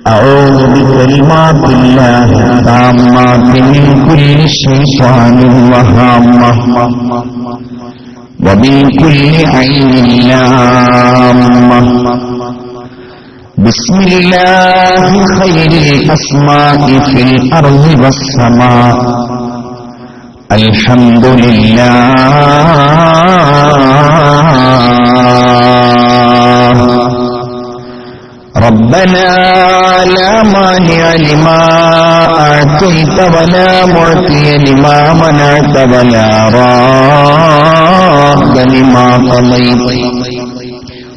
أعوذ بكلمات الله التامات من كل شيطان وهامة ومن كل عين لامة. بسم الله خير الأسماء في الأرض والسماء. الحمد لله. ربنا لا مانع لما أعطيت ولا معطي لما منعت ولا راد لما قضيت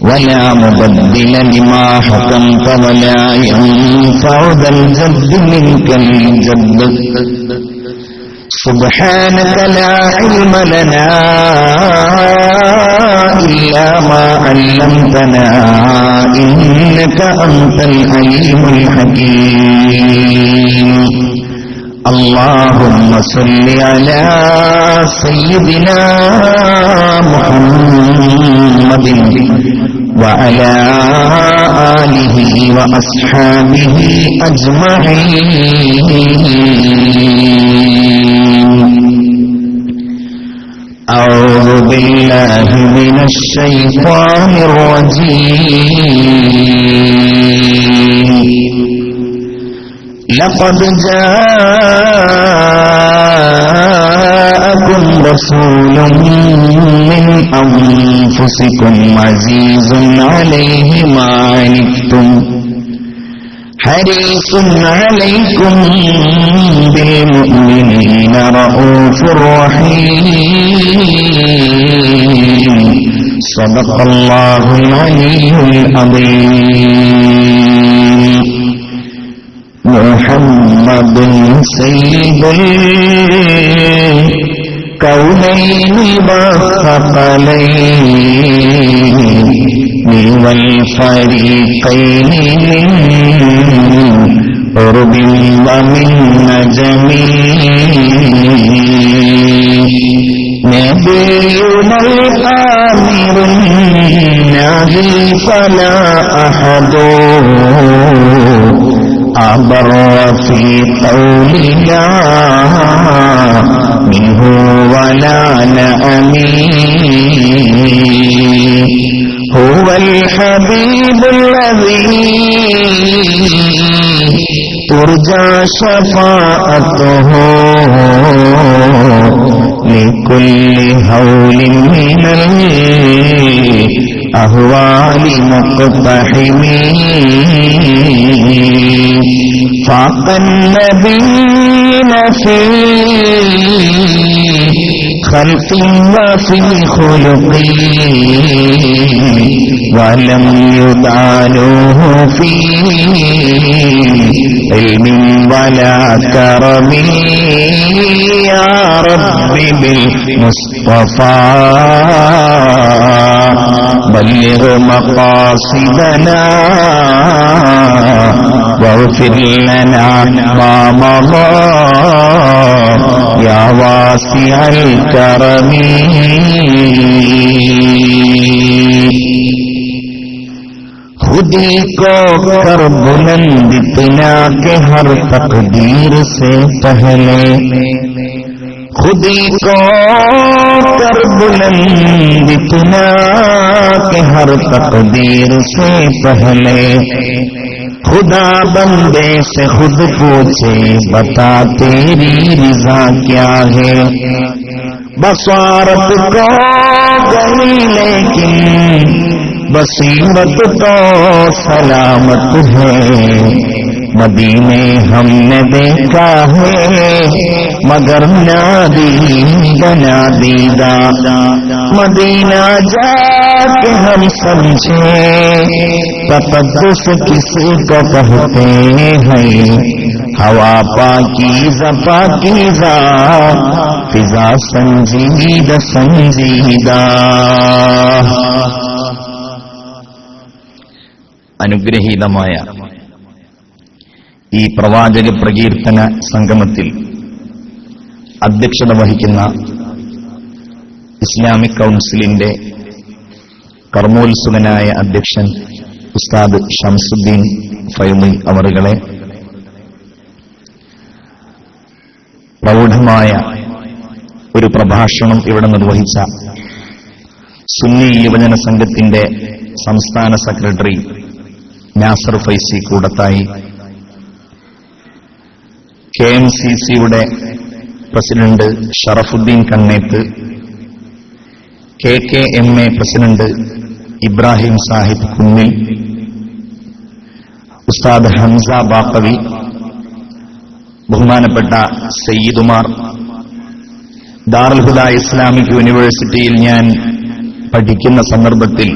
ولا مبدل لما حكمت ولا ينفع ذا الجد منك الجد. سبحانك لا علم لنا إلا ما علمتنا إنك أنت العليم الحكيم. اللهم صل على سيدنا محمد وعلى آله وأصحابه أجمعين. أعوذ بالله من الشيطان الرجيم. لقد جاءكم رسول من أنفسكم عزيز عليه ما عنتم حريص عليكم بالمؤمنين رؤوف رحيم. صدق الله العلي العظيم. محمد سيد الكونين والثقلين والفريقين من قرب ومن نجم. نبينا الآمر الناهي فلا أحد أبر في قولنا منه ولا نأمي. هو الحبيب الذي ترجى شفاعته لكل هول من الأهوال مقتحم. فاق النبيين في خلق وفي خلق ولم يدانوه في علم ولا كرم. يا رب بالمصطفى بلغ مقاصدنا واغفر لنا ما مضى يا واسع الكرم. खुदी को कर बुलंद इतना के हर तकदीर से पहले. खुदी को कर बुलंद इतना के हर तकदीर से पहले. खुदा बंदे से खुद पूछे बता तेरी रिजा क्या है. बसारत को गई लेकिन बसीरत तो सलामत है. मदीने हमने देखा है मगर नादीदा नादीदा. मदीना जाके हम समझे तक़द्दुस किसी को कहते हैं. हवा पाकीज़ा पाकीज़ा फिजा संजीदा संजीदा. അനുഗ്രഹീതമായ ഈ പ്രവാചക പ്രകീർത്തന സംഗമത്തിൽ അധ്യക്ഷത വഹിക്കുന്ന ഇസ്ലാമിക് കൗൺസിലിന്റെ കർമ്മോത്സുകനായ അധ്യക്ഷൻ ഉസ്താദ് ഷംസുദ്ദീൻ ഫൈമി അവറുകളെ, പ്രൗഢമായ ഒരു പ്രഭാഷണം ഇവിടെ നിർവഹിച്ച സുന്നി യുവജന സംഘത്തിന്റെ സംസ്ഥാന സെക്രട്ടറി നാസർ ഫൈസി കൂടത്തായി, KMCCയുടെ president Sharafudheen Kanneth, KKMA president Ibrahim Sahib Kunnil, Ustad Hamza Baqavi, ബഹുമാനപ്പെട്ട സയ്യിദുമാർ, ദാറുൽ ഹുദ ഇസ്ലാമിക് യൂണിവേഴ്സിറ്റിയിൽ ഞാൻ പഠിക്കുന്ന സന്ദർഭത്തിൽ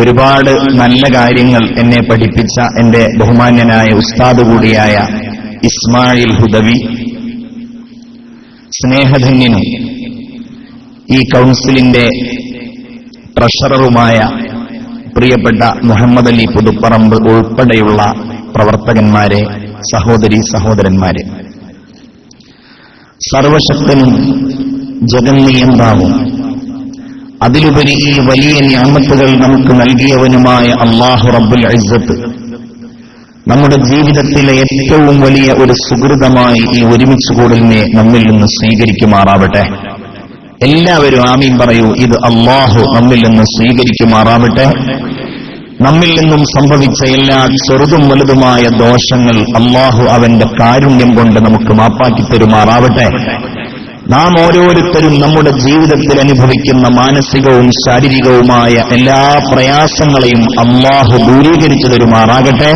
ഒരുപാട് നല്ല കാര്യങ്ങൾ എന്നെ പഠിപ്പിച്ച എന്റെ ബഹുമാന്യനായ ഉസ്താദ് കൂടിയായ ഇസ്മായിൽ ഹുദവി, സ്നേഹധന്യനും ഈ കൗൺസിലിന്റെ ട്രഷററുമായ പ്രിയപ്പെട്ട മുഹമ്മദ് അലി പുതുപ്പറമ്പ് ഉൾപ്പെടെയുള്ള പ്രവർത്തകന്മാരെ, സഹോദരീ സഹോദരന്മാരെ, സർവശക്തനും ജഗന്നിയന്താവും അതിലുപരി ഈ വലിയ നിഅമത്തുകൾ നമുക്ക് നൽകിയവനുമായ അല്ലാഹു റബ്ബുൽ ഇസ്സത്ത് നമ്മുടെ ജീവിതത്തിലെ ഏറ്റവും വലിയ ഒരു സുഹൃതമായി ഈ ഒരുമിച്ച് കൂടലിനെ നമ്മിൽ നിന്ന് സ്വീകരിക്കുമാറാവട്ടെ. എല്ലാവരും ആമീൻ പറയൂ. ഇത് അല്ലാഹു നമ്മിൽ നിന്ന് സ്വീകരിക്കുമാറാവട്ടെ. നമ്മിൽ നിന്നും സംഭവിച്ച എല്ലാ ചെറുതും വലുതുമായ ദോഷങ്ങൾ അല്ലാഹു അവന്റെ കാരുണ്യം കൊണ്ട് നമുക്ക് മാപ്പാക്കി തരുമാറാവട്ടെ. നാം ഓരോരുത്തരും നമ്മുടെ ജീവിതത്തിൽ അനുഭവിക്കുന്ന മാനസികവും ശാരീരികവുമായ എല്ലാ പ്രയാസങ്ങളെയും അല്ലാഹു ദൂരീകരിച്ചു തരുമാറാകട്ടെ.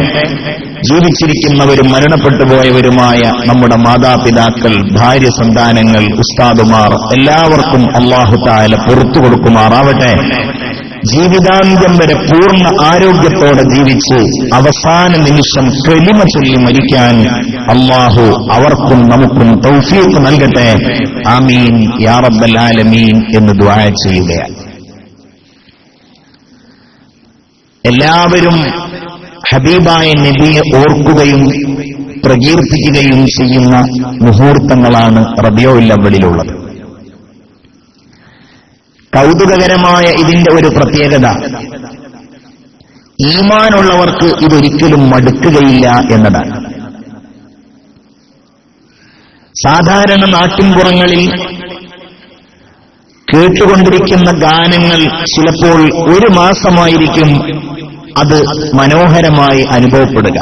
ജീവിച്ചിരിക്കുന്നവരും മരണപ്പെട്ടു പോയവരുമായ നമ്മുടെ മാതാപിതാക്കൾ, ഭാര്യ സന്താനങ്ങൾ, ഉസ്താദുമാർ എല്ലാവർക്കും അല്ലാഹു തആല പുറത്തു കൊടുക്കുമാറാവട്ടെ. ജീവിതാന്ത്യം വരെ പൂർണ്ണ ആരോഗ്യത്തോടെ ജീവിച്ച് അവസാന നിമിഷം കലിമ ചൊല്ലി മരിക്കാൻ അല്ലാഹു അവർക്കും നമുക്കും തൗഫീഖ് നൽകട്ടെ. ആമീൻ യാ റബ്ബൽ ആലമീൻ എന്ന് ദുആ ചെയ്യുകയാണ്. എല്ലാവരും ഹബീബായ നബിയെ ഓർക്കുകയും പ്രകീർത്തിക്കുകയും ചെയ്യുന്ന മുഹൂർത്തങ്ങളാണ് റബീഉൽ അവ്വലിലുള്ളത്. കൗതുകകരമായ ഇതിന്റെ ഒരു പ്രത്യേകത, ഈമാനുള്ളവർക്ക് ഇതൊരിക്കലും മടുക്കുകയില്ല എന്നതാണ്. സാധാരണ നാട്ടിൻപുറങ്ങളിൽ കേട്ടുകൊണ്ടിരിക്കുന്ന ഗാനങ്ങൾ ചിലപ്പോൾ ഒരു മാസമായിരിക്കും അത് മനോഹരമായി അനുഭവപ്പെടുക.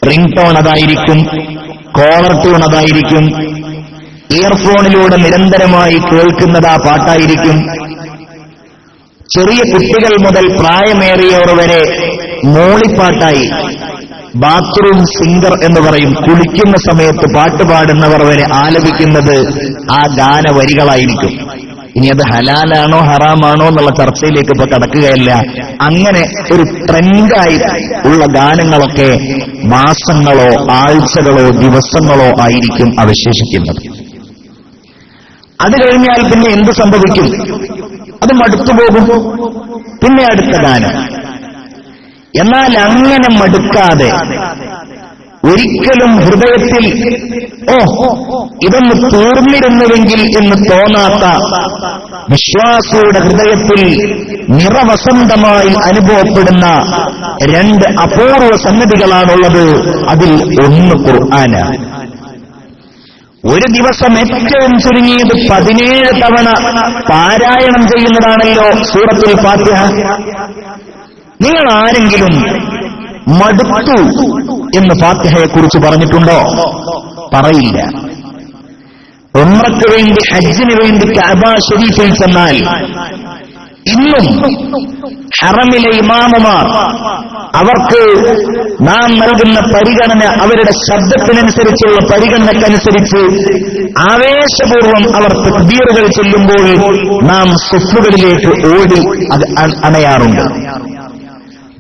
റിംഗ് ടോൺ അതായിരിക്കും, കോളർ ട്യൂൺ അതായിരിക്കും, ഇയർഫോണിലൂടെ നിരന്തരമായി കേൾക്കുന്നത് ആ പാട്ടായിരിക്കും. ചെറിയ കുട്ടികൾ മുതൽ പ്രായമേറിയവർ വരെ മൂളിപ്പാട്ടായി, ബാത്റൂം സിംഗർ എന്ന് പറയും, കുളിക്കുന്ന സമയത്ത് പാട്ട് പാടുന്നവർ വരെ ആലപിക്കുന്നത് ആ ഗാനവരികളായിരിക്കും. ഇനി അത് ഹലാലാണോ ഹറാമാണോ എന്നുള്ള ചർച്ചയിലേക്ക് ഇപ്പൊ കടക്കുകയല്ല. അങ്ങനെ ഒരു ട്രെൻഡായി ഉള്ള ഗാനങ്ങളൊക്കെ മാസങ്ങളോ ആഴ്ചകളോ ദിവസങ്ങളോ ആയിരിക്കും അവശേഷിക്കുന്നത്. അത് കഴിഞ്ഞാൽ പിന്നെ എന്ത് സംഭവിക്കും? അത് മടുത്തുപോകും. പിന്നെ അടുത്ത ഗാനം. എന്നാൽ അങ്ങനെ മടുക്കാതെ ഒരിക്കലും ഹൃദയത്തിൽ ഇതൊന്ന് തീർന്നിരുന്നുവെങ്കിൽ എന്ന് തോന്നാത്ത, വിശ്വാസിയുടെ ഹൃദയത്തിൽ നിറവസന്തമായി അനുഭവപ്പെടുന്ന രണ്ട് അപൂർവ സംഗതികളാണുള്ളത്. അതിൽ ഒന്ന് ഖുർആനാണ്. ഒരു ദിവസം ഏറ്റവും ചുരുങ്ങിയത് 17 തവണ പാരായണം ചെയ്യുന്നതാണല്ലോ സൂറത്തുൽ ഫാത്തിഹ. നിങ്ങൾ ആരെങ്കിലും മടുത്തു എന്ന് ഫാത്തിഹയെക്കുറിച്ച് പറഞ്ഞിട്ടുണ്ടോ? പറയില്ല. ഉംറയ്ക്ക് വേണ്ടി, ഹജ്ജിന് വേണ്ടി കഅബ ശരീഫിൽ ചെന്നാൽ ഇന്നും ഹറമിലെ ഇമാമുമാർ അവർക്ക് നാം നൽകുന്ന പരിഗണന, അവരുടെ ശബ്ദത്തിനനുസരിച്ചുള്ള പരിഗണനക്കനുസരിച്ച് ആവേശപൂർവ്വം അവർ തക്ബീറുകൾ ചൊല്ലുമ്പോൾ നാം സുഫ്ലുകളിലേക്ക് ഓടി അത് അണയാറുണ്ട്.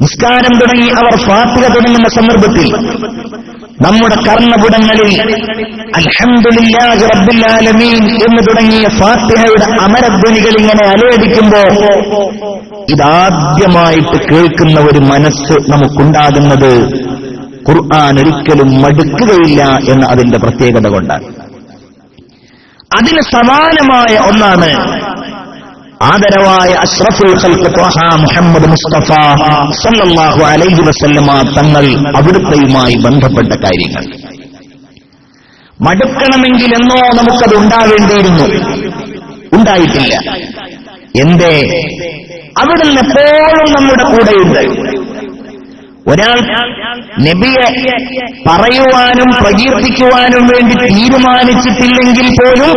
നിസ്കാരം തുടങ്ങി അവർ ഫാത്തിഹ തുടങ്ങുന്ന സന്ദർഭത്തിൽ നമ്മുടെ കർണപുടങ്ങളിൽ അൽഹംദുലില്ലാഹി റബ്ബിൽ ആലമീൻ എന്ന് തുടങ്ങിയ ഫാത്തിഹയുടെ അമരധ്വനികൾ ഇങ്ങനെ അലയടിക്കുമ്പോ ഇതാദ്യമായിട്ട് കേൾക്കുന്ന ഒരു മനസ്സ് നമുക്കുണ്ടാകുന്നത് ഖുർആൻ ഒരിക്കലും മടുക്കുകയില്ല എന്ന അതിന്റെ പ്രത്യേകത കൊണ്ടാണ്. അതിന് സമാനമായ ഒന്നാണ് ആദരവായ അഷ്റഫുൽ ഖൽഖ് ത്വഹ മുഹമ്മദ് മുസ്തഫ സല്ലല്ലാഹു അലൈഹി വസല്ലമ തങ്ങൾ അവിടുത്തെയുമായി ബന്ധപ്പെട്ട കാര്യങ്ങൾ. മടുക്കണമെങ്കിൽ എന്നോ നമുക്കത് ഉണ്ടാവേണ്ടിയിരുന്നു, ഉണ്ടായിട്ടില്ല. എന്തേ? അവിടുന്ന് എപ്പോഴും നമ്മുടെ കൂടെയുണ്ട്. ഒരാൾ നബിയെ പറയുവാനും പ്രകീർത്തിക്കുവാനും വേണ്ടി തീരുമാനിച്ചിട്ടില്ലെങ്കിൽ പോലും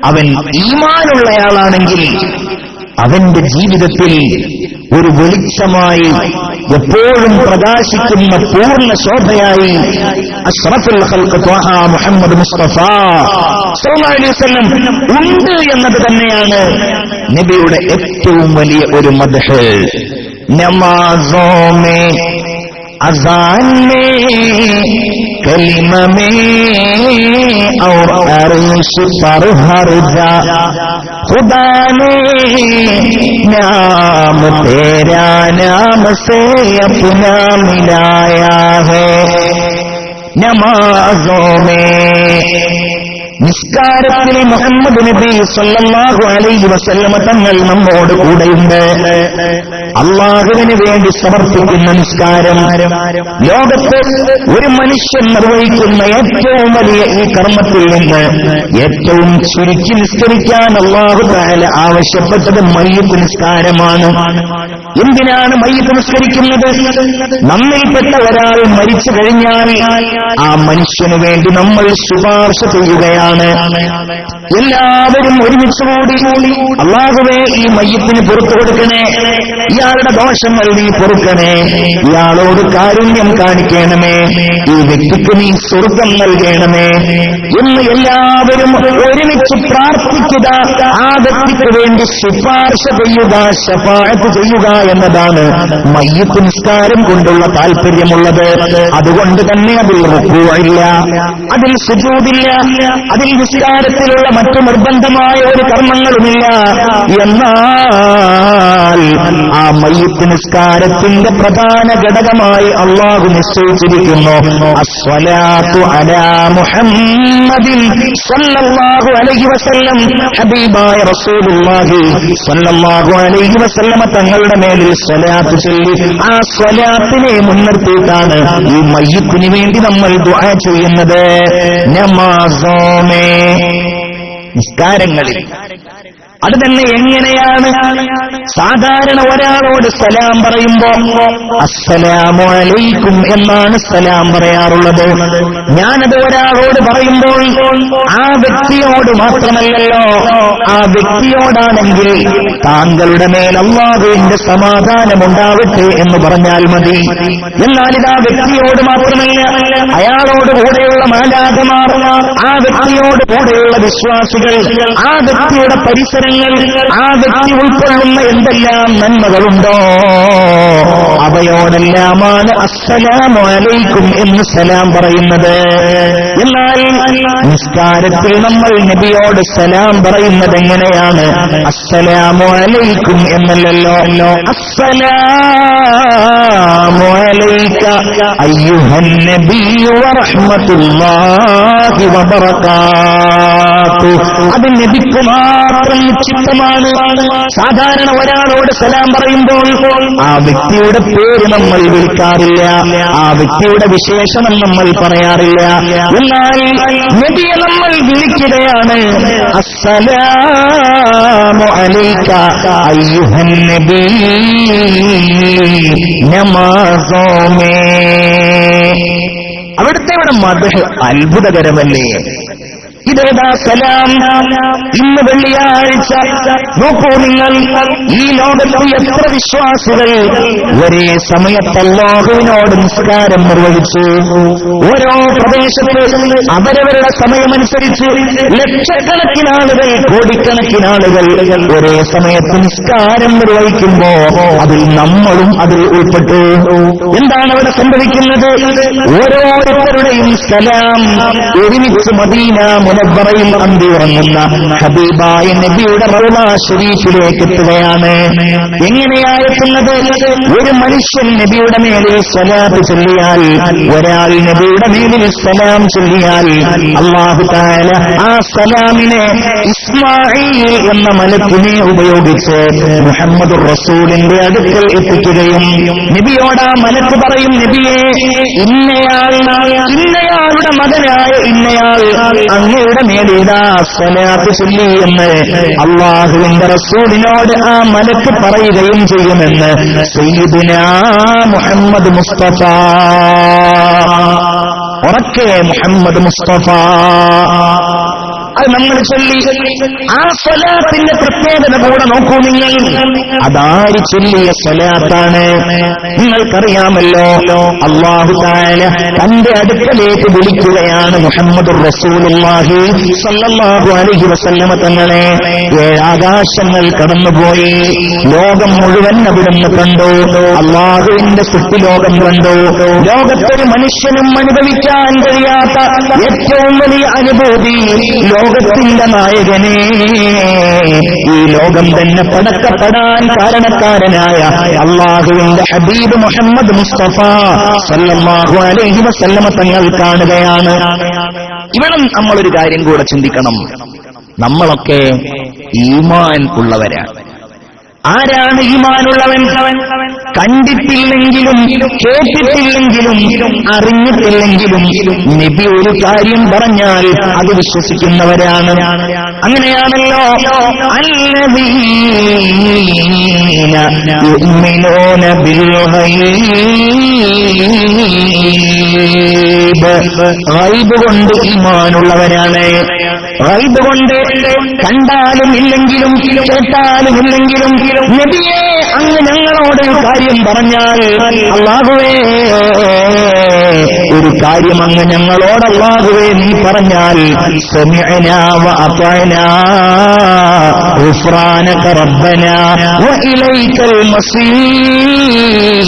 അവൻ ഈമാനുള്ളയാളാണെങ്കിൽ അവന്റെ ജീവിതത്തിൽ ഒരു വെളിച്ചമായി എപ്പോഴും പ്രകാശിക്കുന്ന പൂർണ്ണ ശോഭയായി അഷ്റഫുൽ ഖൽഖ് ത്വഹ മുഹമ്മദ് മുസ്തഫ സല്ലല്ലാഹു അലൈഹി വസല്ലം ഉണ്ട് എന്നത് തന്നെയാണ് നബിയുടെ ഏറ്റവും വലിയ ഒരു മദ്ഹ്. നമാസോ മേ अज़ान में कलिमा में और अर्श पर हर जा खुदा ने नाम तेरा नाम से अपना मिलाया है नमाज़ों में. നിസ്കാരത്തിൽ മുഹമ്മദ് നബി സല്ലല്ലാഹു അലൈഹി വസല്ലമ തങ്ങൾ നമ്മോട് കൂടെയുണ്ട്. അല്ലാഹുവിന് വേണ്ടി സമർപ്പിക്കുന്ന നിസ്കാരം ലോകത്ത് ഒരു മനുഷ്യൻ നിർവഹിക്കുന്ന ഏറ്റവും വലിയ ഈ കർമ്മത്തിൽ നിന്ന് ഏറ്റവും ചുരുക്കി നിസ്കരിക്കാൻ അല്ലാഹു തആല ആവശ്യപ്പെട്ടത് മയ്യിത്ത് നിസ്കാരമാണ്. എന്തിനാണ് മയ്യിത്ത് നിസ്കരിക്കുന്നത്? നമ്മിൽപ്പെട്ട ഒരാൾ മരിച്ചു കഴിഞ്ഞാൽ ആ മനുഷ്യന് വേണ്ടി നമ്മൾ ശുപാർശ ചെയ്യുകയാണ്. എല്ലാവരും ഒരുമിച്ചുകൂടി അല്ലാഹുവേ ഈ മയ്യിത്തിന് പുറത്തു കൊടുക്കണേ, ഇയാളുടെ ദോഷങ്ങൾ നീ പൊറുക്കണേ, ഇയാളോട് കാരുണ്യം കാണിക്കണമേ, ഈ വ്യക്തിക്ക് നീ സ്വർഗം നൽകണമേ എന്ന് എല്ലാവരും ഒരുമിച്ച് പ്രാർത്ഥിക്കുക. ആ വ്യക്തിക്ക് വേണ്ടി ശുപാർശ ചെയ്യുക, ശഫാഅത്ത് ചെയ്യുക എന്നതാണ് മയ്യിത്ത് നിസ്കാരം കൊണ്ടുള്ള താല്പര്യമുള്ളത്. അതുകൊണ്ട് തന്നെ അതിൽ റുകൂഇല്ല, അതിൽ സുജൂദില്ല, അതിൽ നിസ്കാരത്തിലുള്ള മറ്റു നിർബന്ധമായ ഒരു കർമ്മങ്ങളുമില്ല. എന്നാൽ ആ മയ്യിത്ത് നിസ്കാരത്തിന്റെ പ്രധാന ഘടകമായി അല്ലാഹു നിശ്ചയിച്ചിരിക്കുന്നു അസ്സലാത്തു അലാ മുഹമ്മദിൻ സല്ലല്ലാഹു അലൈഹി വസല്ലം. ഹബീബായ റസൂലുള്ളാഹി സല്ലല്ലാഹു അലൈഹി വസല്ലമ തങ്ങളുടെ മേലിൽ സ്വലാത്ത് ചൊല്ലി ആ സ്വലാത്തിനെ മുൻനിർത്തിയിട്ടാണ് ഈ മയ്യിത്തിന് വേണ്ടി നമ്മൾ ദുആ ചെയ്യുന്നത്. നമാസോമേ, നിസ്കാരങ്ങളിൽ. അത് തന്നെ എങ്ങനെയാണ്? സാധാരണ ഒരാളോട് സലാം പറയുമ്പോ അസ്സലാമു അലൈക്കും എന്നാണ് സലാം പറയാറുള്ളത്. ഞാനത് ഒരാളോട് പറയുമ്പോൾ ആ വ്യക്തിയോട് മാത്രമല്ലല്ലോ, ആ വ്യക്തിയോടാണെങ്കിൽ താങ്കളുടെ മേൽ അല്ലാഹുവിന്റെ സമാധാനമുണ്ടാവട്ടെ എന്ന് പറഞ്ഞാൽ മതി. എന്നാൽ ഇത് ആ വ്യക്തിയോട് മാത്രമല്ല, അയാളോട് കൂടെയുള്ള മാലാഖമാർ, ആ വ്യക്തിയോട് കൂടെയുള്ള വിശ്വാസികൾ, ആ വ്യക്തിയുടെ പരിസരങ്ങൾ, ആ വ്യക്തി ഉൾക്കൊള്ളുന്ന എന്തെല്ലാം നന്മകളുണ്ടോ അവയോടെല്ലാമാണ് അസ്സലാമു അലൈക്കും എന്ന് സലാം പറയുന്നത്. എന്നാൽ നിസ്കാരത്തിൽ നമ്മൾ നബിയോട് സലാം പറയുന്നത് എങ്ങനെയാണ്? അസ്സലാമു അലൈക്കും എന്നല്ലല്ലോ, അസ്സലാമു അലൈക അയ്യുഹൻ നബിയ്യു വറഹ്മത്തുള്ളാഹി വബറകാതുഹു. അത് നബിക്ക് മാത്രം ചിത്തമാണ്. സാധാരണ ഒരാളോട് സലാം പറയുമ്പോൾ ആ വ്യക്തിയുടെ പേര് നമ്മൾ വിളിക്കാറില്ല, ആ വ്യക്തിയുടെ വിശേഷണം നമ്മൾ പറയാറില്ല. എന്നാൽ നബിയെ നമ്മൾ വിളിക്കുകയാണ് അസ്സലാമു അലൈക അയ്യുഹൻ നബി നമാസോ മേ. അവിടുത്തെ മദ്ഹ് അത്ഭുതകരമല്ലേ? ഇതേതാ സലാം? ഇന്ന് വെള്ളിയാഴ്ച നോക്കൂ നിങ്ങൾ, ഈ ലോകത്ത് എത്ര വിശ്വാസികൾ ഒരേ സമയത്ത് അല്ലാഹുവിനോട് നിസ്കാരം നിർവഹിച്ചു. ഓരോ പ്രദേശത്ത് അവരവരുടെ സമയമനുസരിച്ച് ലക്ഷക്കണക്കിന് ആളുകൾ, കോടിക്കണക്കിന് ആളുകൾ ഒരേ സമയത്ത് നിസ്കാരം നിർവഹിക്കുമ്പോ അതിൽ നമ്മളും അതിൽ ഉൾപ്പെട്ടു. എന്താണ് അവിടെ സംഭവിക്കുന്നത്? ഓരോരുത്തരുടെയും സലാം ഒരുമിച്ച് മദീന മുനവ്വറയിൽ അന്തി ഉറങ്ങുന്ന ഹബീബായ നബിയുടെ റൗള ശരീഫിലേക്ക് എത്തുകയാണ്. എങ്ങനെയായെത്തുന്നത്? ഒരു മനുഷ്യൻ നബിയുടെ മേലിൽ സ്വലാത്ത് ചൊല്ലിയാൽ, ഒരാൾ നബിയുടെ മേലിൽ സലാം ചൊല്ലിയാൽ, അല്ലാഹു തആല ആ സലാമിനെ ഇസ്മാഈൽ എന്ന മലക്കിനെ ഉപയോഗിച്ച് മുഹമ്മദുർ റസൂലിന്റെ അടുക്കൽ എത്തിക്കുകയും നബിയോട് ആ മലക്ക് പറയും, നബിയെ, ഇന്നയാളുടെ മകനായ ഇന്നയാൾ അങ്ങയുടെ മേലിതാ സ്വലാത്ത് ചൊല്ലി എന്ന് അല്ലാഹുവിന്റെ റസൂലിനോട് ആ മലക്ക് പറയുകയും ചെയ്യുമെന്ന് സയ്യിദുനാ മുഹമ്മദ് മുസ്തഫ. ഉറക്കെ മുഹമ്മദ് മുസ്തഫ. അത് നമ്മൾ ചൊല്ലി. ആ സ്വലാത്തിന്റെ പ്രത്യേകത കൂടെ നോക്കൂ നിങ്ങൾ. അതാര് ചൊല്ലിയ സ്വലാത്താണ്? നിങ്ങൾക്കറിയാമല്ലോ, അല്ലാഹു തആല തന്റെ അടുക്കലേക്ക് വിളിക്കുകയാണ് മുഹമ്മദുർ റസൂലുള്ളാഹി സ്വല്ലല്ലാഹു അലൈഹി വസല്ലമ തങ്ങളെ. 7 ആകാശങ്ങൾ കടന്നുപോയി, ലോകം മുഴുവൻ അവിടുന്ന് കണ്ടു, അല്ലാഹുവിന്റെ സൃഷ്ടിലോകം കണ്ടു. ലോകത്തൊരു മനുഷ്യനും അനുഭവിക്കാൻ കഴിയാത്ത ഏറ്റവും വലിയ അനുഭൂതി, ലോകത്തിന്റെ നായകനെ, ഈ ലോകം തന്നെ പടക്കപ്പെടാൻ കാരണക്കാരനായ അല്ലാഹുവിന്റെ ഹബീബ് മുഹമ്മദ് മുസ്തഫ സല്ലല്ലാഹു അലൈഹി വസല്ലമ തങ്ങൾ കാണുകയാണ്. ഇവിടെ നമ്മളൊരു കാര്യം കൂടെ ചിന്തിക്കണം. നമ്മളൊക്കെ ഈമാൻ ഉള്ളവരാണ്. ആരാണ് ഈമാനുള്ളവൻ? കണ്ടിട്ടില്ലെങ്കിലും കേട്ടിട്ടില്ലെങ്കിലും അറിഞ്ഞിട്ടില്ലെങ്കിലും നബി ഒരു കാര്യം പറഞ്ഞാൽ അത് വിശ്വസിക്കുന്നവരാണ്. അങ്ങനെയാണല്ലോ അല്ലദീന യുഅ്മിനൂന ബിൽ ഗൈബ് കൊണ്ട് ഈമാനുള്ളവരാണ്. ഗൈബ് കൊണ്ട് കണ്ടാലും ഇല്ലെങ്കിലും കേട്ടാലും ഇല്ലെങ്കിലും നബിയെ അങ്ങ് ഞങ്ങളോട് ഒരു കാര്യം പറഞ്ഞാൽ, അല്ലാഹുവേ ഒരു കാര്യം അങ്ങ് ഞങ്ങളോട് അല്ലാഹുവേ നീ പറഞ്ഞാൽ, സമിഅനാ വ അതഅനാ ഗുഫ്രാനക റബ്ബനാ വ ഇലൈക്കൽ മസീർ,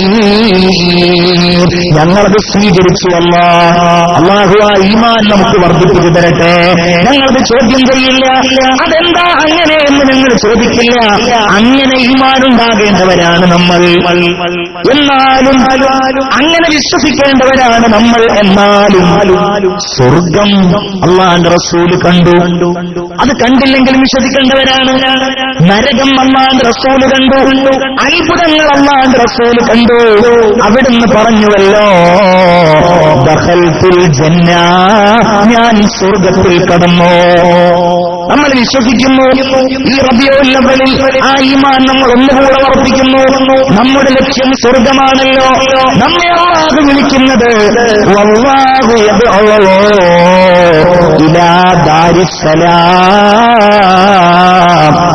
ഞങ്ങളത് സ്വീകരിച്ചു. അല്ലാഹു ആ ഈമാൻ നമുക്ക് വർദ്ധിപ്പിച്ചു തരട്ടെ. ഞങ്ങളത് ചോദ്യം ചെയ്യില്ല. അതെന്താ അങ്ങനെ എന്ന് ഞങ്ങൾ ചോദിക്കില്ല. അങ്ങനെ ഈമാനുണ്ടാകേണ്ടവരാണ് നമ്മൾ. എന്നാലും അങ്ങനെ വിശ്വസിക്കേണ്ടവരാണ് നമ്മൾ. എന്നാലും സ്വർഗം അല്ലാഹുവിന്റെ റസൂല് കണ്ടു, അത് കണ്ടില്ലെങ്കിലും വിശ്വസിക്കേണ്ടവരാണ്. നരകം അല്ലാഹുവിന്റെ റസൂല് കണ്ടു, അത്ഭുതങ്ങൾ അല്ലാഹുവിന്റെ റസൂല് കണ്ടു. അവിടുന്ന് പറഞ്ഞുവല്ലോ, ദഖൽതുൽ ജന്ന, ഞാൻ സ്വർഗത്തിൽ കടന്നു. നമ്മൾ വിശ്വസിക്കുന്നു. ഈ റബീഉൽ അവ്വലിൽ ആ ഈമാൻ നമ്മൾ ഒന്നുകൂടെ വർദ്ധിക്കുന്നു. നമ്മുടെ ലക്ഷ്യം സ്വർഗമാണല്ലോ. നമ്മെ അല്ലാഹു വിളിക്കുന്നത് വല്ലാഹു യദ്ഉ ഇലാ ദാരിസ്സലാം,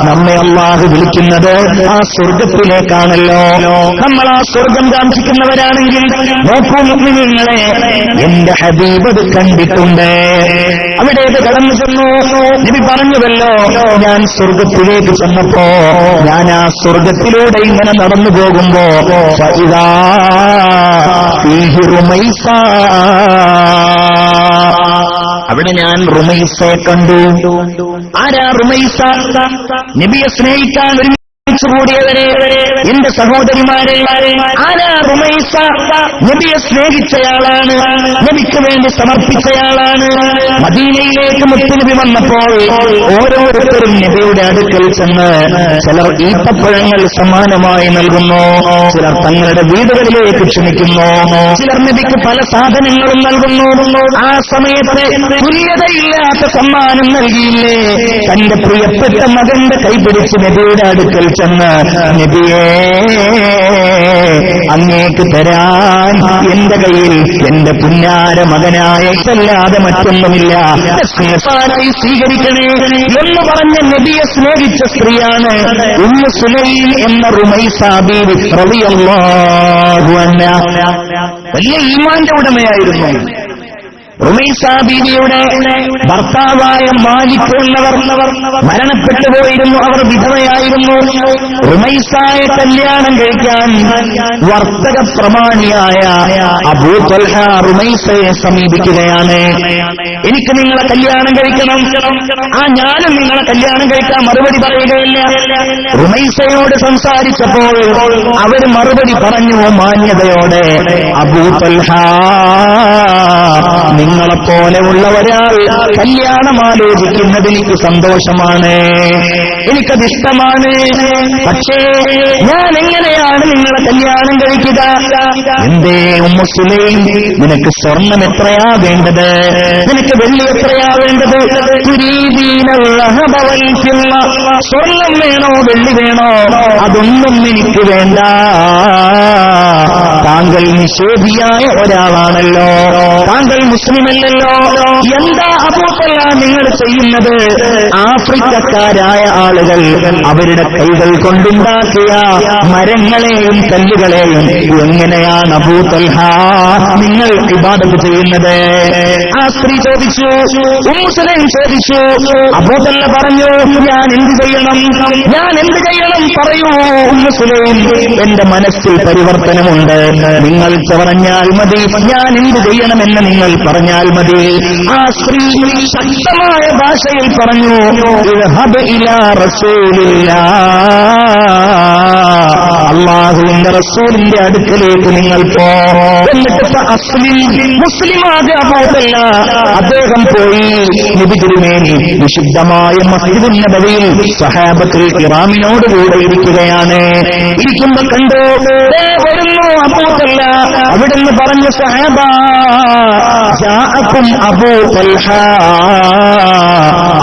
നമ്മെ അല്ലാഹു വിളിക്കുന്നത് ആ സ്വർഗത്തിലേക്കാണല്ലോ. നമ്മൾ ആ സ്വർഗം കാംക്ഷിക്കുന്നവരാണെങ്കിൽ നോക്കൂ മുഅ്മിനീങ്ങളെ, എന്റെ ഹബീബ് അത് കണ്ടിട്ടുണ്ട്. അവിടേക്ക് കടന്നു ചെന്നു. നബി പറഞ്ഞുവല്ലോ, ഞാൻ സ്വർഗത്തിലേക്ക് ചെന്നപ്പോ ഞാൻ ആ സ്വർഗത്തിലൂടെ ഇങ്ങനെ നടന്നു പോകുമ്പോ ഫഇദാ ഫീഹി റുമൈസ, അവിടെ ഞാൻ റുമൈസയെ കണ്ടു. ആരാ റുമൈസ? നബിയെ സ്നേഹിക്കാൻ ഒരു കൂടിയവരെ, എന്റെ സഹോദരിമാരെ, ആരാ റുമൈസ? നബിയെ സ്നേഹിച്ചയാളാണ്, നബിക്ക് വേണ്ടി സമർപ്പിച്ചയാളാണ്. മദീനയിലേക്ക് മുത്തുനബി വന്നപ്പോൾ ഓരോരുത്തരും നബിയുടെ അടുക്കൽ ചെന്ന് ചിലർ ഈത്തപ്പഴങ്ങൾ സമ്മാനമായി നൽകുന്നു, ചിലർ തങ്ങളുടെ വീടുകളിലേക്ക് ക്ഷണിക്കുന്നു, ചിലർ നബിക്ക് പല സാധനങ്ങളും നൽകുന്നു. ആ സമയത്ത് തുല്യതയില്ലാത്ത സമ്മാനം നൽകിയില്ലേ? തന്റെ പ്രിയപ്പെട്ട മകന്റെ കൈപിടിച്ച് നബിയുടെ അടുക്കൽ ചെന്ന്, നബിയേ, അങ്ങേക്ക് തരാൻ എന്റെ കയ്യിൽ എന്റെ പുന്നാര മകനായ ഇതല്ലാതെ മറ്റൊന്നുമില്ല, സ്വീകരിക്കണേ എന്ന് പറഞ്ഞ നബിയെ സ്നേഹിച്ച സ്ത്രീയാണ് ഉമ്മു സുലൈം എന്ന റുമൈസ ബീവി റളിയല്ലാഹു അൻഹ. വലിയ ഈമാന്റെ ഉടമയായിരുന്നു. റുമൈസ ബീവിയുടെ ഭർത്താവായ മാലിക് എന്നവർ മരണപ്പെട്ടു പോയിരുന്നു. അവർ വിധവയായിരുന്നു. റുമൈസയെ കല്യാണം കഴിക്കാൻ വർത്തക പ്രമാണിയായ അബൂ ത്വൽഹ റുമൈസയെ സമീപിക്കുകയാണ്. എനിക്ക് നിങ്ങളെ കല്യാണം കഴിക്കണം, ഞാനും നിങ്ങളെ കല്യാണം കഴിക്കാൻ മറുപടി പറയുകയില്ല. റുമൈസയോട് സംസാരിച്ചപ്പോൾ അവർ മറുപടി പറഞ്ഞു മാന്യതയോടെ, അബൂ ത്വൽഹ, നിങ്ങളെപ്പോലെയുള്ള ഒരാൾ കല്യാണം ആലോചിക്കുന്നത് എനിക്ക് സന്തോഷമാണ്, എനിക്കതിഷ്ടമാണ്. പക്ഷേ ഞാൻ എങ്ങനെയാണ് നിങ്ങളെ കല്യാണം കഴിക്കുക? എന്തേ ഉമ്മു സുലൈം, നിനക്ക് സ്വർണം എത്രയാ വേണ്ടത്? നിനക്ക് വെള്ളി എത്രയാ വേണ്ടത്? സ്വർണം വേണോ വെള്ളി വേണോ? അതൊന്നും എനിക്ക് വേണ്ട. താങ്കൾ നിഷേധിയായ ഒരാളാണല്ലോ, താങ്കൾ മുസ്ലിമല്ലല്ലോ. എന്താ അബൂ ത്വൽഹ നിങ്ങൾ ചെയ്യുന്നത്? ആഫ്രിക്കക്കാരായ ആളുകൾ അവരുടെ കൈകൾ കൊണ്ടുണ്ടാക്കിയ മരങ്ങളെയും കല്ലുകളെയും എങ്ങനെയാണ് അബൂ ത്വൽഹ നിങ്ങൾ ഇബാദത്ത് ചെയ്യുന്നത്? ആ സ്ത്രീ ചോദിച്ചു, ഉമ്മു സുലൈം ചോദിച്ചു. അബൂ ത്വൽഹ പറഞ്ഞു, ഞാൻ എന്ത് ചെയ്യണം? ഞാൻ എന്ത് ചെയ്യണം പറയൂ ഉമ്മു സുലൈം. എന്റെ മനസ്സിൽ പരിവർത്തനമുണ്ട്, നിങ്ങൾ പറഞ്ഞാൽ മതി. ഞാൻ എന്ത് ചെയ്യണമെന്ന് നിങ്ങൾ പറഞ്ഞാൽ മതി. ആ സ്ത്രീ ശക്തമായ ഭാഷയിൽ പറഞ്ഞു, ഇദ്ഹബ് ഇലാ റസൂലില്ലാഹ്, അല്ലാഹുവിന്റെ റസൂലിന്റെ അടുക്കലേക്ക് നിങ്ങൾ പോ. എന്നിട്ട് മുസ്ലിമാകെ അബൂ ത്വൽഹ അദ്ദേഹം പോയി. നബി തിരുമേനി വിശുദ്ധമായ മസ്ജിദുൻ നബവിയിൽ സ്വഹാബത്തുൽ കിറാമിനോടുകൂടെ ഇരിക്കുകയാണ്. ഇരിക്കുമ്പോൾ കണ്ടു വരുന്നു അബൂ ത്വൽഹ. അവിടുന്ന് പറഞ്ഞു, സ്വഹാബ ജാഅകും അബൂ ത്വൽഹ,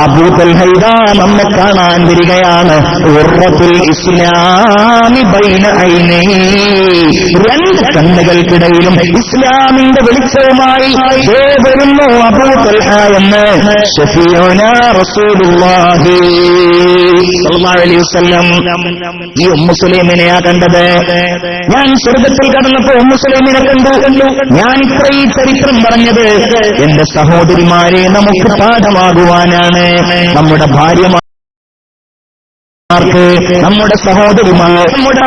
അബൂ ത്വൽഹ ഇതാ നമ്മെ കാണാൻ വരികയാണ്. ഉർവത്തുൽ ഇസ്ലാമി ബൈന ഐനൈ, രണ്ട് കണ്ണുകൾക്കിടയിലും ഇസ്ലാമിന്റെ വെളിച്ചവുമായി വരുന്നു അബൂ ത്വൽഹ എന്ന് ശഫീഉനാ റസൂലുള്ളാഹി സ്വല്ലല്ലാഹു അലൈഹി വസല്ലം. ഈ ഉമ്മു സുലൈമിനെയാ കണ്ടത്. ഞാൻ സ്വർഗത്തിൽ കടന്നപ്പോ ഉമ്മു സുലൈമിനെ കണ്ടു. ഞാൻ ഇത്രയും ചരിത്രം പറഞ്ഞത് എന്റെ സഹോദരിമാരെ നമുക്ക് പാഠമാകുവാനാണ്. നമ്മുടെ ഭാര്യമാർ, നമ്മുടെ സഹോദരിമാർ, നമ്മുടെ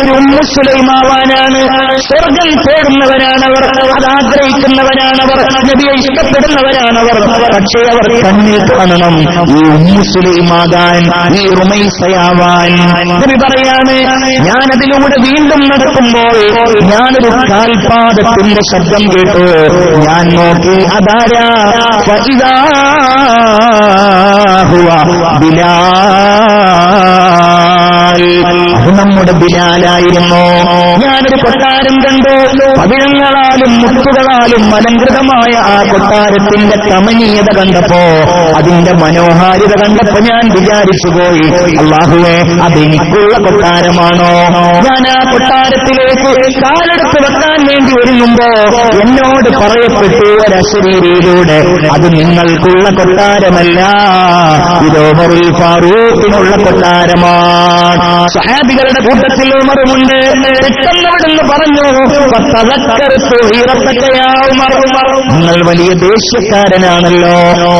ഒരു ഉമ്മു സുലൈമാവാനാണ്. സ്വർഗം തേടുന്നവരാണവർ, അത് ആഗ്രഹിക്കുന്നവരാണവർ, നബിയെ ഇഷ്ടപ്പെടുന്നവരാണവർ. പക്ഷേ അവർ കണ്ണിൽ കാണണം ഈ ഉമ്മു സുലൈമാകാൻ, ഈ റുമൈസയാവാൻ. നബി പറയാണ്, ഞാനതിലൂടെ വീണ്ടും നടക്കുമ്പോൾ ഞാനൊരു കാൽപാദത്തിന്റെ ശബ്ദം കേട്ടു. ഞാൻ നോക്കി, അതാരാ? ഫഇദാ ഹുവ ബിലാൽ, അത് നമ്മുടെ ബിലാലായിരുന്നു. ഞാനൊരു കൊട്ടാരം കണ്ടു. പവിഴങ്ങളാലും മുത്തുകളാലും അലങ്കൃതമായ ആ കൊട്ടാരത്തിന്റെ കമനീയത കണ്ടപ്പോ, അതിന്റെ മനോഹാരിത കണ്ടപ്പോ ഞാൻ വിചാരിച്ചുപോയി, അല്ലാഹുവേ, അതെനിക്കുള്ള കൊട്ടാരമാണോ? ഞാൻ ആ കൊട്ടാരത്തിലേക്ക് കാലെടുത്ത് വെക്കാൻ വേണ്ടി ഒരുങ്ങുമ്പോ എന്നോട് പറയപ്പെട്ടു ഒരശരീരിയിലൂടെ, അത് നിങ്ങൾക്കുള്ള കൊട്ടാരമല്ല, ഇത് ഉമറുൽ ഫാറൂഖിനുള്ള കൊട്ടാരമാണ്. സഹാബികളുടെ കൂട്ടത്തിൽ ഉമറുമുണ്ട്. പെട്ടെന്നവിടുന്ന് പറഞ്ഞു, നിങ്ങൾ വലിയ ദേഷ്യക്കാരനാണല്ലോ,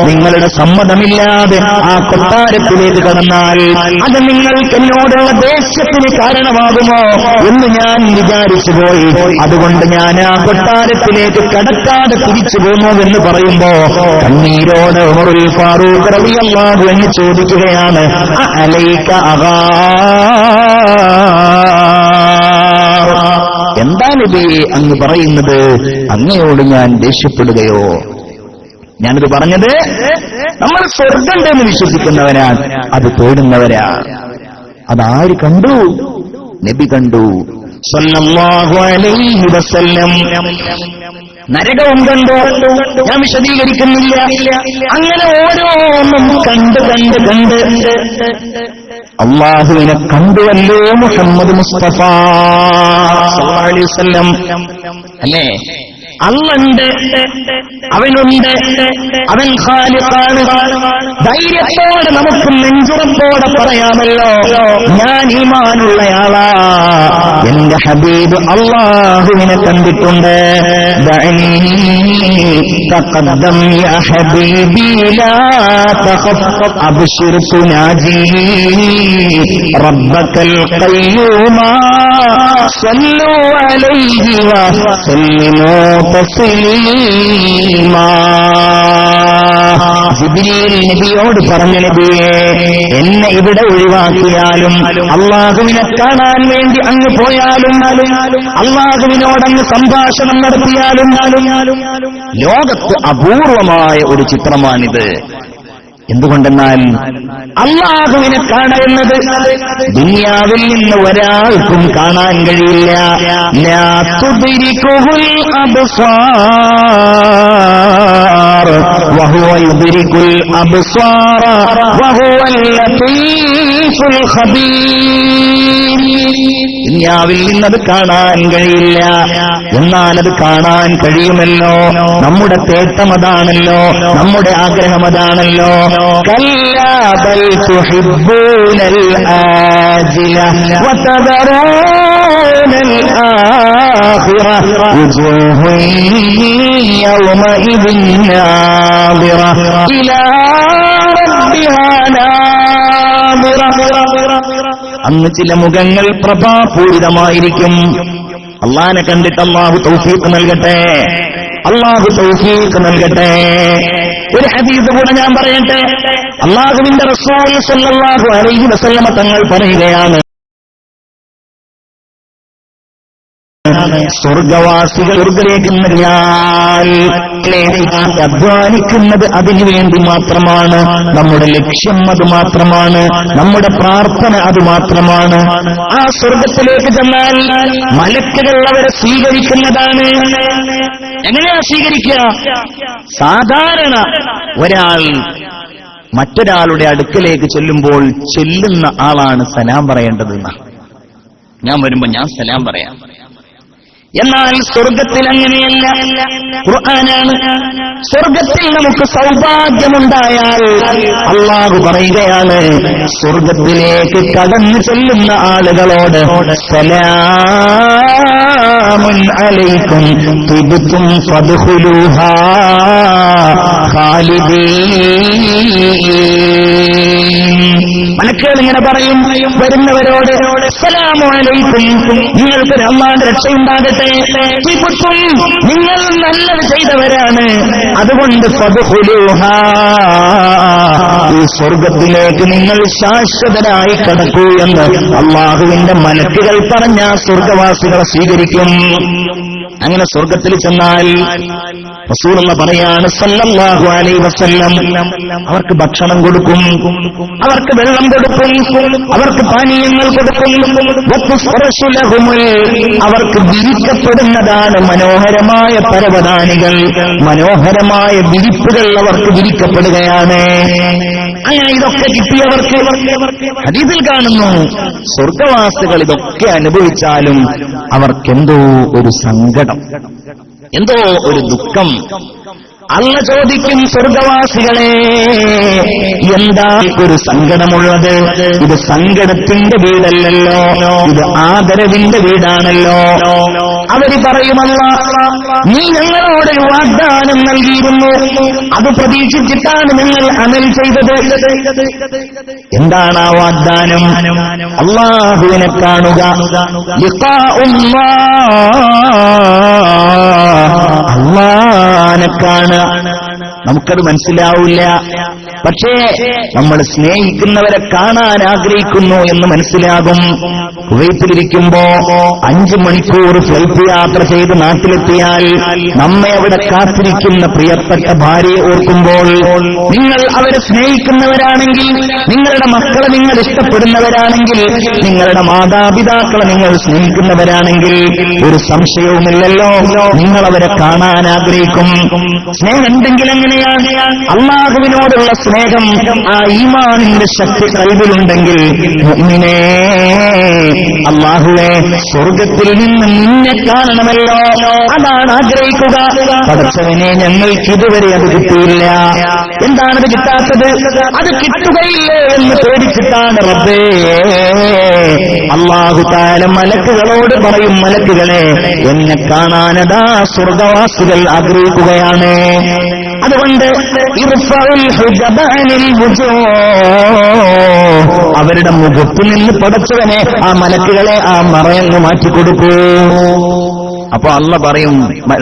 നിങ്ങളുടെ സമ്മതമില്ലാതെ ആ കൊട്ടാരത്തിലേക്ക് കടന്നാൽ അത് നിങ്ങൾക്ക് എന്നോടുള്ള ദേഷ്യത്തിന് കാരണമാകുമോ എന്ന് ഞാൻ വിചാരിച്ചു പോയി. അതുകൊണ്ട് ഞാൻ ആ കൊട്ടാരത്തിലേക്ക് കടക്കാതെ തിരിച്ചു പോന്നു എന്ന് പറയുമ്പോ കണ്ണീരോട് ഉമറുൽ ഫാറൂഖ് റളിയല്ലാഹു അൻഹു ചോദിക്കുകയാണ്, അലൈക അഗാ, എന്താ നബി അങ്ങ് പറയുന്നത്? അങ്ങയോട് ഞാൻ ദേഷ്യപ്പെടുകയോ? ഞാനിത് പറഞ്ഞത് നമ്മൾ സ്വർഗ്ഗമുണ്ടെന്ന് വിശ്വസിക്കുന്നവരാണ്, അത് തേടുന്നവരാണ്. അതാര് കണ്ടു? നബി കണ്ടു സല്ലല്ലാഹു അലൈഹി വസല്ലം. നരകവും കണ്ടു. ഞാൻ വിശദീകരിക്കുന്നില്ല. അങ്ങനെ ഓരോന്നും കണ്ട് കണ്ട് കണ്ട് അല്ലാഹുവിനെ കണ്ടുവല്ലോ മുഹമ്മദ് മുസ്തഫ സല്ലല്ലാഹു അലൈഹി വസല്ലം. അല്ലേ? അള്ളണ്ട്, അവനുണ്ട്, അവൻ ഖാലിഖാണ്. ധൈര്യത്തോടെ നമുക്ക് നെഞ്ചുറപ്പോടെ പറയാമല്ലോ, ഞാൻ ഈമാനുള്ളയാളാ, എന്റെ ഹബീബ് അല്ലാഹുവിനെ കണ്ടിട്ടുണ്ട്. ദഅനീ തഖദ്ദം യാ ഹബീബി ലാ തഖഫ് അബ്ശിർ തുനാജി റബ്ബക്കൽ ഖയ്യൂമാ സല്ലു അലൈഹി വസല്ലിമൂ തസ്ലീമാ. ജിബ്രീൽ നബിയോട് പറഞ്ഞു, നബിയേ, എന്നെ ഇവിടെ ഒഴിവാക്കിയാലും അല്ലാഹുവിനെ കാണാൻ വേണ്ടി അങ്ങ് പോയാലും അല്ലാഹുവിനോടങ്ങ് സംഭാഷണം നടത്തിയാലും ലോകത്ത് അപൂർവമായ ഒരു ചിത്രമാണിത്. എന്തുകൊണ്ടെന്നാൽ അല്ലാഹുവിനെ കാണുന്നത് ദുനിയാവിൽ നിന്ന് ഒരാൾക്കും കാണാൻ കഴിയില്ല. ലാ തുദ്രികുൽ അബ്സാർ വഹുവ യുദ്രികുൽ അബ്സാർ വഹുവൽ ലതീഫുൽ ഖബീർ. ദുനിയാവിൽ നിന്നത് കാണാൻ കഴിയില്ല, എന്നാൽ അത് കാണാൻ കഴിയുമല്ലോ. നമ്മുടെ തേട്ടം അതാണല്ലോ, നമ്മുടെ ആഗ്രഹം അതാണല്ലോ. കല്ലാ ബൽ തുഹിബ്ബൂനൽ ആജില വതദറൂനൽ ആഖിറ വുജൂഹുൻ യൗമഇദിൻ നാദിറ ഇലാ റബ്ബിഹാ നാദിറ. അന്ന് ചില മുഖങ്ങൾ പ്രഭാപൂരിതമായിരിക്കും. അള്ളാനെ കണ്ടിട്ട് അല്ലാഹു തൗഫീഖ് നൽകട്ടെ, അല്ലാഹു തൗഫീഖ് നൽകട്ടെ. ഒരു ഹദീസ് കൂടെ ഞാൻ പറയട്ടെ. അല്ലാഹുവിന്റെ റസൂൽ സല്ലല്ലാഹു അലൈഹി വസല്ലമ തങ്ങൾ പറയുകയാണ്, സ്വർഗവാസികൾ സ്വർഗ്ഗത്തിലേക്ക് അധ്വാനിക്കുന്നത് അതിനു വേണ്ടി മാത്രമാണ്. നമ്മുടെ ലക്ഷ്യം അത് മാത്രമാണ്, നമ്മുടെ പ്രാർത്ഥന അത് മാത്രമാണ്. ആ സ്വർഗത്തിലേക്ക് ചെന്നാൽ മലക്കുകൾ അവരെ സ്വീകരിക്കുന്നതാണ്. എങ്ങനെയാ സ്വീകരിക്കുക? സാധാരണ ഒരാൾ മറ്റൊരാളുടെ അടുക്കലേക്ക് ചെല്ലുമ്പോൾ ചെല്ലുന്ന ആളാണ് സലാം പറയേണ്ടതെന്ന. ഞാൻ വരുമ്പോ ഞാൻ സലാം പറയാം. എന്നാൽ സ്വർഗത്തിൽ അങ്ങനെയല്ല. ഖുർആനാണ്. സ്വർഗത്തിൽ നമുക്ക് സൗഭാഗ്യമുണ്ടായാൽ അല്ലാഹു പറയുകയാണ്, സ്വർഗത്തിലേക്ക് കടന്നു ചെല്ലുന്ന ആളുകളോട് സലാമുൻ അലൈക്കും തിബ്തും ഫദ്ഖുലൂഹാ ഖാലിദീൻ. മലക്കുകൾ ഇങ്ങനെ പറയും വരുന്നവരോട്, അസ്സലാമു അലൈക്കും, നിങ്ങൾക്ക് അല്ലാഹുവിന്റെ രക്ഷയുണ്ടാകട്ടെ, നിങ്ങൾ നല്ലത് ചെയ്തവരാണ്, അതുകൊണ്ട് ഫദ്ഖുലൂഹാ, ഈ സ്വർഗത്തിലേക്ക് നിങ്ങൾ ശാശ്വതരായി കടക്കൂ എന്ന് അല്ലാഹുവിന്റെ മലക്കുകൾ പറഞ്ഞ സ്വർഗവാസികളെ സ്വീകരിക്കും. അങ്ങനെ സ്വർഗത്തിൽ ചെന്നാൽ റസൂലുള്ള പറയാണ് സല്ലല്ലാഹു അലൈഹി വസല്ലം, അവർക്ക് ഭക്ഷണം കൊടുക്കും, അവർക്ക് വെള്ളം കൊടുക്കും, അവർക്ക് പാനീയങ്ങൾ കൊടുക്കും. അവർക്ക് വിരിക്കപ്പെടുന്നതാണ് മനോഹരമായ പരവതാനികൾ, മനോഹരമായ വിരിപ്പുകൾ അവർക്ക് വിരിക്കപ്പെടുകയാണ്. അങ്ങനെ ഇതൊക്കെ കിട്ടിയവർക്ക് ഹദീസിൽ കാണുന്നു, സ്വർഗവാസികൾ ഇതൊക്കെ അനുഭവിച്ചാലും അവർക്കെന്തോ ഒരു സങ്കടം, എന്തോ ഒരു ദുഃഖം. അല്ല ചോദിക്കും, സ്വർഗവാസികളെ എന്താ ഒരു സങ്കടമുള്ളത്? ഇത് സങ്കടത്തിന്റെ വീടല്ലല്ലോ, ഇത് ആദരവിന്റെ വീടാണല്ലോ. അവര് പറയുമല്ല, നീ ഞങ്ങളോടൊരു വാഗ്ദാനം നൽകിയിരുന്നു, അത് പ്രതീക്ഷിച്ചിട്ടാണ് നിങ്ങൾ അമൽ ചെയ്തത്. എന്താണ് ആ വാഗ്ദാനം? അല്ലാഹുവിനെ കാണുക, അല്ലാഹുവിനെ കാണുക. നമുക്കത് മനസ്സിലാവില്ല, പക്ഷേ നമ്മൾ സ്നേഹിക്കുന്നവരെ കാണാൻ ആഗ്രഹിക്കുന്നു എന്ന് മനസ്സിലാകും. കുവൈത്തിലിരിക്കുമ്പോ 5 മണിക്കൂർ ഫ്ലൈറ്റ് യാത്ര ചെയ്ത് നാട്ടിലെത്തിയാൽ നമ്മെ അവിടെ കാത്തിരിക്കുന്ന പ്രിയപ്പെട്ട ഭാര്യയെ ഓർക്കുമ്പോൾ, നിങ്ങൾ അവരെ സ്നേഹിക്കുന്നവരാണെങ്കിൽ, നിങ്ങളുടെ മക്കളെ നിങ്ങൾ ഇഷ്ടപ്പെടുന്നവരാണെങ്കിൽ, നിങ്ങളുടെ മാതാപിതാക്കളെ നിങ്ങൾ സ്നേഹിക്കുന്നവരാണെങ്കിൽ, ഒരു സംശയവുമില്ലല്ലോ നിങ്ങൾ അവരെ കാണാൻ ആഗ്രഹിക്കും. സ്നേഹം എന്തെങ്കിലും എങ്ങനെയാണ്? അല്ലാഹുവിനോടുള്ള സ്നേഹം സ്നേഹം, ആ ഈമാനിന്റെ ശക്തി ഖൽബിലുണ്ടെങ്കിൽ മുഅ്മിനേ, അല്ലാഹുവേ സ്വർഗ്ഗത്തിൽ നിന്ന് നിന്നെ കാണണമല്ലോ, അതാണ് ആഗ്രഹിക്കുക. പടച്ചവനെ, ഞങ്ങൾക്ക് ഇതുവരെ അത് കിട്ടിയില്ല. എന്താണത് കിട്ടാത്തത്? അത് കിട്ടുകയില്ലേ എന്ന് പേടിച്ചിട്ടാണ് റബ്ബേ. അല്ലാഹു തആല മലക്കുകളോട് പറയും, മലക്കുകളെ എന്നെ കാണാനതാ സ്വർഗ്ഗവാസികൾ ആഗ്രഹിക്കുകയാണ്. അതുകൊണ്ട് അവരുടെ മുഖത്ത് നിന്ന് പടച്ചവനെ ആ മലക്കുകളെ ആ മറയങ്ങ് മാറ്റിക്കൊടുക്കൂ. അപ്പൊ അള്ള പറയും,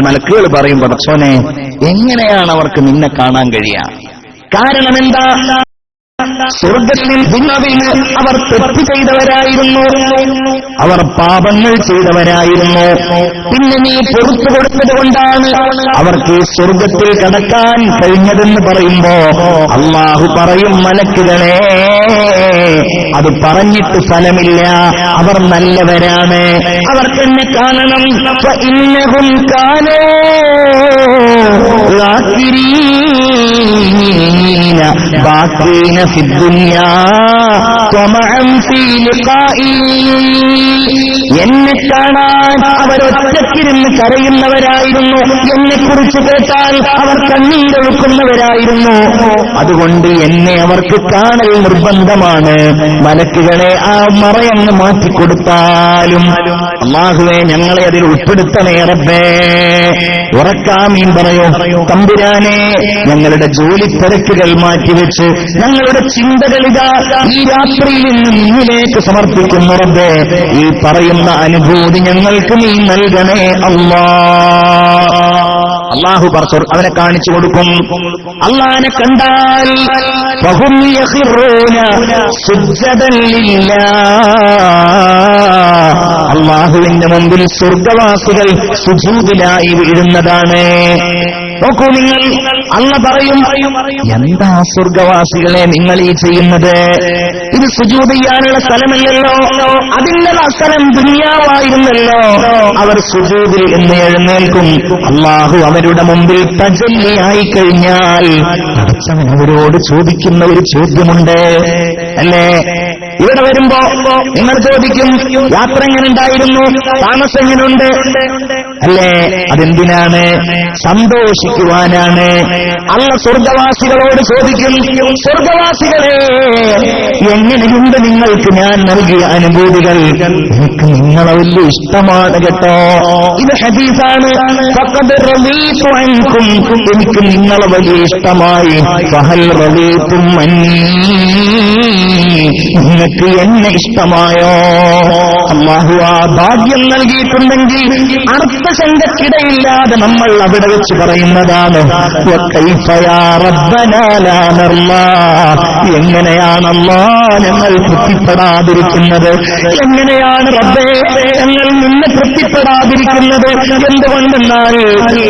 മലക്കുകൾ പറയും, പടച്ചവനെ എങ്ങനെയാണ് അവർക്ക് നിന്നെ കാണാൻ കഴിയുക? കാരണം എന്താ? സ്വർഗ്ഗത്തിൽ ദുനിയാവിൽ അവർ തെറ്റ് ചെയ്തവരായിരുന്നു, അവർ പാപങ്ങൾ ചെയ്തവരായിരുന്നു. പിന്നെ നീ പുറത്തു കൊടുത്തത് കൊണ്ടാണ് അവർക്ക് സ്വർഗ്ഗത്തിൽ കടക്കാൻ കഴിഞ്ഞതെന്ന് പറയുമ്പോ അല്ലാഹു പറയും, മലക്കുകളെ അത് പറഞ്ഞിട്ട് ഫലമില്ല, അവർ നല്ലവരാണ്, അവർക്ക് എന്നെ കാണണം. ഫഇന്നഹും കാനൂ ബാഖീന ഫി ദുനിയാ തമഅൻ ഫീ ലിഖാഇ. എന്നെ കാണാൻ അവരൊറ്റക്കിരുന്ന് കരയുന്നവരായിരുന്നു, എന്നെക്കുറിച്ച് കേട്ടാൽ അവർ കണ്ണീരൊഴുക്കുന്നവരായിരുന്നു. അതുകൊണ്ട് എന്നെ അവർക്ക് കാണൽ നിർബന്ധമാണ്. മലക്കുകളെ ആ മറയങ്ങ് മാറ്റിക്കൊടുത്താലും അല്ലാഹുവേ ഞങ്ങളെ അതിൽ ഉൾപ്പെടുത്തണേ റബ്ബേ. ഉറക്കാമീൻ പറയോ തമ്പുരാനെ, ഞങ്ങളുടെ ജോലി തിരക്കുകൾ മാറ്റിവെച്ച് ഞങ്ങളുടെ ചിന്തകളിതാ ഈ രാത്രിയിൽ നിന്ന് നിന്നിലേക്ക് സമർപ്പിക്കുന്നു റബ്ബേ. ഈ പറയുന്ന അനുഭൂതി ഞങ്ങൾക്ക് നീ നൽകണേ അല്ലാഹ്. അല്ലാഹു പറഞ്ഞു അവനെ കാണിച്ചു കൊടുക്കും. അല്ലാഹനെ കണ്ടാൽ ഫഹും യഖിറൂന സുജ്ജദൻ ലില്ലാഹ്. അല്ലാഹുവിന്റെ മുമ്പിൽ സ്വർഗ്ഗവാസികൾ സുജൂദിലായി വീഴുന്നതാണ്. നോക്കൂ നിങ്ങൾ, അല്ല പറയും, എന്താ സ്വർഗ്ഗവാസികളെ നിങ്ങൾ ഈ ചെയ്യുന്നത്? ഇത് സുജൂദ് ചെയ്യാനുള്ള സ്ഥലമല്ലല്ലോ, അതിന്റെ സ്ഥലം ദുനിയാവായിരുന്നല്ലോ. അവർ സുജൂദിൽ എന്ന് എഴുന്നേൽക്കും. അല്ലാഹു അവരുടെ മുമ്പിൽ തജല്ലിയായി കഴിഞ്ഞാൽ പടച്ചവൻ അവരോട് ചോദിക്കുന്ന ഒരു ചോദ്യമുണ്ട്, അല്ലേ? ഇവിടെ വരുമ്പോ നിങ്ങൾ ചോദിക്കും, യാത്ര എങ്ങനെ ഉണ്ടായിരുന്നു, താമസം എങ്ങനെയുണ്ട്, അല്ലേ? അതെന്തിനാണ്? സന്തോഷിക്കുവാനാണ്. അല്ല സ്വർഗ്ഗവാസികളോട് ചോദിക്കും, സ്വർഗ്ഗവാസികളെ എങ്ങനെയുണ്ട് നിങ്ങൾക്ക് ഞാൻ നൽകിയ അനുഭൂതികൾ? എനിക്ക് നിങ്ങളെ വലിയ ഇഷ്ടമാണ് കേട്ടോ. ഇത് ഹദീസാണ്. ഫഖദ് റളീതു അൻകും, എനിക്ക് നിങ്ങളെ വലിയ ഇഷ്ടമായി. ഫഹൽ റളീതും അന്നീ, നിങ്ങൾക്ക് എന്നെ ഇഷ്ടമായോ? അല്ലാഹു ആ ഭാഗ്യം നൽകിയിട്ടുണ്ടെങ്കിൽ അർത്ഥശങ്കക്കിടയില്ലാതെ നമ്മൾ അവിടെ വെച്ച് പറയുന്നതാണ്, എങ്ങനെയാണല്ലോ ഞങ്ങൾ തൃപ്തിപ്പെടാതിരിക്കുന്നത്? എങ്ങനെയാണ് റബ്ബേ ഞങ്ങൾ നിന്നെ തൃപ്തിപ്പെടാതിരിക്കുന്നത്? എന്തുകൊണ്ടെന്നാൽ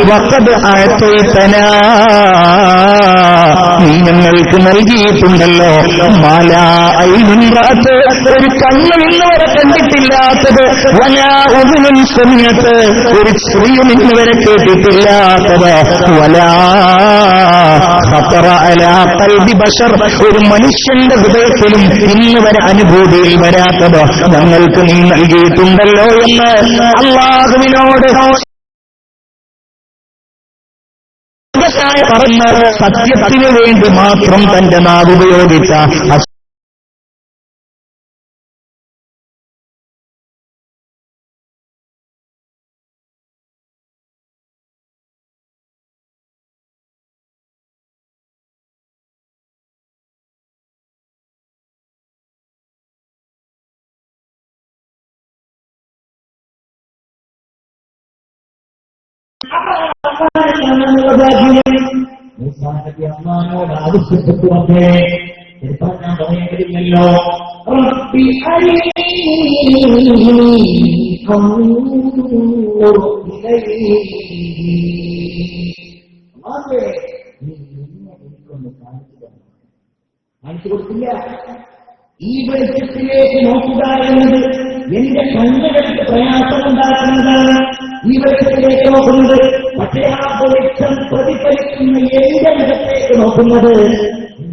വഖദ് ആതൈതനാ, നീ ഞങ്ങൾക്ക് നൽകിയിട്ടുണ്ടല്ലോ മാലാ ഐനുൻ റഅത്, ഒരു കണ്ണ് ഇന്നുവരെ കണ്ടിട്ടില്ലാത്തത്, വലാ ഉദുനുൻ സമീഅത്, ഒരു ചെവിയും ഇന്നുവരെ കേട്ടിട്ടില്ലാത്തത്, വലാ ഖതറ അലാ ഖൽബി ബശർ, ഒരു മനുഷ്യന്റെ ഹൃദയത്തിലും ഇന്നുവരെ അനുഭൂതിയിൽ വരാത്തത് ഞങ്ങൾക്ക് നീ നൽകിയിട്ടുണ്ടല്ലോ എന്ന് അല്ലാഹുവിനോട് പറഞ്ഞ് സത്യത്തിന് വേണ്ടി മാത്രം തന്റെ നാവ് ഉപയോഗിച്ച അള്ളാഹുവോട് ആവശ്യപ്പെട്ടു വന്നേ. ചിലപ്പോൾ ഞാൻ പറയേണ്ടതില്ലല്ലോ, കാണിച്ചു കൊടുത്തില്ല. ഈ വെളിച്ചത്തിലേക്ക് നോക്കുക എന്നത് എന്റെ കണ്ണുകൾക്ക് പ്രയാസമുണ്ടാക്കുന്നതാണ്. ഈ വെളിച്ചത്തിലേക്ക് നോക്കുന്നത്, പക്ഷേ ആ വെളിച്ചം പ്രതിഫലിക്കുന്ന എന്റെ മുഖത്തേക്ക് നോക്കുന്നത്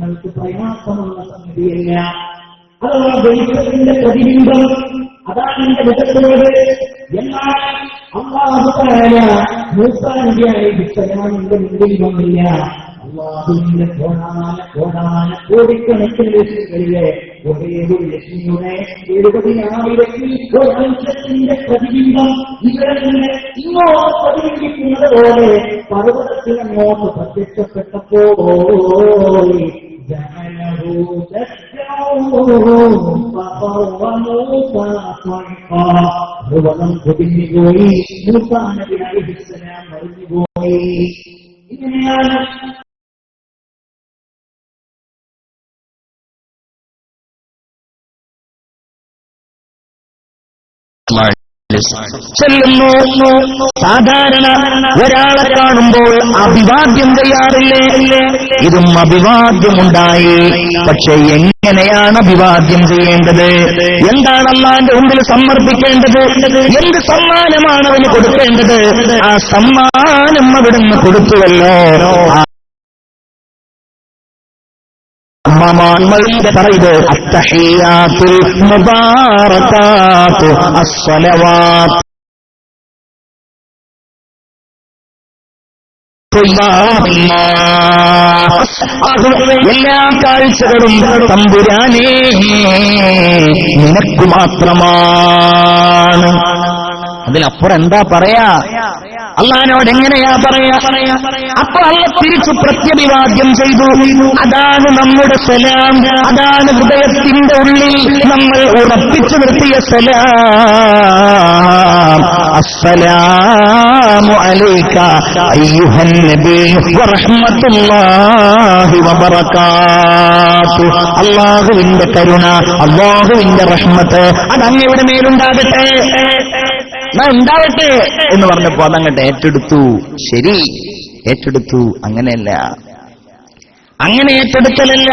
നിങ്ങൾക്ക് പ്രയാസമുള്ള സംഗതിയല്ല. അഥവാ വെളിച്ചത്തിന്റെ പ്രതിബിംബം അതാണ് എന്റെ മുഖത്തോട്. എന്നാൽ അല്ലാഹു തആല മൂസാ നബി അലൈഹിസ്സലാം എന്റെ മുമ്പിൽ വന്നില്ല. അല്ലാഹുവിന്റെ കോടിക്കണക്കിന് ലക്ഷ്യങ്ങളിലെ ഒരേ ഒരു ലക്ഷ്യയുടെ 70,000 പ്രതിബിംബം ഇവിടെ നിന്ന് ഇങ്ങോട്ട് പ്രതിബിംബിക്കുന്നത് പോലെ പർവ്വതത്തിനങ്ങോട്ട് പ്രത്യക്ഷപ്പെട്ടപ്പോൾ പർവ്വതം കുതിഞ്ഞുപോയി. മൂസാ നബി അലൈഹിസ്സലാം മറിഞ്ഞുപോയി. ഇങ്ങനെയാണ് ചെല്ലുന്നു. സാധാരണ ഒരാളെ കാണുമ്പോൾ അഭിവാദ്യം ചെയ്യാറില്ലേ? ഇതും അഭിവാദ്യമുണ്ടായി. പക്ഷെ എങ്ങനെയാണ് അഭിവാദ്യം ചെയ്യേണ്ടത്? എന്താണ് അല്ലാഹുവിന്റെ മുമ്പിൽ സമർപ്പിക്കേണ്ടത്? എന്ത് സമ്മാനമാണ് അവന് കൊടുക്കേണ്ടത്? ആ സമ്മാനം അവിടുന്ന് കൊടുത്തുവല്ലോ. പറയുന്നത് അത്തഹിയാത്തുൽ മുബാറകാത്തു അസ്സലവാത്ത്. എല്ലാ കാഴ്ചകളും തമ്പുരാനേ നിനക്ക് മാത്രമാണ്. അതിലപ്പുറം എന്താ പറയാ? അള്ളാഹിനോട് എങ്ങനെയാ പറയാ? അപ്പൊ അള്ള തിരിച്ചു പ്രത്യഭിവാദ്യം ചെയ്തു. അതാണ് നമ്മുടെ സലാം. അതാണ് ഹൃദയത്തിന്റെ ഉള്ളിൽ നമ്മൾ ഉറപ്പിച്ചു നിർത്തിയ സലാം. അസ്സലാമു അലൈക അയ്യുഹൻ നബി വറഹ്മത്തുള്ളാഹി വബറകാതുഹു. അല്ലാഹുവിന്റെ കരുണ, അല്ലാഹുവിന്റെ റഹ്മത്ത് അതങ്ങയുടെ മേലുണ്ടാകട്ടെ, ഉണ്ടാവട്ടെ എന്ന് പറഞ്ഞപ്പോ അതങ്ങട്ട് ഏറ്റെടുത്തു. ശരി, ഏറ്റെടുത്തു. അങ്ങനെയല്ല, അങ്ങനെ ഏറ്റെടുക്കലല്ല.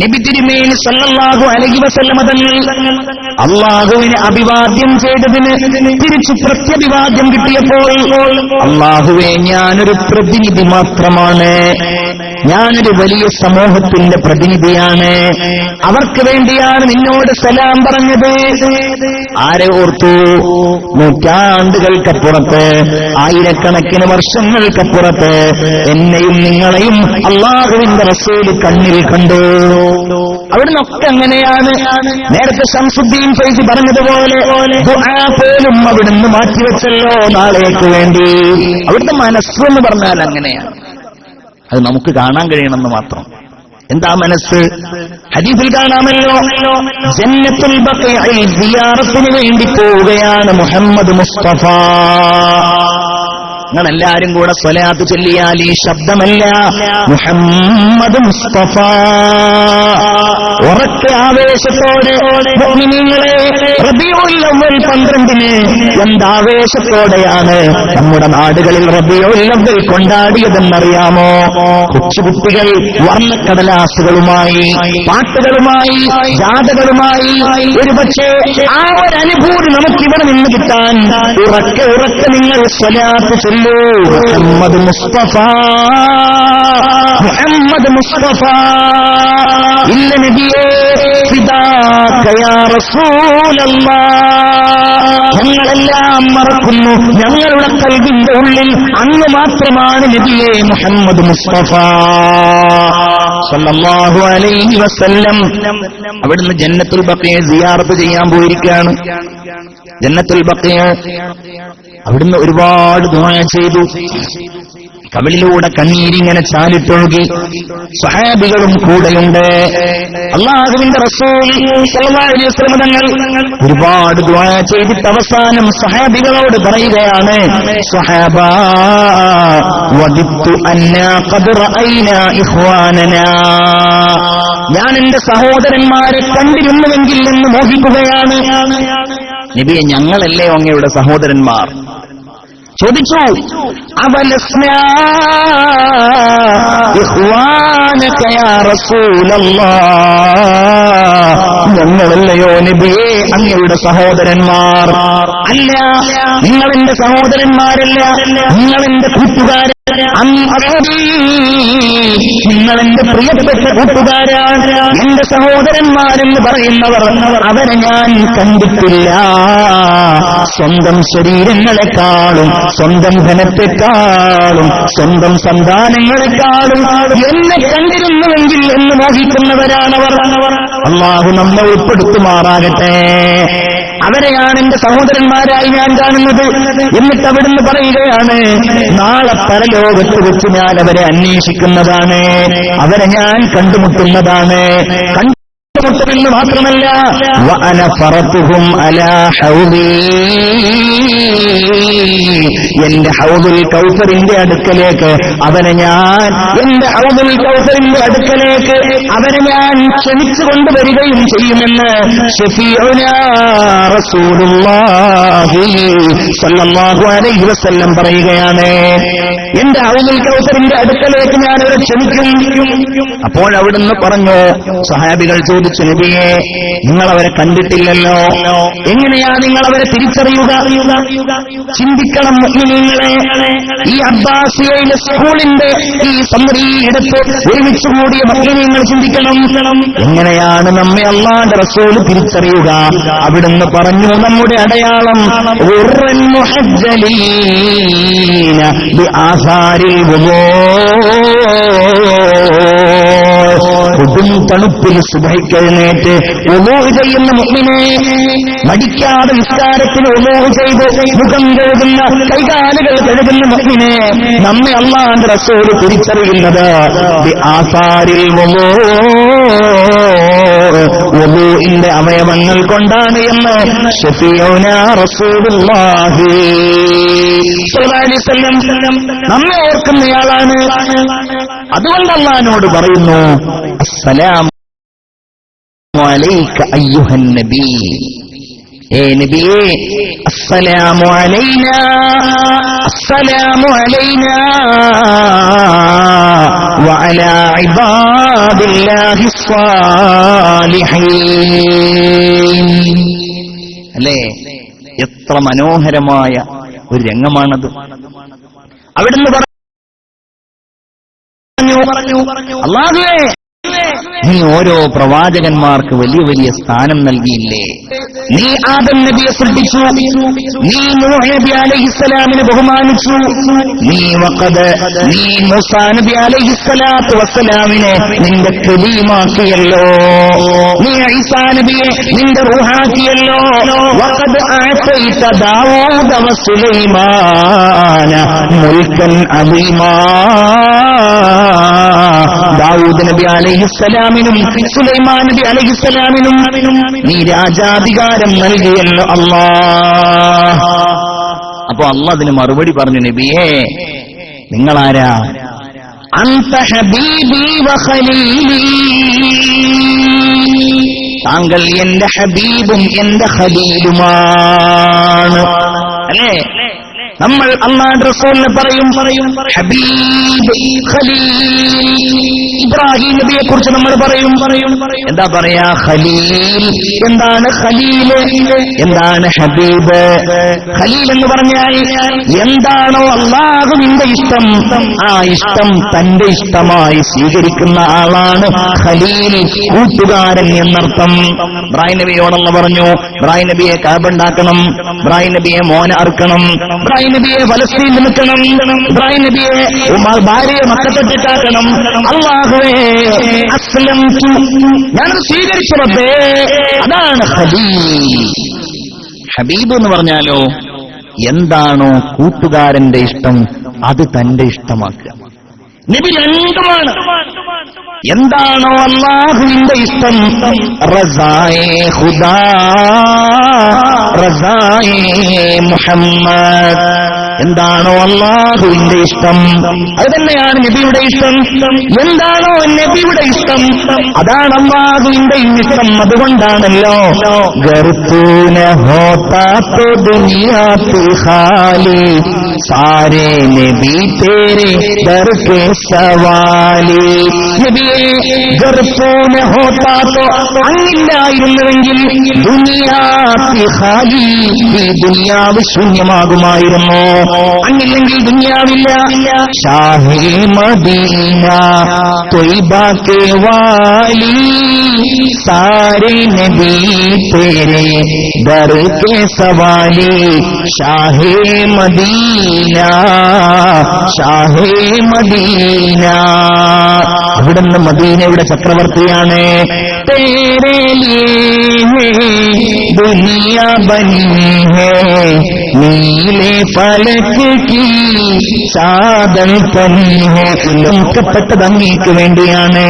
നബി തിരുമേനി സല്ലല്ലാഹു അലൈഹി വസല്ലമ തങ്ങൾ അല്ലാഹുവിനെ അഭിവാദ്യം ചെയ്തതിന് തിരിച്ചു പ്രത്യഭിവാദ്യം കിട്ടിയപ്പോൾ, അല്ലാഹുവേ, ഞാനൊരു പ്രതിനിധി മാത്രമാണ്, ഞാനൊരു വലിയ സമൂഹത്തിന്റെ പ്രതിനിധിയാണ്, അവർക്ക് വേണ്ടിയാണ് നിന്നോട് സലാം പറഞ്ഞത്. ആരെ ഓർത്തു? നൂറ്റാണ്ടുകൾക്കപ്പുറത്ത്, ആയിരക്കണക്കിന് വർഷങ്ങൾക്കപ്പുറത്ത് എന്നെയും നിങ്ങളെയും അല്ലാഹുവിന്റെ റസൂല് കണ്ണിൽ കണ്ടു. അവിടുന്നൊക്കെ അങ്ങനെയാണ്. നേരത്തെ ശംസുദ്ദീൻ ഫൈസി പറഞ്ഞതുപോലെ ദുആ പോലും അവിടുന്ന് മാറ്റിവെച്ചല്ലോ നാളേക്ക് വേണ്ടി. അവിടുത്തെ മനസ്സെന്ന് പറഞ്ഞാൽ അങ്ങനെയാണ്. അത് നമുക്ക് കാണാൻ കഴിയണമെന്ന് മാത്രം. എന്താ മനസ്സ്? ഹദീസിൽ കാണാമല്ലോ, ജന്നത്തുൽ ബഖീഇൽ സിയാറത്തിന് വേണ്ടി പോവുകയാണ് മുഹമ്മദ് മുസ്തഫ. നിങ്ങളെല്ലാരും കൂടെ സ്വലാത്ത് ചൊല്ലിയാൽ ഈ ശബ്ദമല്ല, മുഹമ്മദ് മുസ്തഫ. ഉറക്കെ ആവേശത്തോടെ മുഅ്മിനീങ്ങളെ, റബീഉൽ അവ്വൽ 12 എന്താവേശത്തോടെയാണ് നമ്മുടെ നാടുകളിൽ റബീഉൽ അവ്വൽ കൊണ്ടാടിയതെന്നറിയാമോ? കൊച്ചുകുട്ടികൾ വർണ്ണക്കടലാസുകളുമായി, പാട്ടുകളുമായി, ജാഥകളുമായി. ഒരുപക്ഷെ ആ ഒരു അനുഭൂതി നമുക്കിവിടെ നിന്ന് കിട്ടാൻ ഉറക്കെ ഉറക്കെ നിങ്ങൾ സ്വലാത്ത് ചൊല്ലി. മുഹമ്മദ് മുസ്തഫ, മുഹമ്മദ് മുസ്തഫ. ഇല്ല നബിയേ, ഫിദാക യാ റസൂലല്ലാഹ്. ഞങ്ങളെല്ലാം മറക്കുന്നു, ഞങ്ങളുടെ ഖൽബിന്റെ ഉള്ളിൽ അങ്ങ് മാത്രമാണ് നബിയേ മുഹമ്മദ് മുസ്തഫ സല്ലല്ലാഹു അലൈഹി വസല്ലം. അവിടുന്ന് ജന്നത്തുൽ ബഖീ സിയാറത്ത് ചെയ്യാൻ പോയിരിക്കുകയാണ്. ജന്നത്തുൽ ബഖീ അവിടുന്ന് ഒരുപാട് ദുആ ചെയ്തു. കവിളിലൂടെ കണ്ണീരിങ്ങനെ ചാലിട്ടൊഴുകി. സ്വഹാബികളും കൂടെയുണ്ട്. അല്ലാഹുവിന്റെ റസൂൽ സല്ലല്ലാഹു അലൈഹി വസല്ലം തങ്ങൾ ഒരുപാട് ദുആ ചെയ്തിട്ട് അവസാനം സ്വഹാബികളോട് പറയുകയാണ്, സ്വഹാബാ വദിത്തു അന്നാ ഖദ് റഅയ്നാ ഇഖ്വാനനാ. ഞാൻ എന്റെ സഹോദരന്മാരെ കണ്ടിരുന്നുവെങ്കിൽ എന്ന് മോഹിക്കുകയാണ്. നബിയെ, ഞങ്ങളല്ലേ അങ്ങയുടെ സഹോദരന്മാർ? ചോദിച്ചു, അവലസ്നാ ഇഖ്വാനക യാ റസൂലല്ലാഹ്. ഞങ്ങളല്ലയോ നബിയേ അങ്ങയുടെ സഹോദരന്മാർ? അല്ല, നിങ്ങൾ എന്റെ സഹോദരന്മാരല്ല, നിങ്ങൾ എന്റെ കൂട്ടുകാരൻ. നിങ്ങൾ എന്റെ പ്രിയപ്പെട്ട കൂട്ടുകാരാണ്, എന്റെ സഹോദരന്മാരെന്ന് പറയുന്നവർ, അവരെ ഞാൻ കണ്ടിട്ടില്ല. സ്വന്തം ശരീരങ്ങളെക്കാളും സ്വന്തം ധനത്തെക്കാളും സ്വന്തം സന്താനങ്ങളെക്കാളും എന്നെ കണ്ടിരുന്നുവെങ്കിൽ എന്ന് മോഹിക്കുന്നവരാണവർ. അല്ലാഹു നമ്മെ ഉൾപ്പെടുത്തുമാറാകട്ടെ. അവരെയാണ് എന്റെ സഹോദരന്മാരായി ഞാൻ കാണുന്നത്. എന്നിട്ട് അവിടുന്ന് പറയുകയാണ്, നാളെ പരലോകത്ത് വെച്ച് ഞാൻ അവരെ അന്വേഷിക്കുന്നതാണ്, അവരെ ഞാൻ കണ്ടുമുട്ടുന്നതാണ്. കണ്ടുമുട്ടുമെന്ന് മാത്രമല്ല, വഅന ഫറതുഹും അലാ ഹൗദി, എന്റെ ഹൗദുൽ കൗസറിന്റെ അടുക്കലേക്ക് അവരെ ഞാൻ, എന്റെ ഹൗദുൽ കൗസറിന്റെ അടുക്കലേക്ക് അവരെ ഞാൻ ക്ഷണിച്ചു കൊണ്ടുവരികയും ചെയ്യുമെന്ന് ശഫീഉനാ റസൂലുള്ളാഹി സ്വല്ലല്ലാഹു അലൈഹി വസല്ലം പറയുകയാണ്. എന്റെ ഹൗദുൽ കൗസറിന്റെ അടുക്കലേക്ക് ഞാൻ അവരെ ക്ഷണിക്കും. അപ്പോൾ അവിടുന്ന് പറഞ്ഞു, സഹാബികൾ ചോദിച്ചു, നബിയെ, നിങ്ങളവരെ കണ്ടിട്ടില്ലല്ലോ, എങ്ങനെയാ നിങ്ങളവരെ തിരിച്ചറിയുക? ചിന്തിക്കണം മുഅ്മിനീങ്ങളെ. ഈ അബ്ബാസിയയിലെ സ്കൂളിന്റെ ഈ സമ്മറിയെടുത്ത് ഒരുമിച്ച് കൂടിയ മുഅ്മിനീങ്ങൾ ചിന്തിക്കണം, എങ്ങനെയാണ് നമ്മെ അല്ലാഹുവിന്റെ റസൂൽ തിരിച്ചറിയുക? അവിടുന്ന് പറഞ്ഞു, നമ്മുടെ അടയാളം ഉർറൻ മുഹജ്ജലീന ബിആസാരിൽ വുദൂ, കൊടും തണുപ്പിൽ സുബഹിക്കെഴുന്നേറ്റ് വുദൂ ചെയ്യുന്ന മുഅ്മിനെ, മടിക്കാതെ നിസ്കാരത്തിൽ വുദൂ ചെയ്ത് മുഖം കഴുകുന്ന, കൈകാലുകൾ കഴുകുന്ന മുഅ്മിനെ നമ്മെ അല്ലാഹുവിന്റെ റസൂൽ തിരിച്ചറിയുന്നത് ബിആസാരിൽ വുദൂ, വുദൂഇന്റെ അവയവങ്ങൾ കൊണ്ടാണ് എന്ന് ശഫീഉനാ റസൂലുള്ളാഹി സ്വല്ലല്ലാഹു അലൈഹി വസല്ലം നമ്മെ ഓർക്കുന്നയാളാണ്. അതുകൊണ്ട് അല്ലാഹുവിനോട് പറയുന്നു, അസ്സലാമു അലൈക അയ്യുഹൻ നബി, ഏ നബിയേ, അസ്സലാമു അലൈനാ, അസ്സലാമു അലൈനാ വഅലാ ഇബാദില്ലാഹി സ്വാലിഹീൻ. അല്ലേ, എത്ര മനോഹരമായ ഒരു രംഗമാണത്. അവിടുന്ന് പറഞ്ഞു, അല്ലാഹുവേ, നീ ഓരോ പ്രവാചകന്മാർക്ക് വലിയ വലിയ സ്ഥാനം നൽകിയില്ലേ? നീ ആദം നബിയെ സൃഷ്ടിച്ചു, നീ നൂഹ് നബി അലൈഹിസ്സലാമിനെ ബഹുമാനിച്ചു, നീ മൂസാ നബി അലൈഹിസ്സലാത്തു വസ്സലാമിനെ നിന്റെ കലീമാക്കിയല്ലോ, നീ ഈസാ നബിയെ നിന്റെ റൂഹാക്കിയല്ലോ. വഖദ് ആതൈത ദാവൂദ വസുലൈമാന മുൽക്കൻ അദീമാ, ദാവൂദ് നബി അലൈഹിസ്സലാമിനും സുലൈമാൻ നബി അലൈഹിസ്സലാമിനും നീ രാജാധികാരം നൽകിയല്ലോ അല്ലാഹ്. അപ്പൊ അല്ലാഹ് അതിന് മറുപടി പറഞ്ഞു, നബിയേ, നിങ്ങളാരാ? അൻത ഹബീബി വ ഖലീലി, താങ്കൾ എന്റെ ഹബീബും എന്റെ ഖലീലുമാണ്. അല്ലേ, നമ്മൾ അല്ലാഹുവിന്റെ റസൂലിനെ പറയും ഹബീബ്, ഖലീൽ. ഇബ്രാഹിം നബിയെ കുറിച്ച് നമ്മൾ പറയും, എന്താ പറയാ? ഖലീൽ. എന്താണ് ഖലീൽ? എന്താണ് ഹബീബ്? ഖലീൽ എന്ന് പറഞ്ഞാൽ എന്താണോ അല്ലാഹുവിന്റെ ഇഷ്ടം, ആ ഇഷ്ടം തന്റെ ഇഷ്ടമായി സ്വീകരിക്കുന്ന ആളാണ് ഖലീൽ, കൂട്ടുകാരൻ എന്നർത്ഥം. ഇബ്രാഹിം നബിയോടല്ല പറഞ്ഞു, ഇബ്രാഹിം നബിയെ കഅബണ്ടാക്കണം, ഇബ്രാഹിം നബിയെ മോന അറുക്കണം, ഇബ്രാഹിം നബിയെ ഫലസ്തീനിൽ നിൽക്കണം, ഇബ്രാഹിം നബിയെ ഭാര്യയെ മക്കത്തെട്ടിട്ടാക്കണം. അല്ലാഹുവേ, അസ്ലംതു, ഞാനത് സ്വീകരിച്ചു റബ്ബേ. അതാണ് ഖലീൽ. ഹബീബ് എന്ന് പറഞ്ഞാലോ, എന്താണോ കൂട്ടുകാരന്റെ ഇഷ്ടം അത് തന്റെ ഇഷ്ടമാക്കുക. നബി രണ്ടുമാണ്. എന്താണോ അല്ലാഹുവിന്റെ ഇഷ്ടം, റസായേ ഖുദാ, റസായേ മുഹമ്മദ്, എന്താണോ അല്ലാഹുവിന്റെ ഇഷ്ടം അത് തന്നെയാണ് നബിയുടെ ഇഷ്ടം. എന്താണോ നബിയുടെ ഇഷ്ടം അതാണ് അല്ലാഹുവിന്റെ ഇഷ്ടം. അതുകൊണ്ടാണല്ലോ ഗർതൂന ഹോതാ തോ ദുനിയാ തു ഖാലി, സാരേ നബി തേരെ ദർ കെ സവാലി. നബിയെ, ഗർതൂന ഹോതാ തോ, അങ്ങില്ലായിരുന്നുവെങ്കിൽ ദുനിയാ തു ഖാലി, ഈ ദുനിയാവ് ശൂന്യമാകുമായിരുന്നു. അങ്ങില്ലെങ്കിൽ ദുനിയാവില്ല. ഷാഹേ Medina Taiba K Valley Saare നബി തേരെ ദർ കെ സവാലി. ഷാഹേ മദീന ഷാഹേ മദീന, അവിടുന്ന് മദീനയുടെ ചക്രവർത്തിയാണ്. തേരെ ലിയേ ദുനിയ ബനി ഹേ നീലെ ഫലക് കി സാദൽ പനി ഹേ. ലോകപ്പെട്ടത് അങ്ങേക്ക് വേണ്ടിയാണ്.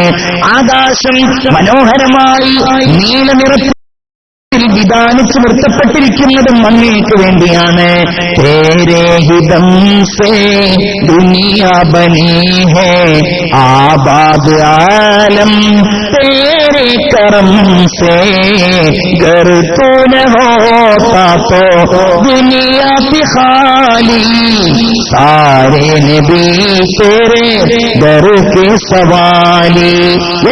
ആകാശം മനോഹരമായി നീല നിറത്തിൽ വിധാനിച്ച് നിർത്തപ്പെട്ടിരിക്കുന്നതും അങ്ങേക്ക് വേണ്ടിയാണ്. തേരെ ഹിതം സേ ദുനിയ ബനി ഹേ ആബാദ് ആലം തേരെ കരം സേ ഗർ തൂ ന ഹോതാ തോ ദുനിയ സി ഖാലി സാരെ നബി തേരെ ദർ കെ സവാലി.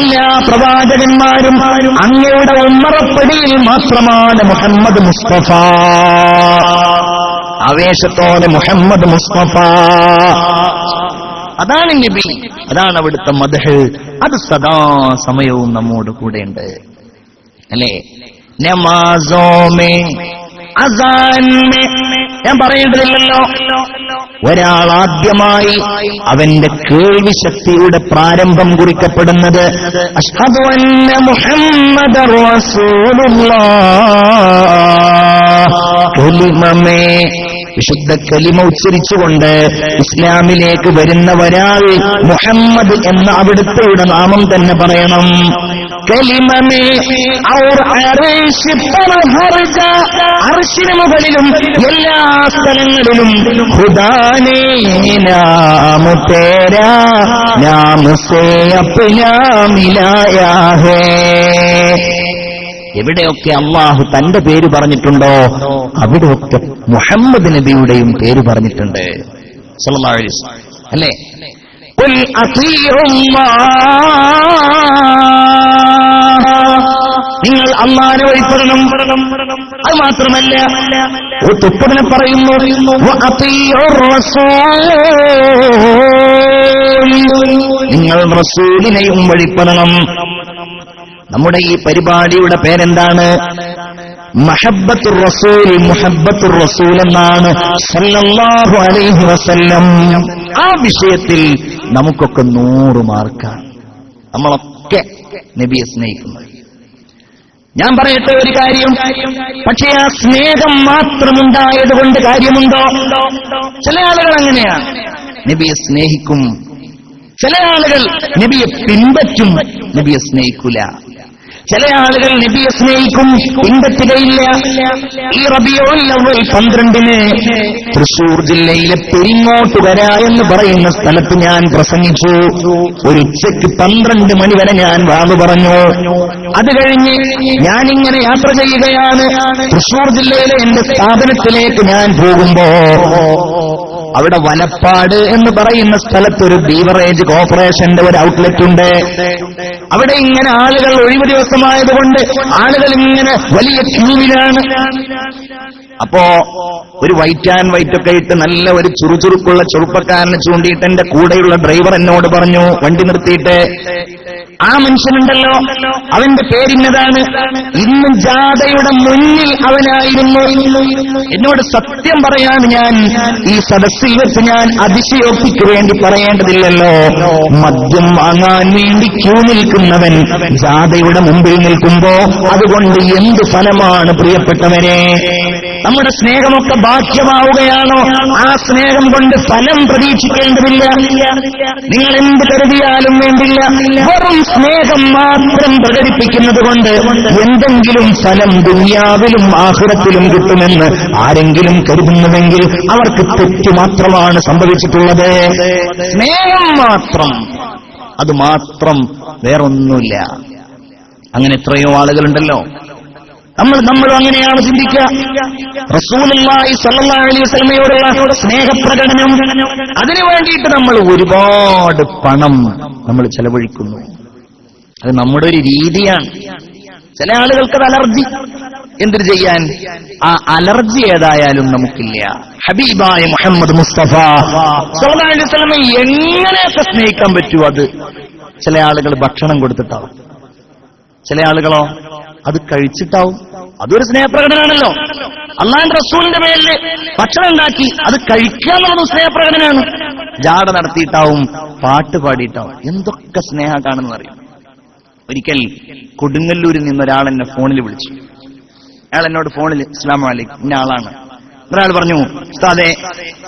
എല്ലാ പ്രവാചകന്മാരും അങ്ങയുടെ ഉമ്മറപ്പടിയിൽ മാത്രമാണ് മുഹമ്മദ് മുസ്തഫ. ആവേശത്തോടെ മുഹമ്മദ് മുസ്തഫ, അതാണ് നബി, അതാണ് അവിടുത്തെ മദ്ഹ്. അത് സദാ സമയവും നമ്മോട് കൂടെയുണ്ട് അല്ലേ. നമാസോ മേ അസാൻ മേ, ഞാൻ പറയേണ്ടതില്ലല്ലോ. ഒരാൾ ആദ്യമായി അവന്റെ കേൾവി ശക്തിയുടെ പ്രാരംഭം കുറിക്കപ്പെടുന്നത് അഷ്ഹദു അന്ന മുഹമ്മദർ റസൂലുള്ളാഹ് കലിമമേ, വിശുദ്ധ കലിമ ഉച്ചരിച്ചുകൊണ്ട് ഇസ്ലാമിലേക്ക് വരുന്ന ഒരാൾ മുഹമ്മദ് എന്ന അവിടുത്തെയുടെ നാമം തന്നെ പറയണം. കലിമമേ ഔർ അർശ് പർ ഹർ ജാ, അർശിന് മുകളിലും എല്ലാ സ്ഥലങ്ങളിലും ഖുദാനേ നാം തേരാ നാം സേ അപ്നാ മിലായാ ഹേ. എവിടെയൊക്കെ അള്ളാഹു തന്റെ പേര് പറഞ്ഞിട്ടുണ്ടോ അവിടെയൊക്കെ മുഹമ്മദ് നബിയുടെയും പേര് പറഞ്ഞിട്ടുണ്ട് സല്ലല്ലാഹു അലൈഹി വസല്ലം അല്ലേ. ഖുൽ അതീഉല്ലാഹ്, നിങ്ങൾ അല്ലാഹുവിനെ വഴിപ്പെടണം. അത് മാത്രമല്ല തൊട്ടതിനെ പറയുന്നു വഅതീഉർ റസൂൽ, നിങ്ങൾ റസൂലിനെയും വഴിപ്പെടണം. നമ്മുടെ ഈ പരിപാടിയുടെ പേരെന്താണ്? മഹബ്ബത്തുർ റസൂൽ, മുഹബ്ബത്തുർ റസൂൽ എന്നാണ് സല്ലല്ലാഹു അലൈഹി വസല്ലം. ആ വിഷയത്തിൽ നമുക്കൊക്കെ 100 മാർക്കാണ്. നമ്മളൊക്കെ നബിയെ സ്നേഹിക്കുന്നത്. ഞാൻ പറയട്ടെ ഒരു കാര്യം, പക്ഷേ ആ സ്നേഹം മാത്രമുണ്ടായത് കൊണ്ട് കാര്യമുണ്ടോ? ചില ആളുകൾ അങ്ങനെയാണ്, നബിയെ സ്നേഹിക്കും. ചില ആളുകൾ നബിയെ പിൻപറ്റും, നബിയെ സ്നേഹിക്കൂല. ചില ആളുകൾ നബിയെ സ്നേഹിക്കും, പിൻപറ്റുകയില്ല. ഈ റബീഉൽ അവ്വൽ 12-ന് തൃശൂർ ജില്ലയിലെ പെരിങ്ങോട്ടുകര എന്ന് പറയുന്ന സ്ഥലത്ത് ഞാൻ പ്രസംഗിച്ചു. ഒരു ഉച്ചയ്ക്ക് 12 മണി വരെ ഞാൻ വാതു പറഞ്ഞു. അത് കഴിഞ്ഞ് ഞാനിങ്ങനെ യാത്ര ചെയ്യുകയാണ്. തൃശൂർ ജില്ലയിലെ എന്റെ സ്ഥാപനത്തിലേക്ക് ഞാൻ പോകുമ്പോ അവിടെ വലപ്പാട് എന്ന് പറയുന്ന സ്ഥലത്തൊരു ബീവറേജ് കോർപ്പറേഷന്റെ ഒരു ഔട്ട്ലെറ്റ് ഉണ്ട്. അവിടെ ഇങ്ങനെ ആളുകൾ ഒഴിവ് ദിവസമായതുകൊണ്ട് ആളുകൾ ഇങ്ങനെ വലിയ ക്യൂവിലാണ്. അപ്പോ ഒരു വൈറ്റ് ആൻഡ് വൈറ്റ് ഒക്കെ ഇട്ട് നല്ല ഒരു ചുറുചുറുക്കുള്ള ചെറുപ്പക്കാരനെ ചൂണ്ടിയിട്ട് എന്റെ കൂടെയുള്ള ഡ്രൈവർ എന്നോട് പറഞ്ഞു, വണ്ടി നിർത്തിയിട്ട്, ആ മനുഷ്യനുണ്ടല്ലോ അവന്റെ പേരിന്നതാണ്, ഇന്ന് ജാഥയുടെ മുന്നിൽ അവനായിരുന്നു. എന്നോട് സത്യം പറയാൻ ഞാൻ ഈ സദസ്സിൽ വെച്ച് ഞാൻ അതിശയോക്തിക്ക് വേണ്ടി പറയേണ്ടതില്ലല്ലോ. മദ്യം വാങ്ങാൻ വേണ്ടി ക്യൂ നിൽക്കുന്നവൻ ജാഥയുടെ മുമ്പിൽ നിൽക്കുമ്പോ അതുകൊണ്ട് എന്ത് ഫലമാണ് പ്രിയപ്പെട്ടവരെ? നമ്മുടെ സ്നേഹമൊക്കെ ബാഹ്യമാവുകയാണോ? ആ സ്നേഹം കൊണ്ട് ഫലം പ്രതീക്ഷിക്കേണ്ടതില്ല. നിങ്ങൾ എന്ത് കരുതിയാലും വേണ്ടില്ല, വെറും സ്നേഹം മാത്രം പ്രകടിപ്പിക്കുന്നത് കൊണ്ട് എന്തെങ്കിലും ഫലം ദുനിയാവിലും ആഖിറത്തിലും കിട്ടുമെന്ന് ആരെങ്കിലും കരുതുന്നുവെങ്കിൽ അവർക്ക് തെറ്റു മാത്രമാണ് സംഭവിച്ചിട്ടുള്ളത്. സ്നേഹം മാത്രം, അത് മാത്രം, വേറൊന്നുമില്ല. അങ്ങനെ എത്രയോ ആളുകളുണ്ടല്ലോ. നമ്മളും അങ്ങനെയാണ് ചിന്തിക്കുക. റസൂലുള്ളാഹി സ്വല്ലല്ലാഹു അലൈഹി വസല്ലമയോടുള്ള സ്നേഹപ്രകടനം, അതിനു വേണ്ടിയിട്ട് നമ്മൾ ഒരുപാട് പണം നമ്മൾ ചെലവഴിക്കുന്നു. അത് നമ്മുടെ ഒരു രീതിയാണ്. ചില ആളുകൾക്ക് അത് അലർജി. എന്തിനു ചെയ്യാൻ? ആ അലർജി ഏതായാലും നമുക്കില്ല. ഹബീബായ മുഹമ്മദ് മുസ്തഫ സല്ലല്ലാഹു അലൈഹി വസല്ലം എങ്ങനെയൊക്കെ സ്നേഹിക്കാൻ പറ്റുമോ അത്. ചില ആളുകൾ ഭക്ഷണം കൊടുത്തിട്ടാവും, ചില ആളുകളോ അത് കഴിച്ചിട്ടാവും. അതൊരു സ്നേഹപ്രകടനാണല്ലോ. അള്ളാഹുവിന്റെ റസൂലിന്റെ പേരിൽ ഭക്ഷണം ഉണ്ടാക്കി അത് കഴിക്കുക എന്നുള്ളത് സ്നേഹപ്രകടനാണ്. ജാട നടത്തിയിട്ടാവും, പാട്ട് പാടിയിട്ടാവും. എന്തൊക്കെ സ്നേഹ കാണുന്ന അറിയാം. ഒരിക്കൽ കൊടുങ്ങല്ലൂരിൽ നിന്ന് ഒരാൾ എന്നെ ഫോണിൽ വിളിച്ചു. അയാൾ എന്നോട് ഫോണിൽ അസ്സലാമു അലൈക്കും, ഇന്ന ആളാണ്. ഒരാൾ പറഞ്ഞു, ഉസ്താദേ,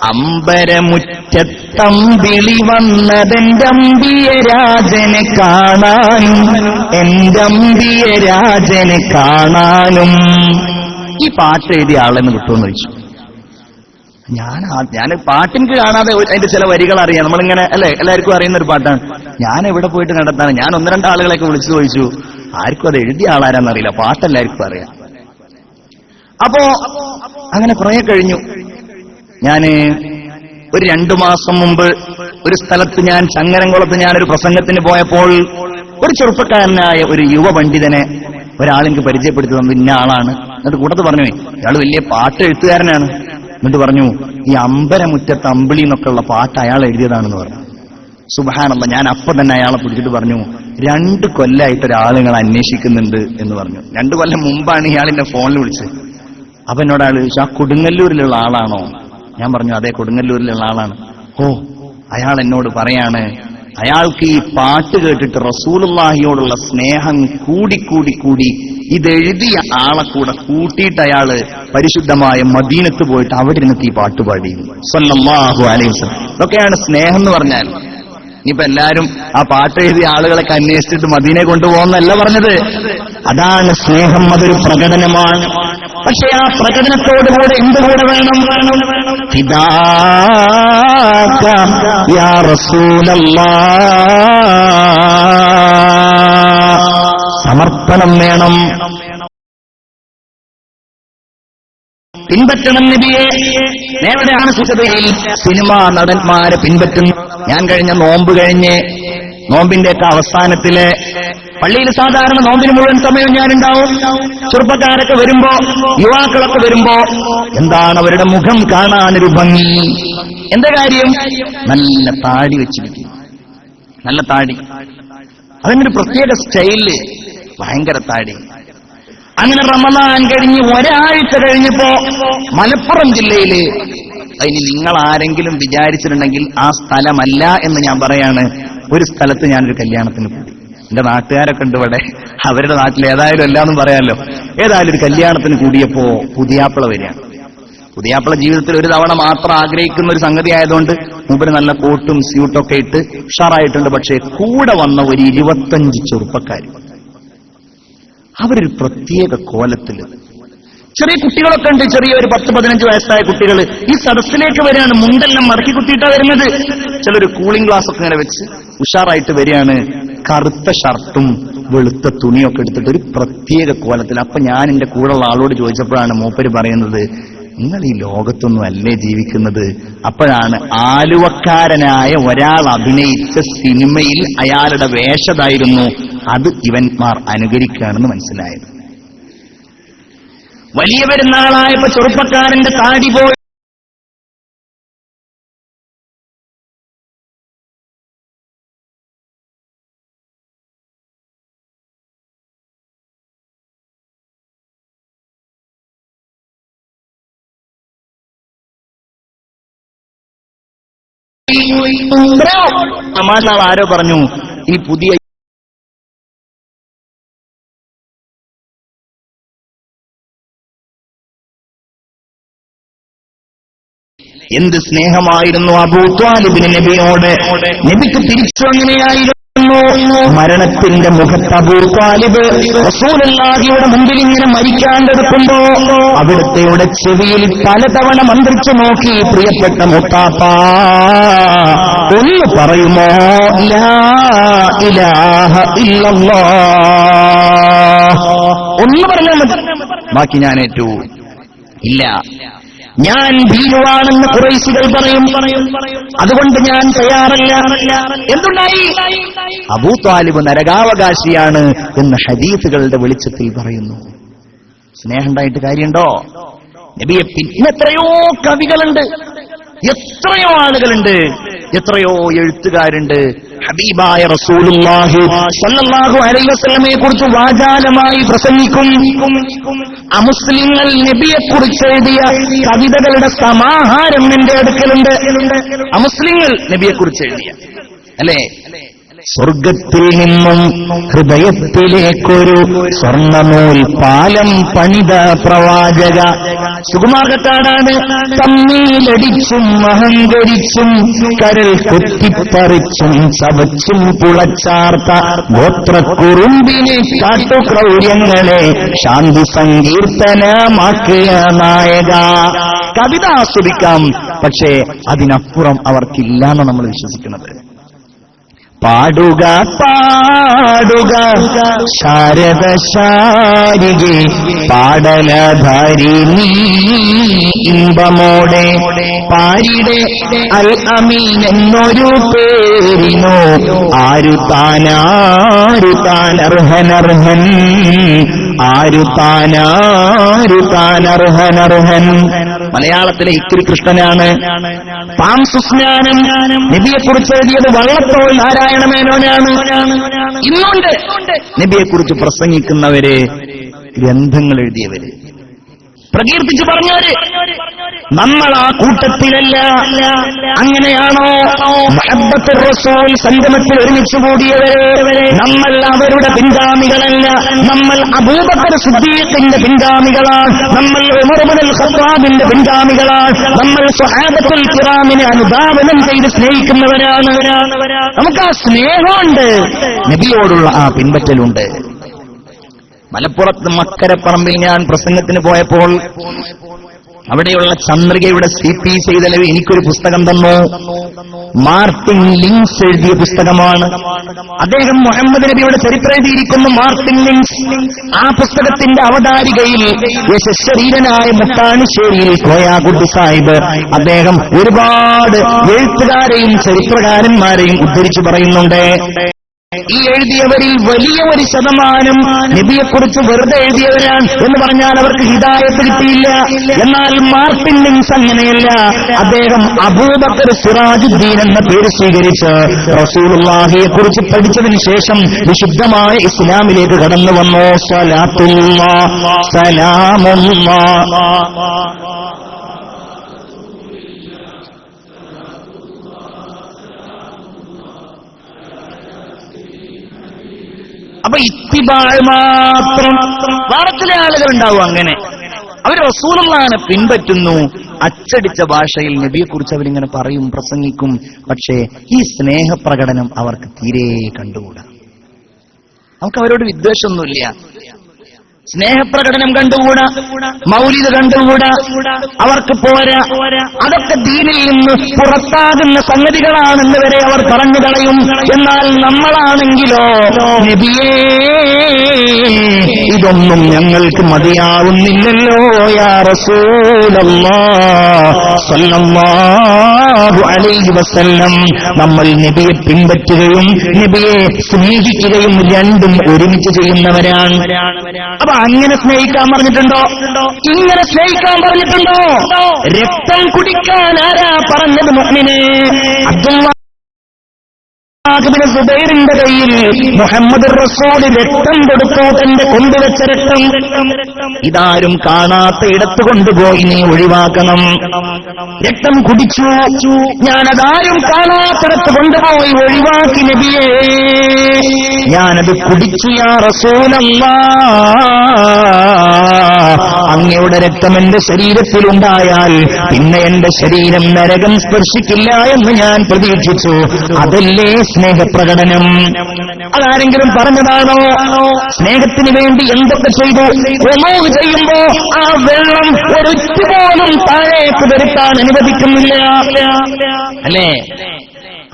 അമ്പരമുറ്റത്തമ്പിളി വന്നതെന്റെ അമ്പിയ രാജനെ കാണാനും, എന്റെ അമ്പിയ രാജനെ കാണാനും. ഈ പാട്ട് എഴുതിയ ആളെന്ന് കിട്ടുമെന്ന് ചോദിച്ചു. ഞാൻ പാട്ടിൻക്ക് കാണാതെ അതിന്റെ ചില വരികൾ അറിയാം. നമ്മളിങ്ങനെ അല്ലെ, എല്ലാവർക്കും അറിയുന്ന ഒരു പാട്ടാണ്. ഞാൻ എവിടെ പോയിട്ട് കണ്ടെത്താണ്? ഞാൻ ഒന്ന് രണ്ട് ആളുകളെയൊക്കെ വിളിച്ചു ചോദിച്ചു, ആർക്കും അത് എഴുതിയ ആളാരാന്നറിയില്ല, പാട്ടെല്ലാവർക്കും അറിയാം. അപ്പോ അങ്ങനെ കുറെ കഴിഞ്ഞു. ഞാന് ഒരു 2 മാസം മുമ്പ് ഒരു സ്ഥലത്ത് ഞാൻ ചങ്ങരംകുളത്ത് ഞാനൊരു പ്രസംഗത്തിന് പോയപ്പോൾ ഒരു ചെറുപ്പക്കാരനായ ഒരു യുവ പണ്ഡിതനെ ഒരാളെനിക്ക് പരിചയപ്പെടുത്തി തന്നു. ഇന്ന ആളാണ്. എന്നിട്ട് കൂട്ടത്ത് പറഞ്ഞു, ഇയാൾ വലിയ പാട്ട് എഴുത്തുകാരനാണ്. എന്നിട്ട് പറഞ്ഞു, ഈ അമ്പരമുറ്റത്ത് അമ്പിളി എന്നൊക്കെ ഉള്ള പാട്ട് അയാൾ എഴുതിയതാണെന്ന് പറഞ്ഞു. സുബ്ഹാനല്ലാഹ്. ഞാൻ അപ്പൊ തന്നെ അയാളെ പിടിച്ചിട്ട് പറഞ്ഞു, 2 കൊല്ലമായിട്ട് ഒരാളുകൾ അന്വേഷിക്കുന്നുണ്ട് എന്ന് പറഞ്ഞു. 2 കൊല്ലം മുമ്പാണ് ഇയാളിന്റെ ഫോണിൽ വിളിച്ചത്. അപ്പൊ എന്നോട് അയാൾ ചോദിച്ചു, ആ കൊടുങ്ങല്ലൂരിലുള്ള ആളാണോ? ഞാൻ പറഞ്ഞു, അതെ, കൊടുങ്ങല്ലൂരിലുള്ള ആളാണ്. ഓ, അയാൾ എന്നോട് പറയാണ്, അയാൾക്ക് ഈ പാട്ട് കേട്ടിട്ട് റസൂലുള്ളാഹിയോടുള്ള സ്നേഹം കൂടി ഇതെഴുതിയ ആളെ കൂടെ കൂട്ടിയിട്ട് അയാള് പരിശുദ്ധമായ മദീനത്ത് പോയിട്ട് അവിടെ ഇരുന്നിട്ട് ഈ പാട്ട് പാടി സ്വല്ലല്ലാഹു അലൈഹി വസല്ലം. ഇതൊക്കെയാണ് സ്നേഹം എന്ന് പറഞ്ഞാൽ. ഇനിയിപ്പോ എല്ലാരും ആ പാട്ട് എഴുതിയ ആളുകളൊക്കെ അന്വേഷിച്ചിട്ട് മദീനയെ കൊണ്ടുപോകുന്നല്ല പറഞ്ഞത്. അതാണ് സ്നേഹം, അതൊരു പ്രകടനമാണ്. പക്ഷെ ആ പ്രകടനത്തോടുകൂടെ എന്തുകൂടെ വേണം? ഫിദാക യാ റസൂലല്ലാഹ്, സമർപ്പണം വേണം. പിൻപറ്റണം നബിയെ. എവിടെയാണ് സുഖതയിൽ സിനിമാ നടന്മാരെ പിൻപറ്റുന്നു? ഞാൻ കഴിഞ്ഞ നോമ്പ് കഴിഞ്ഞ് നോമ്പിന്റെയൊക്കെ അവസാനത്തിലെ പള്ളിയിൽ സാധാരണ നോമ്പിന് മുഴുവൻ സമയം ഞാനുണ്ടാവും. ചെറുപ്പക്കാരൊക്കെ വരുമ്പോ, യുവാക്കളൊക്കെ വരുമ്പോ എന്താണ് അവരുടെ മുഖം കാണാനൊരു ഭംഗി. എന്താ കാര്യം? നല്ല താടി വെച്ചിരിക്കും, നല്ല താടി. അതിനൊരു പ്രത്യേക സ്റ്റൈല്, ഭയങ്കര താടി. അങ്ങനെ റമദാൻ കഴിഞ്ഞ് ഒരാഴ്ച കഴിഞ്ഞപ്പോ മലപ്പുറം ജില്ലയില്, അതിന് നിങ്ങൾ ആരെങ്കിലും വിചാരിച്ചിട്ടുണ്ടെങ്കിൽ ആ സ്ഥലമല്ല എന്ന് ഞാൻ പറയാണ്, ഒരു സ്ഥലത്ത് ഞാനൊരു കല്യാണത്തിന് കൂടി. എന്റെ നാട്ടുകാരൊക്കെ ഉണ്ട് ഇവിടെ, അവരുടെ നാട്ടിൽ ഏതായാലും എല്ലാന്നും പറയാമല്ലോ. ഏതായാലും ഒരു കല്യാണത്തിന് കൂടിയപ്പോ പുതിയാപ്പിള വരികയാണ്. പുതിയാപ്പിള ജീവിതത്തിൽ ഒരു തവണ മാത്രം ആഗ്രഹിക്കുന്ന ഒരു സംഗതി ആയതുകൊണ്ട് മൂപ്പര് നല്ല കോട്ടും സ്യൂട്ടൊക്കെ ഇട്ട് ഉഷാറായിട്ടുണ്ട്. പക്ഷേ കൂടെ വന്ന ഒരു 25 ചെറുപ്പക്കാർ, അവരൊരു പ്രത്യേക കോലത്തില്. ചെറിയ കുട്ടികളൊക്കെ ഉണ്ട്, ചെറിയൊരു 10-15 വയസ്സായ കുട്ടികൾ ഈ സദസ്സിലേക്ക് വരികയാണ്. മുണ്ടെല്ലാം മടക്കി കുത്തിയിട്ടാ വരുന്നത്. ചിലൊരു കൂളിംഗ് ഗ്ലാസ് ഒക്കെ ഇങ്ങനെ വെച്ച് ഉഷാറായിട്ട് വരികയാണ്. കറുത്ത ഷർട്ടും വെളുത്ത തുണിയൊക്കെ എടുത്തിട്ട് ഒരു പ്രത്യേക കോലത്തിൽ. അപ്പൊ ഞാൻ എന്റെ കൂടെയുള്ള ആളോട് ചോദിച്ചപ്പോഴാണ് മൂപ്പര് പറയുന്നത്, നിങ്ങൾ ഈ ലോകത്തൊന്നും അല്ലേ ജീവിക്കുന്നത്? അപ്പോഴാണ് ആലുവക്കാരനായ ഒരാൾ അഭിനയിച്ച സിനിമയിൽ അയാളുടെ വേഷതായിരുന്നു അത് ഇവന്മാർ അനുകരിക്കുകയാണെന്ന് മനസ്സിലായത്. വലിയ പെരുന്നാളായപ്പോ ചെറുപ്പക്കാരന്റെ താടി പോയി. തമാശ ആരോ പറഞ്ഞു, ഈ പുതിയ എന്ത് സ്നേഹമായിരുന്നു അബൂ ത്വാലിബിന് നബിയോട്. നബിക്ക് തിരിച്ചു അങ്ങനെയായിരുന്നു. മരണത്തിന്റെ മുഖത്ത് അബൂ ത്വാലിബ് റസൂലുള്ളാഹിയുടെ മുമ്പിൽ ഇങ്ങനെ മരിക്കാണ്ടെടുക്കുമ്പോ അവിടുത്തെയുടെ ചെവിയിൽ പലതവണ മന്ത്രിച്ചു നോക്കി, പ്രിയപ്പെട്ട മുത്താപ്പ ഒന്ന് പറയുമോ, ലാ ഇലാഹ ഇല്ലല്ലാഹ്, ഒന്ന് പറഞ്ഞാൽ മതി, ബാക്കി ഞാൻ ഏറ്റു. ഇല്ല, ഞാൻ ഭീരുവാണെന്ന് ഖുറൈശികൾ പറയും, അതുകൊണ്ട് ഞാൻ തയ്യാറല്ല. എന്തുണ്ടായി? അബൂ ത്വാലിബ് നരകാവകാശിയാണ് എന്ന് ഹദീസുകളുടെ വെളിച്ചത്തിൽ പറയുന്നു. സ്നേഹം ഉണ്ടായിട്ട് കാര്യമുണ്ടോ? നബിയെ പിന്നെ എത്രയോ കവികളുണ്ട്, എത്രയോ ആളുകളുണ്ട്, എത്രയോ എഴുത്തുകാരുണ്ട്. ഹബീബായ റസൂലുള്ളാഹി സ്വല്ലല്ലാഹു അലൈഹി വസല്ലമയെ കുറിച്ച് വാചാലമായി പ്രസംഗിക്കും. അമുസ്ലിങ്ങൾ നബിയെ കുറിച്ച് എഴുതിയ കവിതകളുടെ സമാഹാരം എന്റെ അടുക്കലുണ്ട്. അമുസ്ലിങ്ങൾ നബിയെ കുറിച്ച് എഴുതിയ, അല്ലേ? സ്വർഗത്തിൽ നിന്നും ഹൃദയത്തിലേക്കൊരു സ്വർണ്ണനൂൽ പാലം പണിത പ്രവാചക. സുകുമാർഗത്താടാണ്. തമ്മിലടിച്ചും അഹങ്കരിച്ചും കരൽ കൊത്തിപ്പറിച്ചും ചവച്ചും പുളച്ചാർത്ത ഗോത്രക്കുറുമ്പിനെ കാട്ടുക്രൗര്യങ്ങളെ ശാന്തി സങ്കീർത്തനമാക്കിയ നായക. കവിത ആസ്വദിക്കാം, പക്ഷേ അതിനപ്പുറം അവർക്കില്ലാന്ന് നമ്മൾ വിശ്വസിക്കുന്നത്. പാടുക പാടുക ശാരദ ശാരികെ പാടലധാരിണി ഇമ്പമോടെ പാരിടെ അൽ അമീൻ എന്നൊരു പേരിനോ ആരു താൻ അർഹനർഹൻ, ആരു താൻ അർഹനർഹൻ. മലയാളത്തിലെ ഇക്കിരി കൃഷ്ണനാണ്. പാംസുസ്നാനം നബിയെ കുറിച്ച് എഴുതിയത് വള്ളത്തോൾ നാരായണമേനോനാണ്. ഇന്നുണ്ട് നബിയെക്കുറിച്ച് പ്രസംഗിക്കുന്നവര്, ഗ്രന്ഥങ്ങൾ എഴുതിയവര്, പ്രകീർത്തിച്ച് പറഞ്ഞവര്. നമ്മൾ ആ കൂട്ടത്തിലല്ല. അങ്ങനെയാണോ മുഹബ്ബത്തുർ റസൂൽ സംഗമത്തിൽ ഒരുമിച്ച് കൂടിയവരെ? നമ്മൾ അവരുടെ പിൻഗാമികളല്ല. നമ്മൾ അബൂബക്കർ സിദ്ദീഖിന്റെ പിൻഗാമികളാണ്. നമ്മൾ ഉമർ ഇബ്നുൽ ഖത്താബിന്റെ പിൻഗാമികളാണ്. നമ്മൾ സ്വഹാബത്തുൽ കിറാമിനെ അനുധാവനം ചെയ്ത് സ്നേഹിക്കുന്നവരാണ്. നമുക്ക് ആ സ്നേഹമുണ്ട്, നബിയോടുള്ള ആ പിൻപറ്റലുണ്ട്. മലപ്പുറത്ത് മക്കരപ്പറമ്പിൽ ഞാൻ പ്രസംഗത്തിന് പോയപ്പോൾ അവിടെയുള്ള ചന്ദ്രികയുടെ CP സൈതലവി എനിക്കൊരു പുസ്തകം തന്നു. മാർട്ടിൻ ലിങ്സ് എഴുതിയ പുസ്തകമാണ്. അദ്ദേഹം മുഹമ്മദ് നബിയുടെ ചരിത്രം എഴുതിയിരിക്കുന്നു. മാർട്ടിൻ ലിങ്സ് ആ പുസ്തകത്തിന്റെ അവതാരികയിൽ യശരീരനായ മുട്ടാണിശ്ശേരിയിൽ കോയാകുട്ടി സാഹിബ് അദ്ദേഹം ഒരുപാട് എഴുത്തുകാരെയും ചരിത്രകാരന്മാരെയും ഉദ്ധരിച്ചു പറയുന്നുണ്ട്. ഈ എഴുതിയവരിൽ വലിയ ഒരു ശതമാനം നബിയെക്കുറിച്ച് വെറുതെ എഴുതിയവരാണ് എന്ന് പറഞ്ഞാൽ അവർക്ക് ഹിദായത്ത് കിട്ടിയില്ല. എന്നാൽ മാർട്ടിൻ ലിങ്സ് അങ്ങനെയല്ല. അദ്ദേഹം അബൂബക്കർ സിറാജുദ്ദീൻ എന്ന പേര് സ്വീകരിച്ച് റസൂലുള്ളാഹിയെ കുറിച്ച് പഠിച്ചതിന് ശേഷം വിശുദ്ധമായ ഇസ്ലാമിലേക്ക് കടന്നു വന്നു. സ്വലാത്തുല്ലാഹ് സലാമുല്ലാഹ്. അപ്പൊ ഇത്തിബാഴ് മാത്രം. വേറെ ചില ആളുകൾ ഉണ്ടാവും അങ്ങനെ. അവർ റസൂലുള്ളാഹിനെ പിൻപറ്റുന്നു. അച്ചടിച്ച ഭാഷയിൽ നബിയെക്കുറിച്ച് അവരിങ്ങനെ പറയും, പ്രസംഗിക്കും. പക്ഷേ ഈ സ്നേഹപ്രകടനം അവർക്ക് തീരെ കണ്ടുകൂടാ. നമുക്ക് അവരോട് വിദ്വേഷമൊന്നുമില്ല. സ്നേഹപ്രകടനം കണ്ടുകൂടാ, മൗലിദ് കണ്ടുകൂടാ, അവർക്ക് പോരാ. അതൊക്കെ ദീനിൽ നിന്ന് പുറത്താകുന്ന സംഗതികളാണെന്ന് വരെ അവർ പറഞ്ഞു കളയും. എന്നാൽ നമ്മളാണെങ്കിലോ, നബിയേ ഇതൊന്നും ഞങ്ങൾക്ക് മതിയാവുന്നില്ലല്ലോ യാ റസൂലല്ലാഹ് സ്വല്ലല്ലാഹു അലൈഹി വസല്ലം. നമ്മൾ നബിയെ പിൻപറ്റുകയും നബിയെ സ്നേഹിക്കുകയും രണ്ടും ഒരുമിച്ച് ചെയ്യുന്നവരാണ്. അപ്പൊ അങ്ങനെ സ്നേഹിക്കാൻ പറഞ്ഞിട്ടുണ്ടോ? ഇങ്ങനെ സ്നേഹിക്കാൻ പറഞ്ഞിട്ടുണ്ടോ? രക്തം കുടിക്കാൻ ആരാ പറഞ്ഞത്? മുഅ്മിനേ സുബൈറിന്റെ കയ്യിൽ മുഹമ്മദ് റസൂൽ രക്തം കൊടുത്തു, തന്റെ കൊണ്ടുവച്ച രക്തം. ഇതാരും കാണാത്ത ഇടത്ത് കൊണ്ടുപോയി നീ ഒഴിവാക്കണം. രക്തം കുടിച്ചു, ഞാനതാരും കാണാത്തിടത്ത് കൊണ്ടുപോയി ഒഴിവാക്കി നബിയേ. ഞാനത് കുടിച്ചു യാ റസൂലല്ലാഹ്. അങ്ങയുടെ രക്തം എന്റെ ശരീരത്തിലുണ്ടായാൽ പിന്നെ എന്റെ ശരീരം നരകം സ്പർശിക്കില്ല എന്ന് ഞാൻ പ്രതീക്ഷിച്ചു. അതല്ലേ സ്നേഹപ്രകടനം? അതാരെങ്കിലും പറഞ്ഞതാണോ? സ്നേഹത്തിന് വേണ്ടി എന്തൊക്കെ ചെയ്തു? ഒമോവ് ചെയ്യുമ്പോ ആ വെള്ളം ഒരൊറ്റ പോലും താഴേക്ക് വരുത്താൻ അനുവദിക്കുന്നില്ല, അല്ലേ?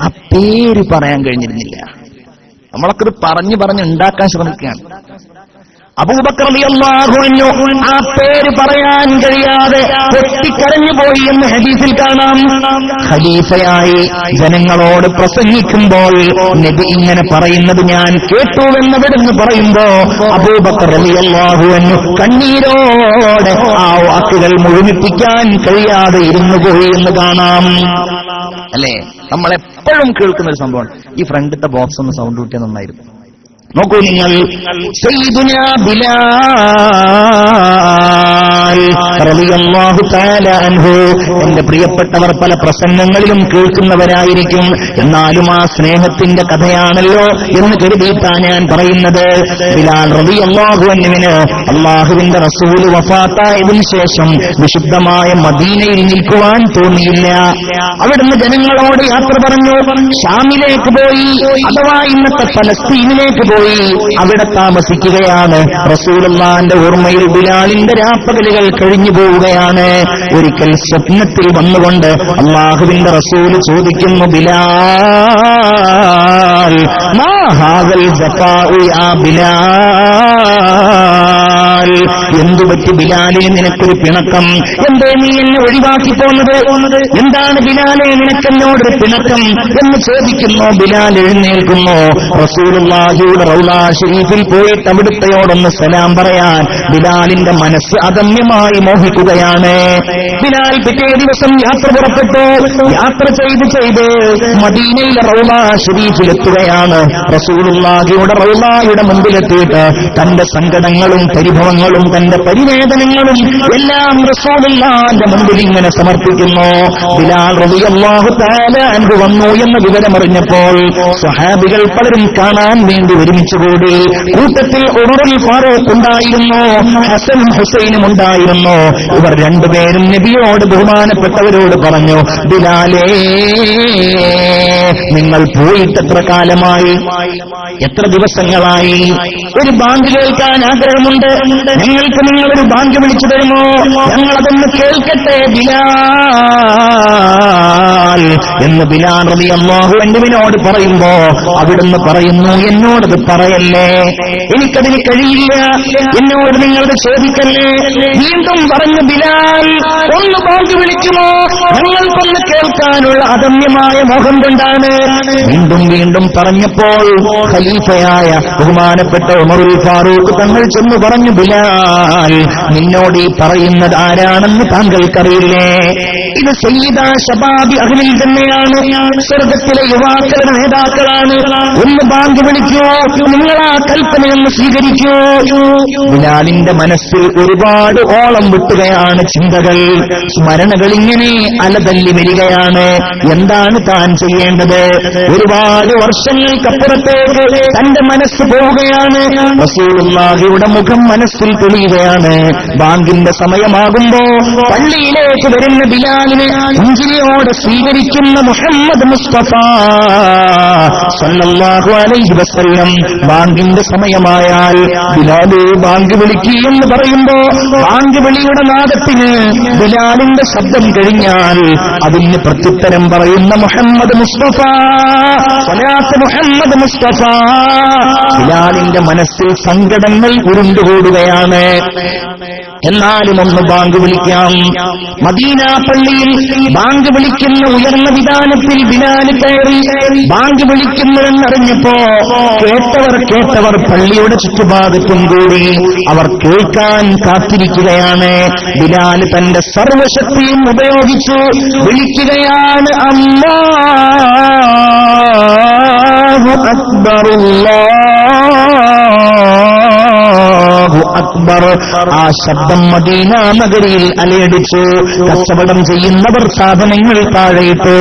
ആ പേര് പറയാൻ കഴിഞ്ഞിരുന്നില്ല. നമ്മളൊക്കെ ഇത് പറഞ്ഞു ഉണ്ടാക്കാൻ ശ്രമിക്കുകയാണ്. അബൂബക്കർ റളിയല്ലാഹു അൻഹു ആ പേര് പറയാൻ കഴിയാതെ പൊട്ടിക്കരഞ്ഞുപോയി എന്ന് ഹദീസിൽ കാണാം. ഖലീഫയായി ജനങ്ങളോട് പ്രസംഗിക്കുമ്പോൾ നബി ഇങ്ങനെ പറയുന്നത് ഞാൻ കേട്ടുവെന്നവിടുന്ന് പറയുമ്പോ അബൂബക്കർ റളിയല്ലാഹു അൻഹു കണ്ണീരോടെ ആ വാക്കുകൾ മുഴുമിപ്പിക്കാൻ കഴിയാതെ ഇരുന്നുപോയി എന്ന് കാണാം. അല്ലേ, നമ്മളെപ്പോഴും കേൾക്കുന്ന ഒരു സംഭവമാണ്. ഈ ഫ്രണ്ടിത്തെ ബോക്സ് ഒന്ന് സൗണ്ട് കൂട്ടിയാൽ നന്നായിരുന്നു. നോക്കൂ നിങ്ങൾ, സയ്യിദുനാ ബിലാൽ റളിയല്ലാഹു തആല അൻഹു, എന്റെ പ്രിയപ്പെട്ടവർ പല പ്രസംഗങ്ങളിലും കേൾക്കുന്നവരായിരിക്കും. എന്നാലും ആ സ്നേഹത്തിന്റെ കഥയാണല്ലോ എന്ന് കരുതിയിട്ടാണ് ഞാൻ പറയുന്നത്. ബിലാൽ റളിയല്ലാഹു അൻഹുവിന് അല്ലാഹുവിന്റെ റസൂൽ വഫാത്തായതിനു ശേഷം വിശുദ്ധമായ മദീനയിൽ നിൽക്കുവാൻ തോന്നിയില്ല. അവിടുന്ന് ജനങ്ങളോട് യാത്ര പറഞ്ഞു ഷാമിലേക്ക് പോയി, അഥവാ ഇന്നത്തെ ഫലസ്തീനിലേക്ക് പോയി അവിടെ താമസിക്കുകയാണ്. റസൂലുള്ളാഹിന്റെ ഓർമ്മയിൽ ബിലാലിന്റെ രാപ്പകലുകൾ കഴിഞ്ഞു പോവുകയാണ്. ഒരിക്കൽ സ്വപ്നത്തിൽ വന്നുകൊണ്ട് അല്ലാഹുവിന്റെ റസൂൽ ചോദിക്കുന്നു, ബിലാൽ മാ ഹാദൽ ജഫാഉ യാ ബിലാൽ, എന്തുപറ്റി ബിലാലെ നിനക്കൊരു പിണക്കം? എന്തേ നീ എന്നെ ഒഴിവാക്കി പോന്നത്? എന്താണ് ബിലാലെ നിനക്കെന്നോടൊരു പിണക്കം എന്ന് ചോദിക്കുന്നു. ബിലാൽ എഴുന്നേൽക്കുന്നു. റസൂലുള്ളാഹിയുടെ റൗളാ ശരീഫിൽ പോയിട്ട് അവിടുത്തെയോടൊന്ന് സലാം പറയാൻ ബിലാലിന്റെ മനസ്സ് അദമ്യമായി മോഹിക്കുകയാണ്. ബിലാൽ പിറ്റേ ദിവസം യാത്ര പുറപ്പെട്ടു. യാത്ര ചെയ്ത് മദീനയിലെ റൗളാ ശരീഫിലെത്തുകയാണ്. റസൂലുള്ളാഹിയുടെ റൗളായുടെ മുമ്പിലെത്തിയിട്ട് തന്റെ സങ്കടങ്ങളും പരിഭവങ്ങളും തന്റെ പരിവേദനങ്ങളും എല്ലാം റസൂലുള്ളാഹിന്റെ മുമ്പിൽ ഇങ്ങനെ സമർപ്പിക്കുന്നു. ബിലാൽ റളിയല്ലാഹു തആല അൻഹു വന്നു എന്ന വിവരമറിഞ്ഞപ്പോൾ സ്വഹാബികൾ പലരും കാണാൻ വേണ്ടി ഒരുമിച്ചുകൂടി. കൂട്ടത്തിൽ ഉമറുൽ ഫാറൂഖ് ഉണ്ടായിരുന്നു, ഹസനും ഹുസൈനും ഉണ്ടായിരുന്നു. ഇവർ രണ്ടുപേരും നബിയോട് ബഹുമാനപ്പെട്ടവരോട് പറഞ്ഞു, ബിലാലേ നിങ്ങൾ പോയിട്ട് എത്ര കാലമായി, എത്ര ദിവസങ്ങളായി? ഒരു ബാങ്ക് കേൾക്കാൻ ആഗ്രഹമുണ്ട്. ഞങ്ങൾക്ക് നിങ്ങളൊരു ബാങ്ക് വിളിച്ചു തരുമോ? ഞങ്ങളതൊന്ന് കേൾക്കട്ടെ ബിലാൽ എന്ന് ബിലാൽ റളിയല്ലാഹു അൻഹുവിനോട് പറയുമ്പോ അവിടുന്ന് പറയുന്നു, എന്നോടത് പറയല്ലേ, എനിക്കതിന് കഴിയില്ല, എന്നോട് നിങ്ങളത് ചോദിക്കല്ലേ. വീണ്ടും പറഞ്ഞു, ബിലാൽ ഒന്ന് ബാങ്ക് വിളിക്കുമോ? ഞങ്ങൾക്കൊന്ന് കേൾക്കാനുള്ള അദമ്യമായ മോഹം കൊണ്ടാണ്. വീണ്ടും പറഞ്ഞപ്പോൾ ഖലീഫയായ ബഹുമാനപ്പെട്ട ഉമറുൽ ഫാറൂഖ് തങ്ങൾ ചെന്ന് പറഞ്ഞു, ബിലാൽ നിന്നോട് ഈ പറയുന്നത് ആരാണെന്ന് താങ്കൾക്കറിയില്ലേ? ഇത് സയ്യിദാ ശബാബി അഹ്ലിൽ തന്നെയാണ്, സ്വർഗത്തിലെ യുവാക്കളുടെ നേതാക്കളാണ്. ഒന്ന് ബാങ്ക് വിളിക്കൂ, നിങ്ങൾ ആ കൽപ്പനയൊന്ന് സ്വീകരിക്കൂ. ബിലാലിന്റെ മനസ്സിൽ ഒരുപാട് ഓളം വിട്ടുകയാണ് ചിന്തകൾ, സ്മരണകൾ ഇങ്ങനെ അലതല്ലി വരികയാണ്. എന്താണ് താൻ ചെയ്യേണ്ടത്? ഒരുപാട് വർഷങ്ങൾക്കപ്പുറത്തേക്ക് തന്റെ മനസ്സ് പോവുകയാണ്. റസൂലുള്ളാഹിയുടെ മുഖം മനസ്സിൽ തെളിയുകയാണ്. ബാങ്കിന്റെ സമയമാകുമ്പോ പള്ളിയിലേക്ക് വരുന്ന ബിലാലിനെ പുഞ്ചിരിയോടെ സ്വീകരിക്കുന്ന മുഹമ്മദ് മുസ്തഫ സല്ലല്ലാഹു അലൈഹി വസല്ലം ബാങ്കിന്റെ സമയമായാൽ ബിലാല് ബാങ്ക് വിളിക്കുക എന്ന് പറയുമ്പോ ബാങ്ക് വിളിയുടെ നാദത്തിന് ബിലാലിന്റെ ശബ്ദം കഴിഞ്ഞാൽ അതിന് പ്രത്യുത്തരം പറയുന്ന മുഹമ്മദ് മുസ്തഫ സ്വലാത്ത് മുഹമ്മദ് മുസ്തഫ. ബിലാലിന്റെ മനസ്സിൽ സങ്കടങ്ങൾ ഉരുണ്ടുകൂടുകയാണ്. എന്നാലും ഒന്ന് ബാങ്ക് വിളിക്കാം. മദീന പള്ളിയിൽ ബാങ്ക് വിളിക്കുന്ന ഉയർന്ന വിധാനത്തിൽ ബിലാൽ കയറി ബാങ്ക് വിളിക്കുന്നുവെന്നറിഞ്ഞപ്പോ കേട്ടവർ പള്ളിയുടെ ചുറ്റുഭാഗത്തും കൂടി അവർ കേൾക്കാൻ കാത്തിരിക്കുകയാണ്. ബിലാൽ തന്റെ സർവശക്തിയും ഉപയോഗിച്ചു വിളിക്കുകയാണ്, അല്ലാഹു അക്ബർ അല്ലാഹു അക്ബർ. ആ ശബ്ദം മദീന നഗരിയിൽ അലയടിച്ചു. കച്ചവടം ചെയ്യുന്നവർ സാധനങ്ങൾ താഴെയിട്ടു.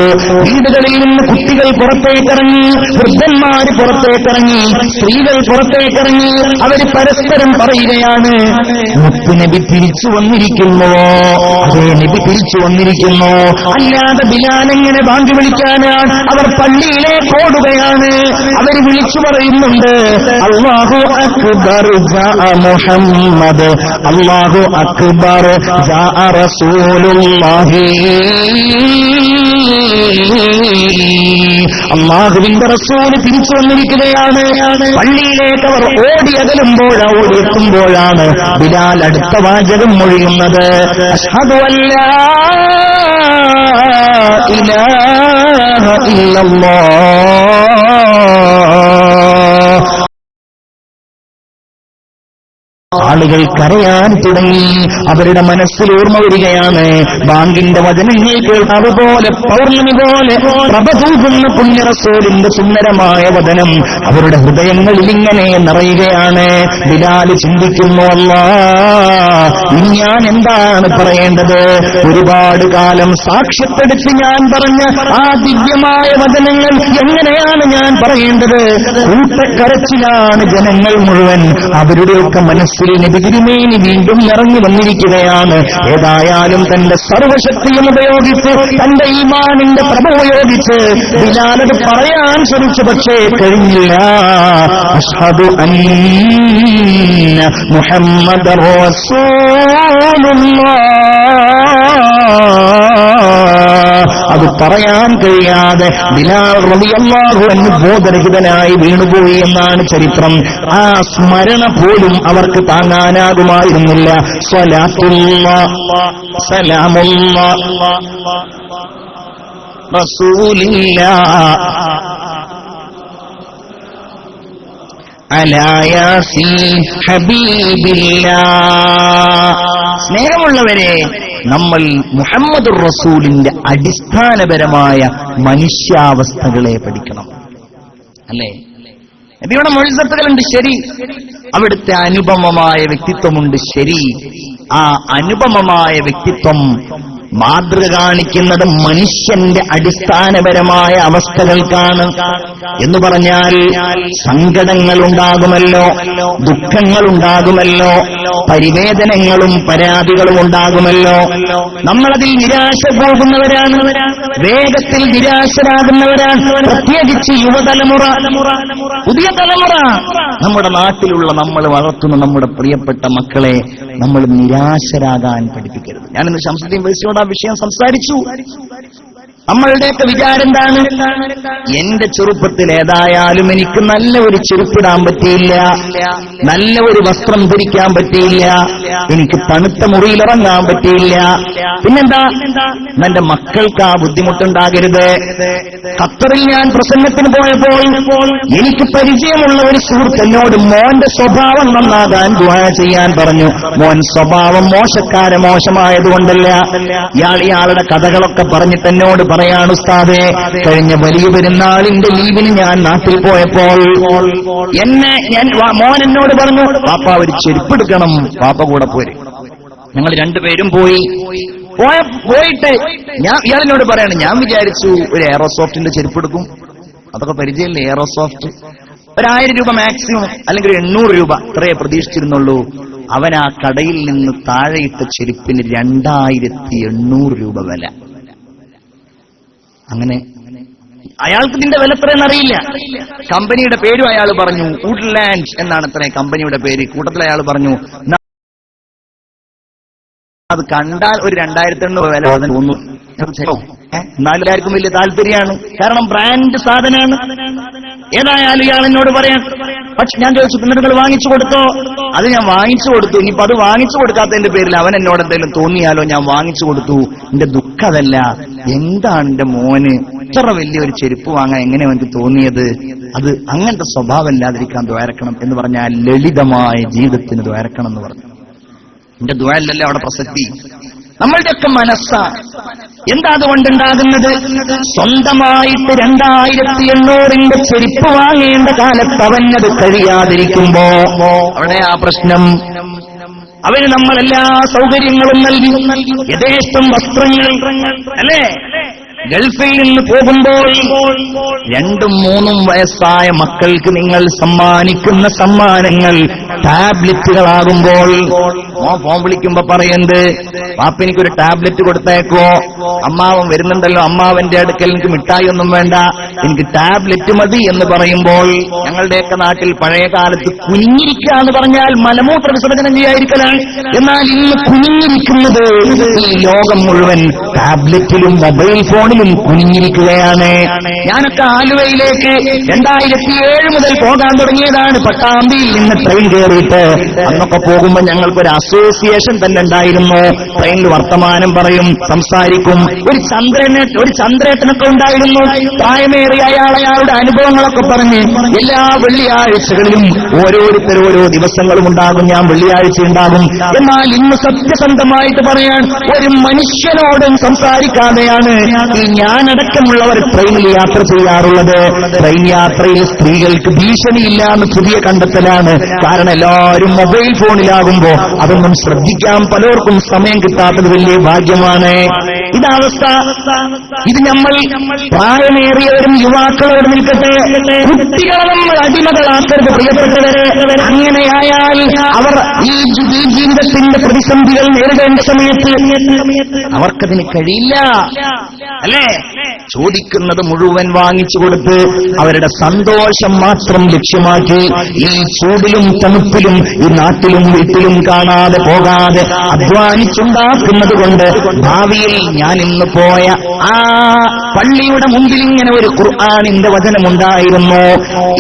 വീടുകളിൽ നിന്ന് കുട്ടികൾ പുറത്തേക്കിറങ്ങി, വൃദ്ധന്മാര് പുറത്തേക്കിറങ്ങി, സ്ത്രീകൾ പുറത്തേക്കിറങ്ങി. അവർ പരസ്പരം പറയുകയാണ്, മുത്തുനബി തിരിച്ചു വന്നിരിക്കുന്നുവോ? അതേ, നബി തിരിച്ചു വന്നിരിക്കുന്നു. അല്ലാതെ ബിലാൽ എങ്ങനെ ബാങ്ക് വിളിക്കാനാണ്? അവർ പള്ളിയിലേക്ക് ഓടുകയാണ്. അവർ വിളിച്ചു പറയുന്നുണ്ട്, അല്ലാഹു അക്ബർ ജാഅ മുഹമ്മദ്, അല്ലാഹു അക്ബർ ജാഅ റസൂലുള്ളാഹി, അല്ലാഹുവിന്റെ റസൂൽ തിരിച്ചു വന്നിരിക്കുകയാണ്. പള്ളിയിലേക്ക് അവർ ഓടിയെത്തുമ്പോഴാണ് ബിലാൽ അടുത്ത വാചകം മൊഴിയുന്നത്, അശ്ഹദു അല്ലാ ഇലാഹ ഇല്ലല്ലാഹ്. ആളുകൾ കരയാൻ തുടങ്ങി. അവരുടെ മനസ്സിൽ ഓർമ്മ വരികയാണ്, ബാങ്കിന്റെ വചനങ്ങൾ കേൾക്കാതെ പോലെ പൗർണമി പോലെ പ്രഭ തൂകുന്ന പുണ്യ റസൂലിന്റെ സുന്ദരമായ വചനം അവരുടെ ഹൃദയങ്ങളിൽ ഇങ്ങനെ നിറയുകയാണ്. ബിലാൽ ചിന്തിക്കുന്നു, അല്ലാഹ് ഇനി ഞാൻ എന്താണ് പറയേണ്ടത്? ഒരുപാട് കാലം സാക്ഷ്യപ്പെടുത്തി ഞാൻ പറഞ്ഞ ആ ദിവ്യമായ വചനങ്ങൾ എങ്ങനെയാണ് ഞാൻ പറയേണ്ടത്? കൂട്ടക്കരച്ചിലാണ് ജനങ്ങൾ മുഴുവൻ. അവരുടെയൊക്കെ മനസ്സിൽ നബി തിരുമേനി വീണ്ടും ഇറങ്ങി വന്നിരിക്കുകയാണ്. ഏതായാലും തന്റെ സർവശക്തിയും ഉപയോഗിച്ച്, തന്റെ ഈമാനിന്റെ പ്രഭ ഉപയോഗിച്ച് ബിലാൽ അത് പറയാൻ ശ്രമിച്ചു, പക്ഷേ കഴിഞ്ഞില്ല. അശ്ഹദു അന്ന മുഹമ്മദർ റസൂലുള്ളാഹ് അത് പറയാൻ കഴിയാതെ ബിലാൽ റളിയല്ലാഹു അൻഹു ബോധരഹിതനായി വീണുപോയി എന്നാണ് ചരിത്രം. ആ സ്മരണ പോലും അവർക്ക് താങ്ങാനാകുമായിരുന്നില്ല. സ്വലാത്തുല്ലാഹ് സലാമുല്ലാഹ് റസൂലില്ലാഹ് അലാ യാസീൻ ഹബീബില്ലാഹ്. സ്നേഹമുള്ളവരെ, നമ്മൾ മുഹമ്മദുർ റസൂലിന്റെ അടിസ്ഥാനപരമായ മനുഷ്യാവസ്ഥകളെ പഠിക്കണം, അല്ലേ? നബിയുടെ മുഅ്ജിസത്തുകളുണ്ട്, ശരി. അവിടുത്തെ അനുപമമായ വ്യക്തിത്വമുണ്ട്, ശരി. ആ അനുപമമായ വ്യക്തിത്വം മാതൃക കാണിക്കുന്നത് മനുഷ്യന്റെ അടിസ്ഥാനപരമായ അവസ്ഥകൾക്കാണ്. എന്ന് പറഞ്ഞാൽ സങ്കടങ്ങൾ ഉണ്ടാകുമല്ലോ, ദുഃഖങ്ങൾ ഉണ്ടാകുമല്ലോ, പരിവേദനങ്ങളും പരാതികളും ഉണ്ടാകുമല്ലോ. നമ്മളതിൽ നിരാശ പോകുന്നവരാണ്, വേഗത്തിൽ നിരാശരാകുന്നവരാണ്. പ്രത്യേകിച്ച് യുവതലമുറ, പുതിയ തലമുറ. നമ്മുടെ നാട്ടിലുള്ള നമ്മൾ വളർത്തുന്ന നമ്മുടെ പ്രിയപ്പെട്ട മക്കളെ നമ്മൾ നിരാശരാകാൻ പഠിപ്പിക്കരുത്. ഞാനിന്ന് ശംസുദ്ദീൻ വൈസിയോട് ആ വിഷയം സംസാരിച്ചു. നമ്മളുടെയൊക്കെ വിചാരം എന്താണ്? എന്റെ ചെറുപ്പത്തിൽ ഏതായാലും എനിക്ക് നല്ല ഒരു ചെരുപ്പിടാൻ പറ്റിയില്ല, നല്ല ഒരു വസ്ത്രം ധരിക്കാൻ പറ്റിയില്ല, എനിക്ക് തണുത്ത മുറിയിലിറങ്ങാൻ പറ്റിയില്ല. പിന്നെന്താ? എന്റെ മക്കൾക്ക് ആ ബുദ്ധിമുട്ടുണ്ടാകരുത്. ഖത്തറിൽ ഞാൻ പ്രസംഗത്തിന് പോയപ്പോൾ എനിക്ക് പരിചയമുള്ള ഒരു സുഹൃത്ത് എന്നോട് മോന്റെ സ്വഭാവം നന്നാകാൻ ദുആ ചെയ്യാൻ പറഞ്ഞു. മോൻ സ്വഭാവം മോശമായതുകൊണ്ടല്ല, ഇയാളുടെ കഥകളൊക്കെ പറഞ്ഞിട്ട് എന്നോട് പറയാണ്, ഉസ്താദേ, കഴിഞ്ഞ വലിയ പെരുന്നാളിന്റെ ലീവിന് ഞാൻ നാട്ടിൽ പോയപ്പോൾ മോൻ എന്നോട് പറഞ്ഞു, പാപ്പ ഒരു ചെരുപ്പെടുക്കണം, പാപ്പ കൂടെ പോര്. ഞങ്ങൾ രണ്ടുപേരും പോയിട്ട് ഇയാളിനോട് പറയാണ്, ഞാൻ വിചാരിച്ചു ഒരു എയറോസോഫ്റ്റിന്റെ ചെരുപ്പെടുക്കും. അതൊക്കെ പരിചയമില്ലേ എയറോസോഫ്റ്റ്? 1000 രൂപ മാക്സിമം, അല്ലെങ്കിൽ 800 രൂപ, ഇത്രയേ പ്രതീക്ഷിച്ചിരുന്നുള്ളൂ. അവൻ ആ കടയിൽ നിന്ന് താഴെയിട്ട ചെരുപ്പിന് 2800 രൂപ വില. അങ്ങനെ അയാൾക്ക് ഇതിന്റെ വില എത്രയെന്ന് അറിയില്ല. കമ്പനിയുടെ പേരും അയാൾ പറഞ്ഞു, വുഡ്ലാൻഡ് എന്നാണ് അത്ര കമ്പനിയുടെ പേര്. കൂട്ടത്തിൽ അയാൾ പറഞ്ഞു, അത് കണ്ടാൽ ഒരു 2800 വില തോന്നുന്നു. എന്നാലും എല്ലാവർക്കും വലിയ താല്പര്യമാണ്, കാരണം ബ്രാൻഡ് സാധനമാണ്. ഏതായാലും ഇയാൾ എന്നോട് പറയാൻ, പക്ഷെ ഞാൻ ചോദിച്ചു, പിന്നെ നിങ്ങൾ വാങ്ങിച്ചു കൊടുത്തോ? അത് ഞാൻ വാങ്ങിച്ചു കൊടുത്തു. ഇനിയിപ്പോ അത് വാങ്ങിച്ചു കൊടുക്കാത്തതിന്റെ പേരിൽ അവൻ എന്നോട് എന്തെങ്കിലും തോന്നിയാലോ, ഞാൻ വാങ്ങിച്ചു കൊടുത്തു. എന്റെ ദുഃഖതല്ല, എന്താണ് എന്റെ മോന് ഇത്ര വലിയൊരു ചെരുപ്പ് വാങ്ങാൻ എങ്ങനെ എനിക്ക് തോന്നിയത്? അത് അങ്ങനത്തെ സ്വഭാവം ഇല്ലാതിരിക്കാൻ ദ്വാരക്കണം എന്ന് പറഞ്ഞാൽ ലളിതമായ ജീവിതത്തിന് ദ്വാരക്കണം എന്ന് പറഞ്ഞു. എന്റെ ദ്വാരല്ലേ അവിടെ പ്രസക്തി. നമ്മളുടെയൊക്കെ മനസ്സാ എന്താ അതുകൊണ്ടുണ്ടാകുന്നത്? സ്വന്തമായിട്ട് 2800 ചെരുപ്പ് വാങ്ങേണ്ട കാലത്ത് അവനത് കഴിയാതിരിക്കുമ്പോ അവിടെ ആ പ്രശ്നം. അവന് നമ്മളെല്ലാ സൗകര്യങ്ങളും നൽകി, യഥേഷ്ടം വസ്ത്രങ്ങൾ, അല്ലേ? ഗൾഫിൽ നിന്ന് പോകുമ്പോൾ 2ഉം 3ഉം വയസ്സായ മക്കൾക്ക് നിങ്ങൾ സമ്മാനിക്കുന്ന സമ്മാനങ്ങൾ ടാബ്ലറ്റുകളാകുമ്പോൾ ഫോൺ വിളിക്കുമ്പോ പറയുന്നത്, പാപ്പ എനിക്കൊരു ടാബ്ലറ്റ് കൊടുത്തേക്കോ, അമ്മാവൻ വരുന്നുണ്ടല്ലോ, അമ്മാവന്റെ അടുക്കൽ എനിക്ക് മിഠായി ഒന്നും വേണ്ട, എനിക്ക് ടാബ്ലറ്റ് മതി എന്ന് പറയുമ്പോൾ, ഞങ്ങളുടെയൊക്കെ നാട്ടിൽ പഴയ കാലത്ത് കുനിഞ്ഞിരിക്കുക എന്ന് പറഞ്ഞാൽ മലമൂത്ര വിസർജനം ചെയ്യാതിരിക്കലാണ്. എന്നാൽ ഇന്ന് കുനിഞ്ഞിരിക്കുന്നത് ഈ ലോകം മുഴുവൻ ടാബ്ലറ്റിലും മൊബൈൽ ഫോണിലും പോലും കുനിഞ്ഞിരിക്കുകയാണ്. ഞാനൊക്കെ ആലുവയിലേക്ക് 2007 മുതൽ പോകാൻ തുടങ്ങിയതാണ്. പട്ടാമ്പിയിൽ നിന്ന് ട്രെയിൻ കയറിയിട്ട് അന്നൊക്കെ പോകുമ്പോൾ ഞങ്ങൾക്കൊരു അസോസിയേഷൻ തന്നെ ഉണ്ടായിരുന്നു. ട്രെയിനിൽ വർത്തമാനം പറയും, സംസാരിക്കും. ഒരു ചന്ദ്രേട്ടനൊക്കെ ഉണ്ടായിരുന്നു. പ്രായമേറിയ അയാളുടെ അനുഭവങ്ങളൊക്കെ പറഞ്ഞ് എല്ലാ വെള്ളിയാഴ്ചകളിലും ഓരോരുത്തർ ഓരോ ദിവസങ്ങളും ഉണ്ടാകും. ഞാൻ വെള്ളിയാഴ്ച ഉണ്ടാകും. എന്നാൽ ഇന്ന് സത്യസന്ധമായിട്ട് പറയാൻ ഒരു മനുഷ്യനോടും സംസാരിക്കാതെയാണ് ഈ ഞാനടക്കമുള്ളവർ ട്രെയിനിൽ യാത്ര ചെയ്യാറുള്ളത്. ട്രെയിൻ യാത്രയിൽ സ്ത്രീകൾക്ക് ഭീഷണിയില്ല എന്ന് പുതിയ കണ്ടെത്തലാണ്. കാരണം എല്ലാവരും മൊബൈൽ ഫോണിലാകുമ്പോ അതൊന്നും ശ്രദ്ധിക്കാൻ പലർക്കും സമയം കിട്ടാത്തത് വലിയ ഭാഗ്യമാണ്. ഇതവസ്ഥ. ഇത് നമ്മൾ പ്രായമേറിയവരും യുവാക്കളോട് നിൽക്കട്ടെ, കുട്ടികളെ നമ്മൾ അടിമകളാക്കരുത് പ്രിയപ്പെട്ടവരെ. അങ്ങനെയായാൽ അവർ ഈ ജീവിതത്തിന്റെ പ്രതിസന്ധികൾ നേരിടേണ്ട സമയത്ത് അവർക്കതിന് കഴിയില്ല. അല്ലേ? ചോദിക്കുന്നത് മുഴുവൻ വാങ്ങിച്ചു കൊടുത്ത് അവരുടെ സന്തോഷം മാത്രം ലക്ഷ്യമാക്കി ഈ ചൂടിലും തണുപ്പിലും ഈ നാട്ടിലും വീട്ടിലും കാണാതെ പോകാതെ അധ്വാനിച്ചുണ്ടാക്കുന്നത് കൊണ്ട് ഭാവിയിൽ ഞാൻ ഇന്ന് പോയ ആ പള്ളിയുടെ മുമ്പിൽ ഇങ്ങനെ ഒരു ഖുർആനിന്റെ വചനമുണ്ടായിരുന്നു.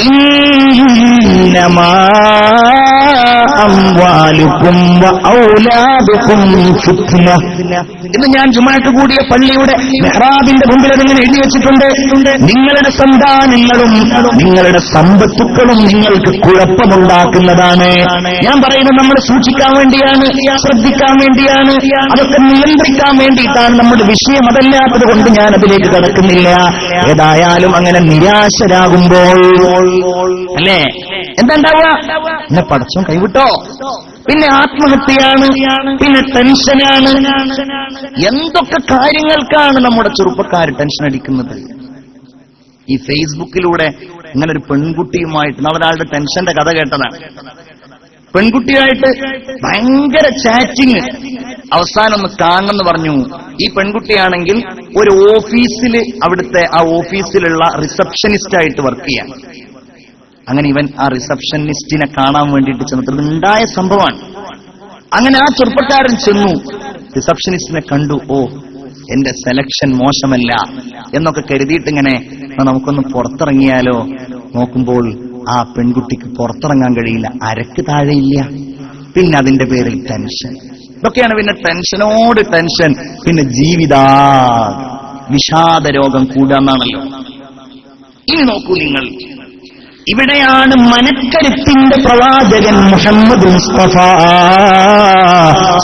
ഇന്നമാ അംവാലുകും വഔലാദുകും ഫിത്ന. ഇന്ന് ഞാൻ ജുമാഅത്ത് കൂടിയ പള്ളിയുടെ മെഹ്റാബിന്റെ മുമ്പിൽ അതിങ്ങനെ എഴുതി വെച്ചിട്ടുണ്ട്. നിങ്ങളുടെ സന്താനങ്ങളും നിങ്ങളുടെ സമ്പത്തുക്കളും നിങ്ങൾക്ക് കുഴപ്പമുണ്ടാക്കുന്നതാണ്. ഞാൻ പറയുന്നത് നമ്മൾ സൂക്ഷിക്കാൻ വേണ്ടിയാണ്, ശ്രദ്ധിക്കാൻ വേണ്ടിയാണ്, അതൊക്കെ നിയന്ത്രിക്കാൻ വേണ്ടിയിട്ടാണ്. നമ്മുടെ വിഷയം അതല്ലാത്തത് കൊണ്ട് ഞാൻ അതിലേക്ക് കടക്കുന്നില്ല. ഏതായാലും അങ്ങനെ നിരാശരാകുമ്പോൾ അല്ലേ എന്താ ഉണ്ടാവുക? എന്നെ പടച്ചോൻ കൈവിട്ടോ, പിന്നെ ആത്മഹത്യയാണ്, പിന്നെ ടെൻഷനാണ്. എന്തൊക്കെ കാര്യങ്ങൾക്കാണ് നമ്മുടെ ചെറുപ്പക്കാർ ടെൻഷൻ അടിക്കുന്നത്. ഈ ഫേസ്ബുക്കിലൂടെ ഇങ്ങനെ ഒരു പെൺകുട്ടിയുമായിട്ട് ഒരാളുടെ ടെൻഷന്റെ കഥ കേട്ടതാണ്. പെൺകുട്ടിയായിട്ട് ഭയങ്കര ചാറ്റിങ്, അവസാനം ഒന്ന് കാണണമെന്ന് പറഞ്ഞു. ഈ പെൺകുട്ടിയാണെങ്കിൽ ഒരു ഓഫീസിൽ, അവിടുത്തെ ആ ഓഫീസിലുള്ള റിസപ്ഷനിസ്റ്റായിട്ട് വർക്ക് ചെയ്യാൻ. അങ്ങനെ ഇവൻ ആ റിസപ്ഷനിസ്റ്റിനെ കാണാൻ വേണ്ടിയിട്ട് ചെന്നിട്ട് ഉണ്ടായ സംഭവമാണ്. അങ്ങനെ ആ ചെറുപ്പക്കാരൻ ചെന്നു, റിസപ്ഷനിസ്റ്റിനെ കണ്ടു. ഓ, എന്റെ സെലക്ഷൻ മോശമല്ല എന്നൊക്കെ കരുതിയിട്ട് ഇങ്ങനെ നമുക്കൊന്ന് പുറത്തിറങ്ങിയാലോ. നോക്കുമ്പോൾ ആ പെൺകുട്ടിക്ക് പുറത്തിറങ്ങാൻ കഴിയില്ല, അരക്ക് താഴെയില്ല. പിന്നെ അതിന്റെ പേരിൽ ടെൻഷൻ. ഇതൊക്കെയാണ് പിന്നെ ടെൻഷനോട് ടെൻഷൻ. പിന്നെ വിഷാദ രോഗം കൂടാന്നാണല്ലോ. ഇനി നോക്കൂ നിങ്ങൾ, ഇവിടെയാണ് മനക്കരുത്തിന്റെ പ്രവാചകൻ മുഹമ്മദ് മുസ്തഫ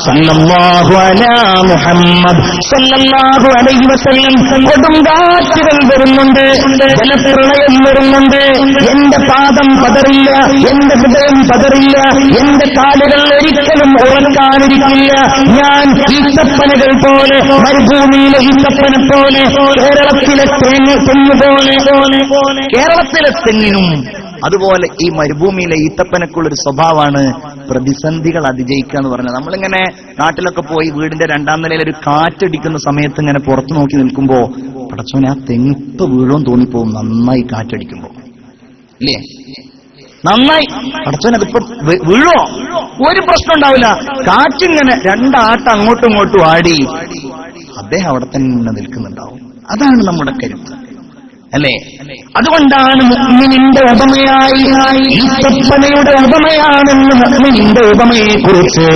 സല്ലല്ലാഹു അലാ മുഹമ്മദ് സല്ലല്ലാഹു അലൈഹി വസല്ലം. കൊടുങ്കാറ്റുകൾ വരുന്നുണ്ട്, ജലപ്രളയം വരുന്നുണ്ട്. എന്റെ പാദം പതറില്ല, എന്റെ ഹൃദയം പതറില്ല, എന്റെ കാലുകൾ ഒരിക്കലും ഉറക്കാനിരിക്കില്ല. ഞാൻ ഈത്തപ്പനകൾ പോലെ, മരുഭൂമിയിലെ ഈത്തപ്പനെ പോലെ, കേരളത്തിലെ തെങ്ങ് പോലെ, കേരളത്തിലെ തെങ്ങിനും അതുപോലെ ഈ മരുഭൂമിയിലെ ഈത്തപ്പനക്കുള്ളൊരു സ്വഭാവമാണ് പ്രതിസന്ധികൾ അതിജയിക്കുക എന്ന് പറഞ്ഞത്. നമ്മളിങ്ങനെ നാട്ടിലൊക്കെ പോയി വീടിന്റെ 2ാം നിലയിൽ ഒരു കാറ്റടിക്കുന്ന സമയത്ത് ഇങ്ങനെ പുറത്തു നോക്കി നിൽക്കുമ്പോ പടച്ചോനെ ആ തെങ്ങിപ്പ വീഴുമെന്ന് തോന്നിപ്പോവും. നന്നായി കാറ്റടിക്കുമ്പോ ഇല്ലേ, നന്നായി പടച്ചോനെ അതിപ്പോ വീഴോ, ഒരു പ്രശ്നം ഉണ്ടാവില്ല. കാറ്റിങ്ങനെ 2 ആട്ടം അങ്ങോട്ടും ഇങ്ങോട്ടും ആടി അദ്ദേഹം അവിടെ തന്നെ നിൽക്കുന്നുണ്ടാവും. അതാണ് നമ്മുടെ കരുത്ത്, അല്ലേ? അതുകൊണ്ടാണ് മുഅ്മിനിന്റെ ഉപമയായി, ഈത്തപ്പനയുടെ ഉപമയാണെന്ന് മുഅ്മിനിന്റെ ഉപമയെ കുറിച്ച്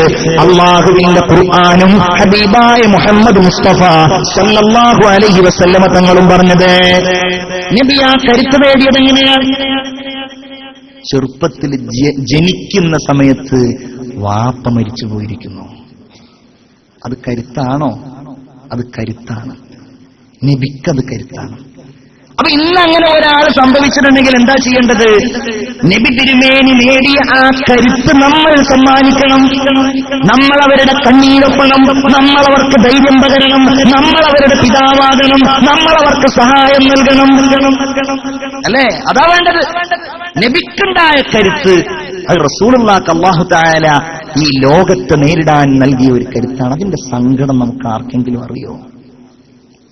അല്ലാഹുവിന്റെ ഖുർആനും ഹബീബായ മുഹമ്മദ് മുസ്തഫ സല്ലല്ലാഹു അലൈഹി വസല്ലമ തങ്ങളും പറഞ്ഞത്. നബി ആ കരുത്ത് നേടിയത് എങ്ങനെയാണ്? ചെറുപ്പത്തിൽ ജനിക്കുന്ന സമയത്ത് വാപ്പ മരിച്ചു പോയിരിക്കുന്നു. അത് കരുത്താണോ? അത് കരുത്താണ്. നബിക്കത് കരുത്താണ്. അപ്പൊ ഇന്ന് അങ്ങനെ ഒരാൾ സംഭവിച്ചിട്ടുണ്ടെങ്കിൽ എന്താ ചെയ്യേണ്ടത്? നബി തിരുമേനി നേടിയ ആ കരുത്ത് നമ്മൾ സമ്മാനിക്കണം. നമ്മൾ അവരുടെ കണ്ണീരൊപ്പണം, നമ്മൾ അവർക്ക് ധൈര്യം പകരണം, നമ്മൾ അവരുടെ പിതാവാകണം, നമ്മൾ അവർക്ക് സഹായം നൽകണം, അല്ലേ? അതാ വേണ്ടത്. നബിക്കുണ്ടായ കരുത്ത് അത് റസൂലുള്ളാഹിക്ക് അല്ലാഹു തആല ഈ ലോകത്തെ നേരിടാൻ നൽകിയ ഒരു കരുത്താണ്. അതിന്റെ സങ്കടം നമുക്ക് ആർക്കെങ്കിലും അറിയോ?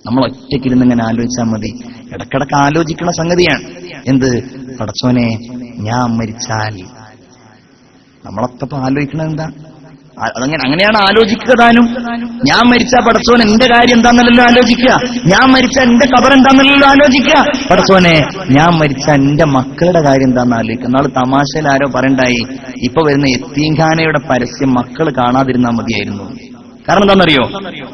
നമ്മൾ ഒറ്റയ്ക്കിരുന്ന് ഇങ്ങനെ ആലോചിച്ചാൽ മതി. ഇടക്കിടക്ക് ആലോചിക്കുന്ന സംഗതിയാണ്. എന്ത്? പടച്ചോനെ, ഞാൻ മരിച്ചാൽ നമ്മളൊക്കെ ആലോചിക്കണത് എന്താ? അങ്ങനെയാണ് ആലോചിക്കുക. താനും ഞാൻ മരിച്ച പടച്ചോൻ എന്റെ കാര്യം എന്താണെന്നല്ലോ ആലോചിക്കുക, ഞാൻ മരിച്ച എന്റെ ഖബർ എന്താണെന്നല്ലോ ആലോചിക്കുക. പടച്ചോനെ ഞാൻ മരിച്ച എന്റെ മക്കളുടെ കാര്യം എന്താണെന്ന് ആലോചിക്കുക. നാളെ തമാശയിൽ ആരോ പറയണ്ടായി, ഇപ്പൊ വരുന്ന യത്തീംഖാനയുടെ പരസ്യം മക്കൾ കാണാതിരുന്നാൽ മതിയായിരുന്നു. കാരണം എന്താണെന്നറിയോ,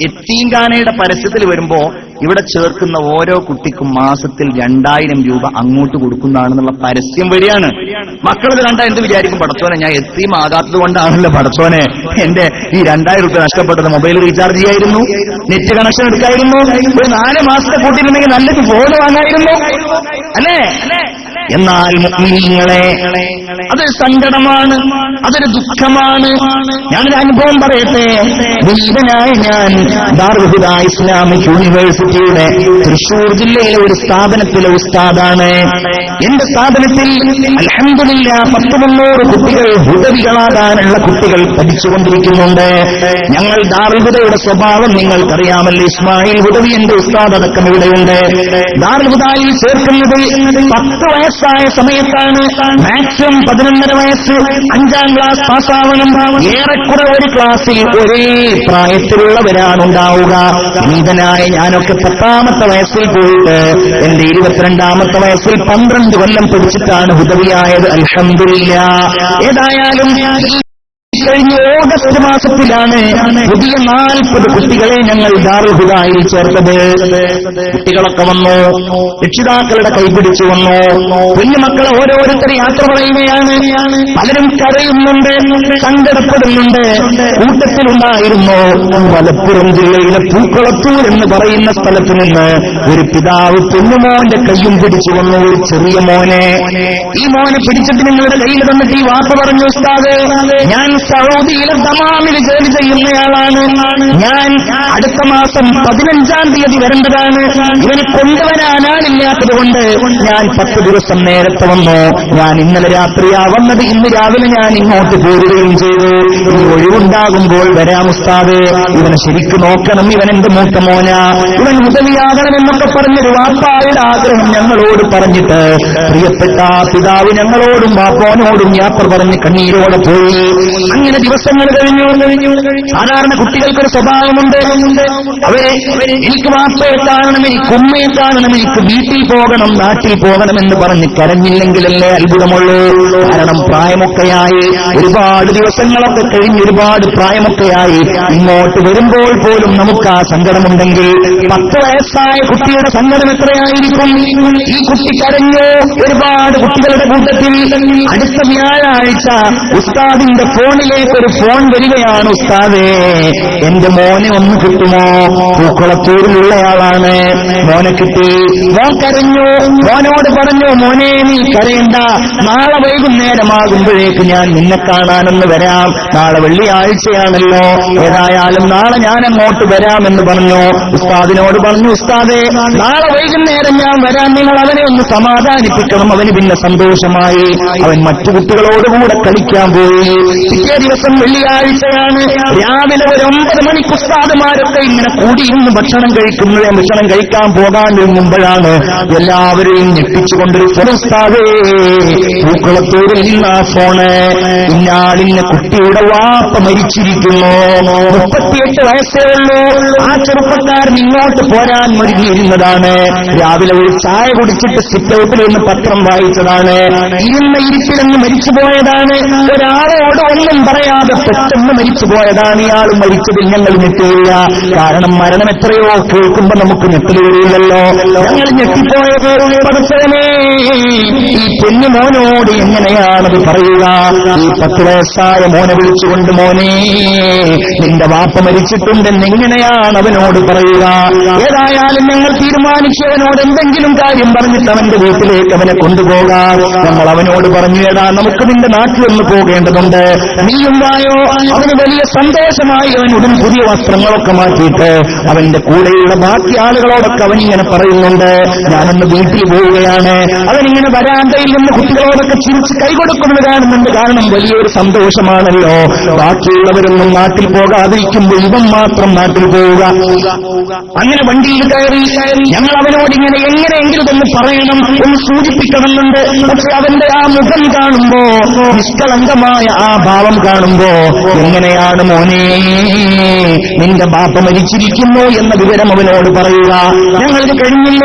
യത്തീംഖാനയുടെ പരസ്യത്തിൽ വരുമ്പോ ഇവിടെ ചേർക്കുന്ന ഓരോ കുട്ടിക്കും മാസത്തിൽ 2000 രൂപ അങ്ങോട്ട് കൊടുക്കുന്നതാണെന്നുള്ള പരസ്യം വരികയാണ്. മക്കളത് കണ്ടാൽ എന്ത് വിചാരിക്കും, പടച്ചോനെ ഞാൻ യത്തീമാകാത്തത് കൊണ്ടാണല്ലോ പടച്ചോനെ എന്റെ ഈ 2000 രൂപ നഷ്ടപ്പെട്ടത്. മൊബൈൽ റീചാർജ് ചെയ്യായിരുന്നു, നെറ്റ് കണക്ഷൻ എടുക്കായിരുന്നു, ഒരു 4 മാസത്തെ കൂട്ടിയിരുന്നെങ്കിൽ നല്ലൊരു ഫോൺ വാങ്ങായിരുന്നു, അല്ലേ? എന്നാൽ മുഅ്മിനീങ്ങളെ അതൊരു സങ്കടമാണ്, അതൊരു ദുഃഖമാണ്. ഞാനൊരു അനുഭവം പറയട്ടെ. ദീപനായ ഞാൻ ദാറുൽ ഹുദ ഇസ്ലാമിക് യൂണിവേഴ്സിറ്റിയുടെ തൃശൂർ ജില്ലയിലെ ഒരു സ്ഥാപനത്തിലെ ഉസ്താദാണ്. എന്റെ സ്ഥാപനത്തിൽ അൽഹംദുലില്ലാഹ് 100-300 കുട്ടികൾ ഹുദവികളാകാനുള്ള കുട്ടികൾ പഠിച്ചുകൊണ്ടിരിക്കുന്നുണ്ട്. ഞങ്ങൾ ദാറുൽ ഹുദയുടെ സ്വഭാവം നിങ്ങൾക്കറിയാമല്ലോ. ഇസ്മായിൽ ഹുദവി എന്റെ ഉസ്താദ് അടക്കം ഇവിടെയുണ്ട്. ദാറുൽ ഹുദയിൽ ചേർക്കുന്നത് 10 വയസ്സായ സമയത്താണ്. മാക്സിമം 11.5 വയസ്സ്, 5ാം ക്ലാസ് പാസ്സാവണം. ഏറെക്കുറെ ഒരു ക്ലാസ്സിൽ ഒരേ പ്രായത്തിലുള്ളവരാണ് ഉണ്ടാവുക. നീതനായ ഞാനൊക്കെ 10ാമത്തെ വയസ്സിൽ പോയിട്ട് എന്റെ 22ാമത്തെ വയസ്സിൽ 12 കൊല്ലം പഠിച്ചിട്ടാണ് ഹുദവിയായത്. അൽഹംദുലില്ലാഹ്. ഏതായാലും കഴിഞ്ഞ ഓഗസ്റ്റ് മാസത്തിലാണ് പുതിയ 40 കുട്ടികളെ ഞങ്ങൾ ദാറുൽ ഹുദയിൽ ചേർത്തത്. കുട്ടികളൊക്കെ വന്നു, രക്ഷിതാക്കളുടെ കൈപിടിച്ചു വന്നു. കുഞ്ഞുമക്കളെ ഓരോരുത്തരെ യാത്ര പറയുകയാണ്. പലരും കരയുന്നുണ്ട്, സങ്കടപ്പെടുന്നുണ്ട്. കൂട്ടത്തിലുണ്ടായിരുന്നു മലപ്പുറം ജില്ലയിലെ പൂക്കളത്തൂർ എന്ന് പറയുന്ന സ്ഥലത്ത് നിന്ന് ഒരു പിതാവ് പൊന്നുമോന്റെ കയ്യും പിടിച്ചു വന്നു, ഒരു ചെറിയ മോനെ. ഈ മോനെ പിടിച്ചിട്ട് നിങ്ങളുടെ കയ്യിൽ തന്നിട്ട് ഈ വാപ്പ പറഞ്ഞു, ഉസ്താദേ ഞാൻ സൗദിയിലെ ദമാമിൽ ജോലി ചെയ്യുന്നയാളാണ്, ഞാൻ അടുത്ത മാസം 15-ാം തീയതി വരേണ്ടതാണ്. ഇവന് കൊണ്ടുവരാനാളില്ലാത്തത് കൊണ്ട് ഞാൻ 10 ദിവസം നേരത്തെ വന്നു. ഞാൻ ഇന്നലെ രാത്രിയാ വന്നത്, ഇന്ന് രാവിലെ ഞാൻ ഇങ്ങോട്ട് പോരുകയും ചെയ്തു. ഇനി ഒഴിവുണ്ടാകുമ്പോൾ വരാം ഉസ്താദ്, ഇവനെ ശരിക്കും നോക്കണം, ഇവൻ എന്റെ മൂത്ത മോന, ഇവൻ ഉദവിയാകണമെന്നൊക്കെ പറഞ്ഞൊരു വാപ്പായുടെ ആഗ്രഹം ഞങ്ങളോട് പറഞ്ഞിട്ട് പ്രിയപ്പെട്ട പിതാവ് ഞങ്ങളോടും വാപ്പോനോടും യാത്ര പറഞ്ഞ് കണ്ണീരോടെ പോയി. അങ്ങനെ ദിവസങ്ങൾ കഴിഞ്ഞു. സാധാരണ കുട്ടികൾക്കൊരു സ്വഭാവമുണ്ട്, അവരെ എനിക്ക് വാപ്പയെ കാണണം, എനിക്ക് ഉമ്മയെ കാണണം, എനിക്ക് വീട്ടിൽ പോകണം, നാട്ടിൽ പോകണം എന്ന് പറഞ്ഞ് കരഞ്ഞില്ലെങ്കിലല്ലേ അത്ഭുതമുള്ളൂ. കാരണം പ്രായമൊക്കെയായി, ഒരുപാട് ദിവസങ്ങളൊക്കെ കഴിഞ്ഞ് ഒരുപാട് പ്രായമൊക്കെയായി. ഇങ്ങോട്ട് വരുമ്പോൾ പോലും നമുക്ക് ആ സങ്കടമുണ്ടെങ്കിൽ 10 വയസ്സായ കുട്ടിയുടെ സങ്കടം എത്രയായിരിക്കും? ഈ കുട്ടി കരഞ്ഞു. ഒരുപാട് കുട്ടികളുടെ കൂട്ടത്തിൽ അടുത്ത വ്യാഴാഴ്ച ഉസ്താദിന്റെ ഫോണിലേക്ക് ഒരു ഫോൺ വരികയാണ്. ഉസ്താദേ എന്റെ മോനെ ഒന്ന് കിട്ടുമോ? പൂക്കുളത്തൂരിലുള്ളയാളാണ്. മോനെ കിട്ടി. മോൻ കരഞ്ഞു. മോനോട് പറഞ്ഞു, മോനെ നീ കരയണ്ട, നാളെ വൈകുന്നേരമാകുമ്പോഴേക്ക് ഞാൻ നിന്നെ കാണാനൊന്ന് വരാം, നാളെ വെള്ളിയാഴ്ചയാണല്ലോ, ഏതായാലും നാളെ ഞാൻ അങ്ങോട്ട് വരാമെന്ന് പറഞ്ഞു. ഉസ്താദിനോട് പറഞ്ഞു, ഉസ്താദേ നാളെ വൈകുന്നേരം ഞാൻ വരാം, നിങ്ങൾ അവനെ ഒന്ന് സമാധാനിപ്പിക്കണം. അവന് പിന്നെ സന്തോഷമായി. അവൻ മറ്റു കുട്ടികളോടുകൂടെ കളിക്കാൻ പോയി. പിറ്റേ ദിവസം വെള്ളിയാഴ്ചയാണ്. രാവിലെ ഒരു 9 മണിക്ക് ഉസ്താദുമാരൊക്കെ ഇങ്ങനെ കൂടിയിരുന്ന് ഭക്ഷണം കഴിക്കാൻ പോകാൻ മുമ്പുള്ളാണ് എല്ലാവരെയും ഞെട്ടിച്ചുകൊണ്ടൊരു ഫോൺ. ഉസ്താദേ പൂക്കുളത്തൂരിൽ നിന്ന് ആ ഫോണ്, ഇന്നാളിന്ന കുട്ടിയുടെ വാപ്പ മരിച്ചിരിക്കുന്നു, 38 വയസ്സേ ഉള്ളൂ. ആ ചെറുപ്പക്കാരൻ ഇങ്ങോട്ട് പോരാൻ ഒരുങ്ങിയിരുന്നതാണ്. രാവിലെ ഒരു ചായ കുടിച്ചിട്ട് സിറ്റ് ഔട്ടിൽ നിന്ന് പത്രം വായിച്ചതാണ്. ഇരുന്ന ഇരിപ്പിലെന്ന് മരിച്ചുപോയതാണ്. ഒരാളോട് ഒന്നും പറയാതെ പെട്ടെന്ന് മരിച്ചുപോയതാണ്. ഇയാൾ മരിച്ചതിൽ ഞങ്ങൾ ഞെട്ടില്ല. കാരണം മരണം എത്രയോ കേൾക്കുമ്പോ നമുക്ക് ഞെട്ടൽ വരില്ലല്ലോ. ഞങ്ങൾ ഞെട്ടിപ്പോയത് പടച്ചവനേ, ഈ കുഞ്ഞു മോനോട് എങ്ങനെയാണത് പറയുക? ഈ 10 വയസ്സായ മോനെ വിളിച്ചുകൊണ്ട്, മോനെ നിന്റെ വാപ്പ മരിച്ചിട്ടുണ്ടെന്ന് എങ്ങനെയാണ് അവനോട് പറയുക? ഏതായാലും ഞങ്ങൾ തീരുമാനിച്ചു അവനോട് എന്തെങ്കിലും കാര്യം പറഞ്ഞിട്ട് അവന്റെ വീട്ടിലേക്ക് അവനെ കൊണ്ടുപോകാം. ഞങ്ങൾ അവനോട് പറഞ്ഞു, ഏതാ നമുക്ക് നിന്റെ നാട്ടിലൊന്ന് പോകേണ്ടതുണ്ട്, നീയും വായോ. അവന് വലിയ സന്തോഷമായി. അവൻ ഉടൻ പുതിയ വസ്ത്രങ്ങളൊക്കെ മാറ്റിയിട്ട് അവന്റെ കൂടെയുള്ള ബാക്കി ആളുകളോടൊക്കെ അവനിങ്ങനെ പറയുന്നുണ്ട്, ഞാനൊന്ന് വീട്ടിൽ പോവുകയാണ്. അവനിങ്ങനെ വരാന്തയിൽ നിന്ന് കുട്ടികളോടൊക്കെ ചിരിച്ച് കൈകൊടുക്കുന്നത് കാണുന്നുണ്ട്. കാരണം വലിയൊരു സന്തോഷമാണല്ലോ. ബാക്കിയുള്ളവരൊന്നും നാട്ടിൽ പോകാതിരിക്കുമ്പോൾ ഇവൻ മാത്രം നാട്ടിൽ പോവുക. അങ്ങനെ വണ്ടിയിൽ കയറി ഞങ്ങൾ അവനോട് ഇങ്ങനെ എങ്ങനെയെങ്കിലും ഒന്ന് പറയണം, ഒന്ന് സൂചിപ്പിക്കണമെന്നുണ്ട്. പക്ഷെ അവന്റെ ആ മുഖം കാണുമ്പോ, നിഷ്കളങ്കമായ ആ ഭാവം കാണുമ്പോ എങ്ങനെയാണ് മോനെ നിന്റെ ബാപ്പ മരിച്ചിരിക്കുന്നു എന്ന വിവരം അവനോട് പറയുക. ഞങ്ങൾക്ക് കഴിഞ്ഞില്ല.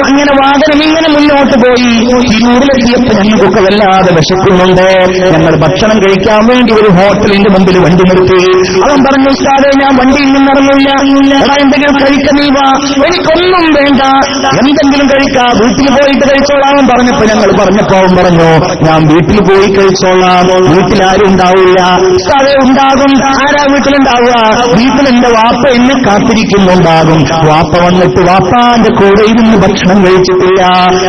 അങ്ങനെ വാഹനം ഇങ്ങനെ മുന്നോട്ട് പോയി തിരൂരിലെത്തിയപ്പോ ഞങ്ങൾക്കൊക്കെ വല്ലാതെ വിശക്കുന്നുണ്ട്. ഞങ്ങൾ ഭക്ഷണം കഴിക്കാൻ വേണ്ടി ഒരു ഹോട്ടലിന്റെ മുമ്പിൽ വണ്ടി നിർത്തി. അവൻ പറഞ്ഞു, ഉസ്താദേ ഞാൻ വണ്ടിയിൽ നിന്ന് ഇറങ്ങില്ല, എന്തെങ്കിലും കഴിക്കുന്നീവാ, എനിക്കൊന്നും വേണ്ട, എന്തെങ്കിലും കഴിക്കാം, വീട്ടിൽ പോയിട്ട് കഴിച്ചോളാം പറഞ്ഞപ്പോ ഞങ്ങൾ പറഞ്ഞപ്പോ അവൻ പറഞ്ഞു, ഞാൻ വീട്ടിൽ പോയി കഴിച്ചോളാം, വീട്ടിലാരും ഉണ്ടാവില്ല. ഉസ്താദേ ഉണ്ടാകും. ആരാ വീട്ടിലുണ്ടാവുക? വീട്ടിലെന്റെ വാപ്പ എന്നെ കാത്തിരിക്കുന്നുണ്ടാകും. വാപ്പ വന്നിട്ട് വാപ്പാന്റെ കൂടെ ഇരുന്ന് ഭക്ഷണം കഴിച്ചിട്ടില്ല.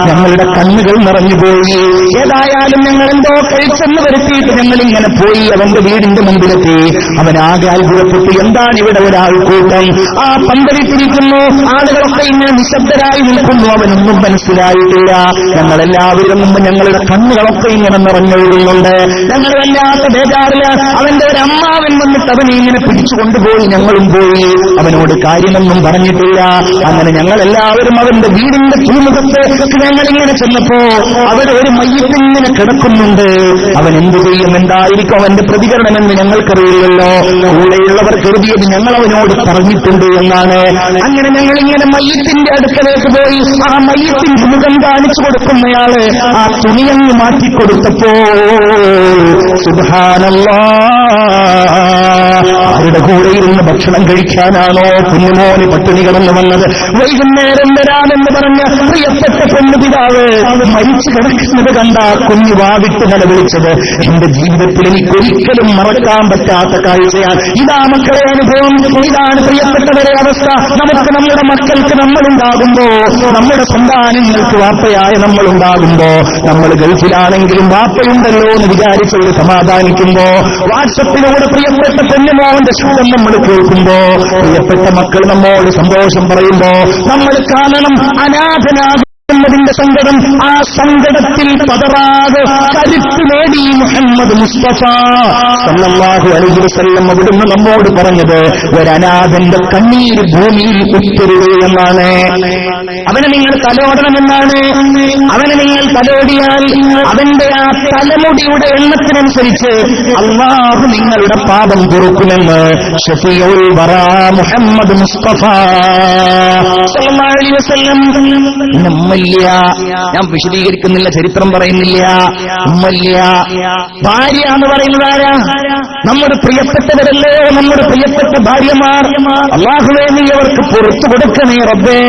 ഞങ്ങളുടെ കണ്ണുകൾ നിറഞ്ഞുപോയി. ഏതായാലും ഞങ്ങൾ എന്തോ കഴിച്ചെന്ന് വരുത്തിയിട്ട് ഞങ്ങൾ ഇങ്ങനെ പോയി അവന്റെ വീടിന്റെ മുമ്പിലെത്തി. അവനാകെ അത്ഭുതപ്പെട്ടു, എന്താണ് ഇവിടെ ഒരാൾക്കൂട്ടം, ആ പന്തലിട്ടിരിക്കുന്നു, ആളുകളൊക്കെ ഇങ്ങനെ നിശബ്ദരായി നിൽക്കുന്നു. അവനൊന്നും മനസ്സിലായിട്ടില്ല. ഞങ്ങളെല്ലാവരും മുമ്പ് ഞങ്ങളുടെ കണ്ണുകളൊക്കെ ഇങ്ങനെ നിറഞ്ഞൊഴുകുന്നുണ്ട്. ഞങ്ങൾ വല്ലാത്ത ബേജാറില്. അവന്റെ ഒരു അമ്മാവൻ വന്നിട്ട് അവനെ ഇങ്ങനെ പിടിച്ചു കൊണ്ടുപോയി. ഞങ്ങളും പോയി. അവനോട് കാര്യമൊന്നും പറഞ്ഞിട്ടില്ല. അങ്ങനെ ഞങ്ങളെല്ലാവരും അവന്റെ വീടിന്റെ പൂമുഖത്ത് ഞങ്ങളിങ്ങനെ ചെന്നപ്പോ അവിടെ ഒരു മയ്യത്തിങ്ങനെ കിടക്കുന്നുണ്ട്. അവൻ എന്തു ചെയ്യും, എന്തായിരിക്കും അവന്റെ പ്രതികരണമെന്ന് ഞങ്ങൾക്കറിയില്ലല്ലോ. കൂടെയുള്ളവർ കരുതിയത് ഞങ്ങൾ അവനോട് പറഞ്ഞിട്ടുണ്ട് എന്നാണ്. അങ്ങനെ ഞങ്ങളിങ്ങനെ മയ്യത്തിന്റെ അടുക്കലേക്ക് പോയി. ആ മയ്യത്തിന്റെ മുഖം കാണിച്ചു കൊടുക്കുന്നയാള് ആ തുണിയങ്ങ് മാറ്റിക്കൊടുത്തപ്പോ സുബ്ഹാനല്ലാഹ്, അവരുടെ കൂടെ ഇരുന്ന് ഭക്ഷണം കഴിക്കാനാണോ കുഞ്ഞുമോന് പട്ടിണി കിടന്നു വന്നത്? വൈകുന്നേരം വരാമെന്ന് പറഞ്ഞ പ്രിയപ്പെട്ട പൊന്നുപിതാവ് മരിച്ചു കിടക്കുന്നത് കണ്ട കുഞ്ഞു വാവിട്ട് നിലവിളിച്ചത് എന്റെ ജീവിതത്തിൽ എനിക്കൊരിക്കലും മറക്കാൻ പറ്റാത്ത കാഴ്ചയാണ്. ഇതാ മക്കളെ അനുഭവം, ഇതാണ് പ്രിയപ്പെട്ടവരെ അവസ്ഥ. നമുക്ക് നമ്മുടെ മക്കൾക്ക് നമ്മളുണ്ടാകുമ്പോ, നമ്മുടെ സന്താനങ്ങൾക്ക് വാപ്പയായ നമ്മളുണ്ടാകുമ്പോ, നമ്മൾ ഗൾഫിലാണെങ്കിലും വാപ്പയുണ്ടല്ലോ എന്ന് വിചാരിച്ചവർ സമാധാനിക്കുമ്പോ, വാട്സപ്പിലൂടെ പ്രിയപ്പെട്ട പൊന്നുമോന്റെ ശബ്ദം നമ്മൾ കേൾക്കുമ്പോ, പ്രിയപ്പെട്ട മക്കൾ നമ്മോട് സന്തോഷം പറയുമ്പോ നമ്മൾ കാണണം അനാഥനാകുന്നതിന്റെ സങ്കടം. ആ സങ്കടത്തിൽ പതറാതെ കരുത്ത് നേടി മുഹമ്മദ് മുസ്തഫ സല്ലല്ലാഹു അലൈഹി വസല്ലം അവിടുന്ന് നമ്മോട് പറഞ്ഞത്, ഒരനാഥന്റെ കണ്ണീര് ഭൂമിയിൽ ഉത്തരുത് എന്നാണ്. അവനെ നിങ്ങൾ തലോടണമെന്നാണ്. അവനെ നിങ്ങൾ തലോടിയാൽ അവന്റെ ആ തലമുടിയുടെ എണ്ണത്തിനനുസരിച്ച് അല്ലാഹു നിങ്ങളുടെ പാപം പൊറുക്കുമെന്ന് ഷഫീഉൽ വറാ മുഹമ്മദ് മുസ്തഫ സല്ലല്ലാഹു അലൈഹി വസല്ലം. ഉമ്മല്യ, ഞാൻ വിശദീകരിക്കുന്നില്ല, ചരിത്രം പറയുന്നില്ല. ഉമ്മല്യ, ഭാര്യ എന്ന് പറയുന്നത് ആരാ? നമ്മുടെ പ്രിയപ്പെട്ടവരല്ലേ, നമ്മുടെ പ്രിയപ്പെട്ട ഭാര്യമാർ. അല്ലാഹുവേ നീ അവർക്ക് പുറത്തു കൊടുക്കണേ റബ്ബേ,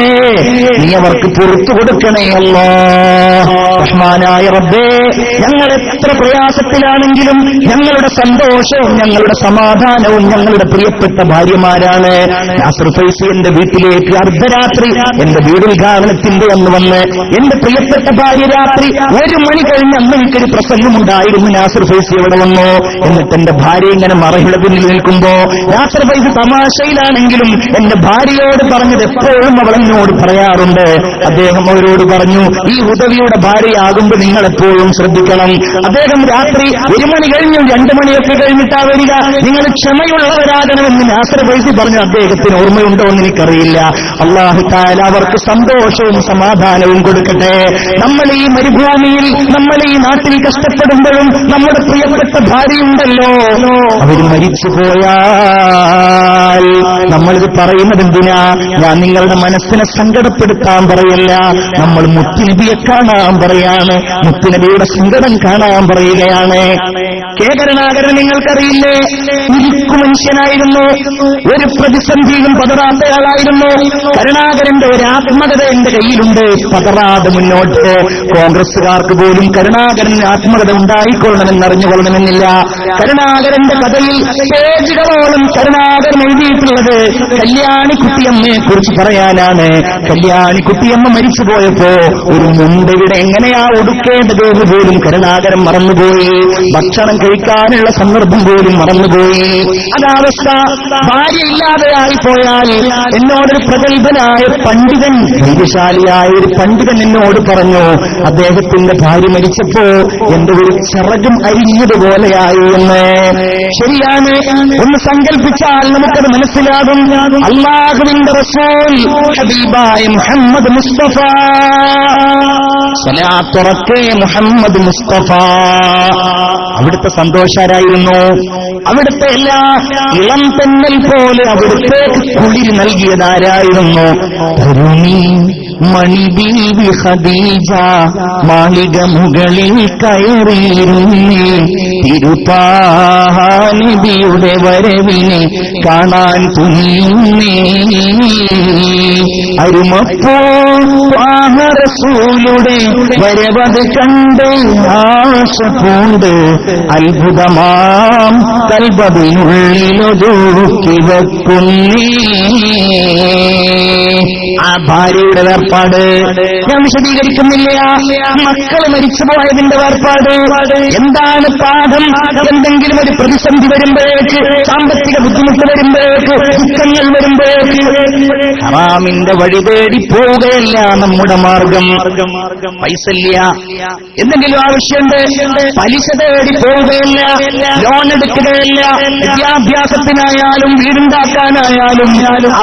നീ അവർക്ക് പുറത്തു കൊടുക്കണേ അല്ലാഹ്. റഹ്മാനായ റബ്ബേ, ഞങ്ങൾ എത്ര പ്രയാസത്തിലാണെങ്കിലും ഞങ്ങളുടെ സന്തോഷവും ഞങ്ങളുടെ സമാധാനവും ഞങ്ങളുടെ പ്രിയപ്പെട്ട ഭാര്യമാരാണ്. നാസർ ഫൈസി എന്റെ വീട്ടിലേക്ക് അർദ്ധരാത്രി എന്റെ വീടുദ്ഘാടനത്തിന്റെ അന്ന് വന്ന് എന്റെ പ്രിയപ്പെട്ട ഭാര്യ രാത്രി 1 മണി കഴിഞ്ഞ് അന്ന് എനിക്കൊരു പ്രസംഗമുണ്ടായിരുന്നു. നാസർ ഫൈസി അവിടെ വന്നു. എന്നിട്ട് എന്റെ ഭാര്യ ഇങ്ങനെ മറയുടെ പിന്നിൽ നിൽക്കുമ്പോ നാസർ ഫൈസി തമാശയിലാണെങ്കിലും എന്റെ ഭാര്യയോട് പറഞ്ഞത് എപ്പോഴും അവൾ എന്നോട് പറയാറുണ്ട്. അദ്ദേഹം അവരോട് പറഞ്ഞു, ഈ ഉദവിയുടെ ഭാര്യയാകുമ്പോൾ നിങ്ങൾ എപ്പോഴും ശ്രദ്ധിക്കണം. അദ്ദേഹം രാത്രി 1 മണി കഴിഞ്ഞും 2 മണിയൊക്കെ കഴിഞ്ഞിട്ടാ വരിക. നിങ്ങൾ ക്ഷമയുള്ളവരാകണമെന്ന് നാസർ ഫൈസി പറഞ്ഞു. അദ്ദേഹത്തിന് ഓർമ്മയുണ്ടോ എന്ന് എനിക്കറിയില്ല. അല്ലാഹു തആല അവർക്ക് സന്തോഷവും സമാധാനവും കൊടുക്കട്ടെ. നമ്മൾ ഈ മരുഭൂമിയിൽ, നമ്മൾ ഈ നാട്ടിൽ കഷ്ടപ്പെടുമ്പോഴും നമ്മുടെ പ്രിയപ്പെട്ട ഭാര്യയുണ്ടല്ലോ, അവർ മരിച്ചുപോയാൽ നമ്മളിത് പറയുന്നത് എന്തിനാ? ഞാൻ നിങ്ങളുടെ മനസ്സിനെ സങ്കടപ്പെടുത്താൻ പറയല്ല, നമ്മൾ മുത്തുനബിയെ കാണാൻ പറയാണ്, മുത്തുനബിയുടെ സങ്കടം കാണാൻ പറയുകയാണ്. കെ കരുണാകരൻ നിങ്ങൾക്കറിയില്ലേ, ഉരുക്കു മനുഷ്യനായിരുന്നു, ഒരു പ്രതിസന്ധിയിലും പതറാത്തയാളായിരുന്നു. കരുണാകരന്റെ ഒരു ആത്മകഥ എന്റെ കയ്യിലുണ്ട്, പതറാതെ മുന്നോട്ട്. കോൺഗ്രസുകാർക്ക് പോലും കരുണാകരന് ആത്മകഥ ഉണ്ടായിക്കൊള്ളണമെന്നറിഞ്ഞുകൊള്ളണമെന്നില്ല. കരുണാകരന്റെ കഥയിൽ പേജുകളോളം കരുണാകരൻ എഴുതിയിട്ടുള്ളത് കല്യാണിക്കുട്ടിയമ്മയെ കുറിച്ച് പറയാനാണ്. കല്യാണിക്കുട്ടിയമ്മ മരിച്ചുപോയപ്പോ ഒരു മുണ്ടയുടെ എങ്ങനെയാ ഒടുക്കേണ്ടത് എന്ന് പോലും കരുണാകരൻ മറന്നുപോയി. ഭക്ഷണം കഴിക്കാനുള്ള സന്ദർഭം പോലും മറന്നുപോയി. അതാവസ്ഥ. ഭാര്യ ഇല്ലാതെയായി പോയാൽ എന്നോടൊരു പ്രഗത്ഭനായ പണ്ഡിതൻ, ധൈര്യശാലിയായ ഒരു പണ്ഡിതൻ എന്നോട് പറഞ്ഞു, അദ്ദേഹത്തിന്റെ ഭാര്യ മരിച്ചപ്പോ എന്റെ ഒരു ചിറകും അരിഞ്ഞതുപോലെയായി എന്ന്. ശരിയാണ്. ഒന്ന് സങ്കല്പിച്ചാൽ നമുക്കത് മനസ്സിലാകും. അല്ലാഹുവിന്റെ റസൂൽ ഹബീബായ മുഹമ്മദ് മുസ്തഫ സല്ലല്ലാഹു തുറക്കേ മുഹമ്മദ് മുസ്തഫ. അവിടുത്തെ സന്തോഷാരായിരുന്നു. അവിടുത്തെ എല്ലാ ഇളം തെന്നൽ പോലെ അവിടുത്തേക്ക് കുളിർ നൽകിയതാരായിരുന്നു? തരുണി മണിബീവി ഖദീജ മാളിക മുകളിൽ കയറിയിരുന്നേ തിരുപ്പാഹാനബിയുടെ വരവിനെ കാണാൻ തുനിയുന്നേ. അരുമപ്പൂഹാറസൂലുടെ വരവത് കണ്ട് ആശ പൂണ്ട് അത്ഭുതമാം കൽബിനുള്ളിലൊതുക്കി വെക്കുന്നേ. ആ ഭാര്യയുടെ വേർപാട് ഞാൻ വിശദീകരിക്കുന്നില്ല. മക്കൾ മരിച്ചുപോയതിന്റെ വേർപാട് എന്താണ് പാഠം? എന്തെങ്കിലും ഒരു പ്രതിസന്ധി വരുമ്പോഴേക്ക്, സാമ്പത്തിക ബുദ്ധിമുട്ട് വരുമ്പോഴേക്ക്, ദുഃഖങ്ങൾ വരുമ്പോഴേക്ക് ഹറാമിന്റെ വഴി തേടി പോവുകയല്ല നമ്മുടെ മാർഗം. പൈസ ഇല്ല, എന്തെങ്കിലും ആവശ്യമുണ്ട്, പലിശ തേടി പോവുകയല്ല, ലോൺ എടുക്കുകയല്ല. വിദ്യാഭ്യാസത്തിനായാലും വീടുണ്ടാക്കാനായാലും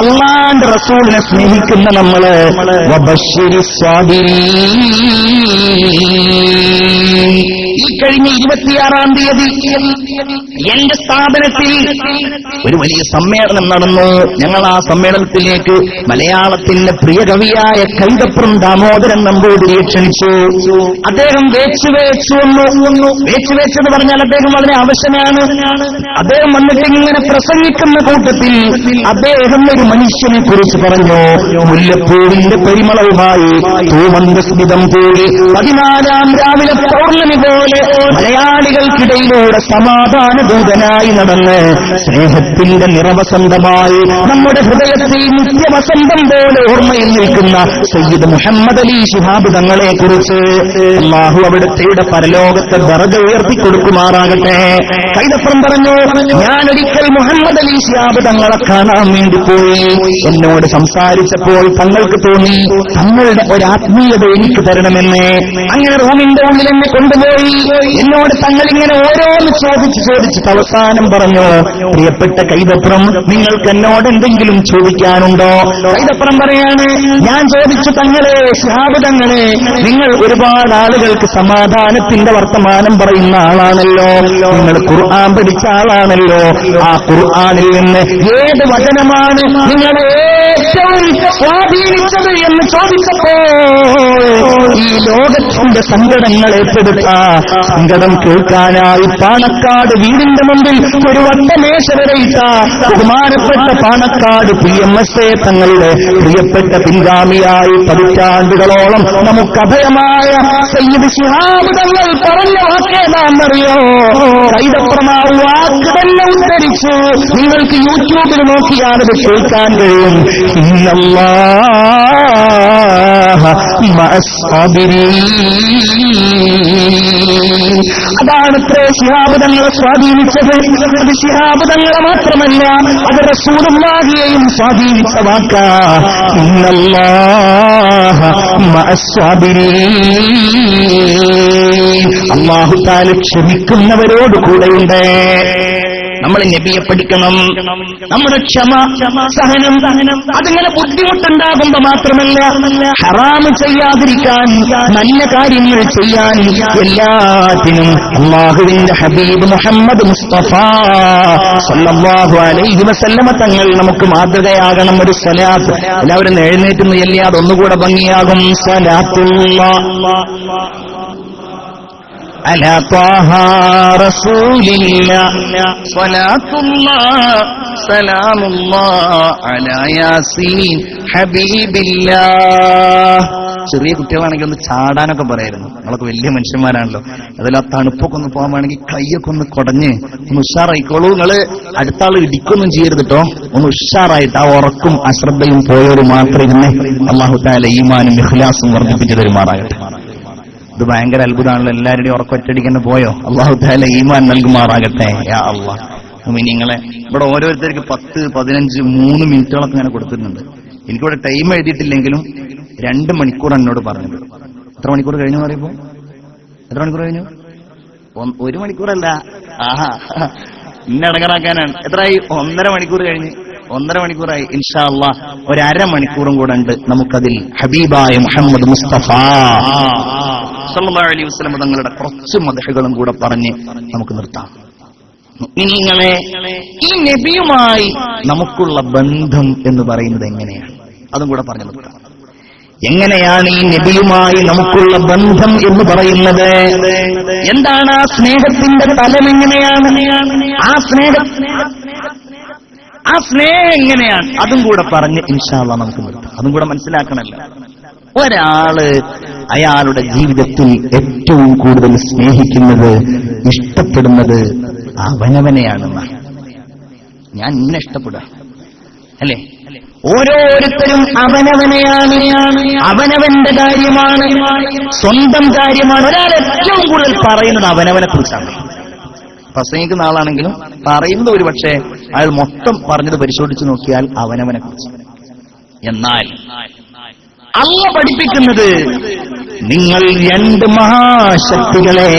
അള്ളാന്റെ റസൂലിനെ സ്നേഹിക്കുന്ന നമ്മള് വബശ്ശിരി സ്വാബിരീൻ. ഈ കഴിഞ്ഞ 26-ാം തീയതി എന്റെ സ്ഥാപനത്തിൽ ഒരു വലിയ സമ്മേളനം നടന്നു. ഞങ്ങൾ ആ സമ്മേളനത്തിലേക്ക് മലയാളത്തിന്റെ പ്രിയ കവിയായ കൈതപ്രം ദാമോദരൻ നമ്പൂതിരിയെ ക്ഷണിച്ചു. അദ്ദേഹം വേച്ചുവെച്ചെന്ന് പറഞ്ഞാൽ അദ്ദേഹം വളരെ അവശനാണ്. അദ്ദേഹം വന്നിട്ട് ഇങ്ങനെ പ്രസംഗിക്കുന്ന കൂട്ടത്തിൽ അദ്ദേഹം ഒരു മനുഷ്യനെ കുറിച്ച് പറഞ്ഞു. മുല്ലപ്പൂവിന്റെ പരിമളവുമായി തൂമന്ദസ്മിതം തൂകി 14-ാം രാവിലെ പൗർണമി പോലെ മലയാളികൾക്കിടയിലൂടെ സമാധാന ദൂതനായി നടന്ന് സ്നേഹത്തിന്റെ നിറവസന്തമായി നമ്മുടെ ഹൃദയത്തിൽ നിത്യവസന്തം പോലെ ഓർമ്മയിൽ നിൽക്കുന്ന സയ്യിദ് മുഹമ്മദ് അലി ശിഹാബ് തങ്ങളെ കുറിച്ച് അല്ലാഹു അവിടുത്തെ പരലോകത്തെ ദറജ ഉയർത്തിക്കൊടുക്കുമാറാകട്ടെ. കൈതപ്പുറം പറഞ്ഞു, ഞാനൊരിക്കൽ മുഹമ്മദ് അലി ശിഹാബ് തങ്ങളെ കാണാൻ വേണ്ടി പോയി. എന്നോട് സംസാരിച്ചപ്പോൾ തങ്ങൾക്ക് തോന്നി തങ്ങളുടെ ഒരാത്മീയത എനിക്ക് തരണമെന്ന്. അങ്ങനെ റൂമിന്റെ ഉള്ളിൽ എന്നെ കൊണ്ടുപോയി. എന്നോട് തങ്ങളിങ്ങനെ ഓരോന്ന് ചോദിച്ചിട്ട് അവസാനം പറഞ്ഞു, പ്രിയപ്പെട്ട കൈതപ്പുറം, നിങ്ങൾക്ക് എന്നോട് എന്തെങ്കിലും ചോദിക്കാനുണ്ടോ? കൈതപ്പുറം പറയാണ്, ഞാൻ ചോദിച്ചു തങ്ങളെ, ശിഹാബ് തങ്ങളെ, നിങ്ങൾ ഒരുപാട് ആളുകൾക്ക് സമാധാനത്തിന്റെ വർത്തമാനം പറയുന്ന ആളാണല്ലോ, നിങ്ങൾ ഖുർആൻ പഠിച്ച ആളാണല്ലോ. ആ ഖുർആനിൽ നിന്ന് ഏത് വചനമാണ് നിങ്ങളെ ഏറ്റവും സ്വാധീനിച്ചത് എന്ന് ചോദിച്ചപ്പോൾ ഈ ലോകത്തിന്റെ സങ്കടങ്ങൾ ഏറ്റെടുത്ത സങ്കടം കേൾക്കാനായി പാണക്കാട് വീടിന്റെ മുമ്പിൽ ഒരു വട്ടമേശ വരയിട്ട ബഹുമാനപ്പെട്ട പാണക്കാട് PMSA തങ്ങളുടെ പ്രിയപ്പെട്ട പിൻഗാമിയായി പതിറ്റാണ്ടുകളോളം നമുക്ക് അഭയമായ സയ്യിദ് ശിഹാബ് തങ്ങൾ പറഞ്ഞ വാക്കേതാണെന്നറിയോ? കൈതപ്രമാ വാക്ക് തന്നെ ഉദ്ധരിച്ചു. നിങ്ങൾക്ക് യൂട്യൂബിൽ നോക്കിയാൽ അത് കേൾക്കാൻ കഴിയും. അതാണ് ശിഹാബ് തങ്ങളെ സ്വാധീനിച്ചത്. അത് ശിഹാബ് തങ്ങളെ മാത്രമല്ല, അത് റസൂലുള്ളാഹിയെയും സ്വാധീനിച്ച വാക്കാ. ഇന്നല്ലാഹ മഅസ്സാബിരീൻ. അല്ലാഹു തആല ക്ഷമിക്കുന്നവരോട് കൂടെയുണ്ട്. നമ്മൾ നബിയെ പഠിക്കണം. നമ്മുടെ ക്ഷമ, സഹനം, അതിങ്ങനെ ബുദ്ധിമുട്ടുണ്ടാകുമ്പോ മാത്രമല്ല, ഹറാമ് ചെയ്യാതിരിക്കാൻ, നല്ല കാര്യങ്ങൾ ചെയ്യാൻ, എല്ലാത്തിനും അല്ലാഹുവിന്റെ ഹബീബ് മുഹമ്മദ് മുസ്തഫ സല്ലല്ലാഹു അലൈഹി വസല്ലമ തങ്ങൾ നമുക്ക് മാതൃകയാകണം. ഒരു സ്വലാത്ത് എല്ലാവരും എഴുന്നേറ്റുന്ന ചൊല്ലിയാൽ അതൊന്നുകൂടെ ഭംഗിയാകും. على طه رسول الله صلاة الله سلام الله على ياسين حبيب الله. ചെറിയ കുട്ടികളാണെങ്കിൽ ഒന്ന് ചാടാനൊക്കെ പറയായിരുന്നു. നമ്മളൊക്കെ വലിയ മനുഷ്യന്മാരാണല്ലോ. അതിൽ ആ തണുപ്പൊക്കെ ഒന്ന് പോകാൻ വേണമെങ്കിൽ കൈയൊക്കെ ഒന്ന് കുടഞ്ഞ് ഒന്ന് ഉഷാറായിക്കോളൂ. നിങ്ങള് അടുത്ത ആൾ ഇടിക്കൊന്നും ചെയ്യരുത് കേട്ടോ. ഒന്ന് ഉഷാറായിട്ട് ആ ഉറക്കും അശ്രദ്ധയും പോയവര് മാത്രം ഇരുന്ന് അല്ലാഹു തആല ഈമാനും ഇഖ്ലാസും വർദ്ധിപ്പിച്ചു തരുമാറാകട്ടെ. ഇത് ഭയങ്കര അത്ഭുതമാണല്ലോ. എല്ലാവരുടെയും ഉറക്കൊറ്റടിക്കന്നെ പോയോ? അല്ലാഹു തആല ഈമാൻ നൽകുമാറാകട്ടെ. യാ അല്ലാഹ്. നിങ്ങളെ ഇവിടെ ഓരോരുത്തർക്ക് 10, 15, 3 മിനിറ്റുകളൊക്കെ ഇങ്ങനെ കൊടുത്തിട്ടുണ്ട്. എനിക്കിവിടെ ടൈം എഴുതിയിട്ടില്ലെങ്കിലും 2 മണിക്കൂർ എന്നോട് പറഞ്ഞത്. എത്ര മണിക്കൂർ കഴിഞ്ഞു പറയുമ്പോ? എത്ര മണിക്കൂർ കഴിഞ്ഞു? 1 മണിക്കൂറല്ല. ആഹാ, ഇന്നടങ്ങറാക്കാനാണ്. എത്രയായി? 1.5 മണിക്കൂർ കഴിഞ്ഞ്. 1.5 മണിക്കൂറായി. ഇൻഷാ അല്ലാഹ് ഒരു 1/2 മണിക്കൂറും കൂടെ ഉണ്ട് നമുക്കതിൽ ഹബീബായ മുഹമ്മദ് മുസ്തഫ സല്ലല്ലാഹു അലൈഹി വസല്ലം തങ്ങളുടെ കുറച്ച് മദ്ഹുകളും കൂടെ പറഞ്ഞ് നമുക്ക് നിർത്താം. മുഅ്മിനീങ്ങളെ, ഈ നബിയുമായി നമുക്കുള്ള ബന്ധം എന്ന് പറയുന്നത് എങ്ങനെയാണ്? അതും കൂടെ പറഞ്ഞു നിർത്താം. എങ്ങനെയാണ് ഈ നബിയുമായി നമുക്കുള്ള ബന്ധം എന്ന് പറയുന്നത്? എന്താണ് ആ സ്നേഹത്തിന്റെ തലം? എങ്ങനെയാണ് ആ സ്നേഹം എങ്ങനെയാണ്? അതും കൂടെ പറഞ്ഞ് ഇൻഷാ അല്ലാഹ് നമുക്ക് നിർത്താം. അതും കൂടെ മനസ്സിലാക്കണമല്ലോ. ഒരാള് അയാളുടെ ജീവിതത്തിൽ ഏറ്റവും കൂടുതൽ സ്നേഹിക്കുന്നത്, ഇഷ്ടപ്പെടുന്നത് അവനവനെയാണെന്നാണ്. ഞാൻ ഇന്നെ ഇഷ്ടപ്പെടുക അല്ലേ? ഓരോരുത്തരും അവനവനെയാണ്, അവനവന്റെ കാര്യമാണ്, സ്വന്തം കാര്യമാണ്. ഒരാൾ ഏറ്റവും കൂടുതൽ പറയുന്നത് അവനവനെ കുറിച്ചാണ്. പ്രസംഗിക്കുന്ന ആളാണെങ്കിലും പറയുന്നത് ഒരു പക്ഷേ അയാൾ മൊത്തം പറഞ്ഞത് പരിശോധിച്ച് നോക്കിയാൽ അവനവനെ കുറിച്ച്. എന്നാൽ അല്ലാഹ് പഠിപ്പിക്കുന്നത്, നിങ്ങൾ രണ്ട് മഹാശക്തികളെ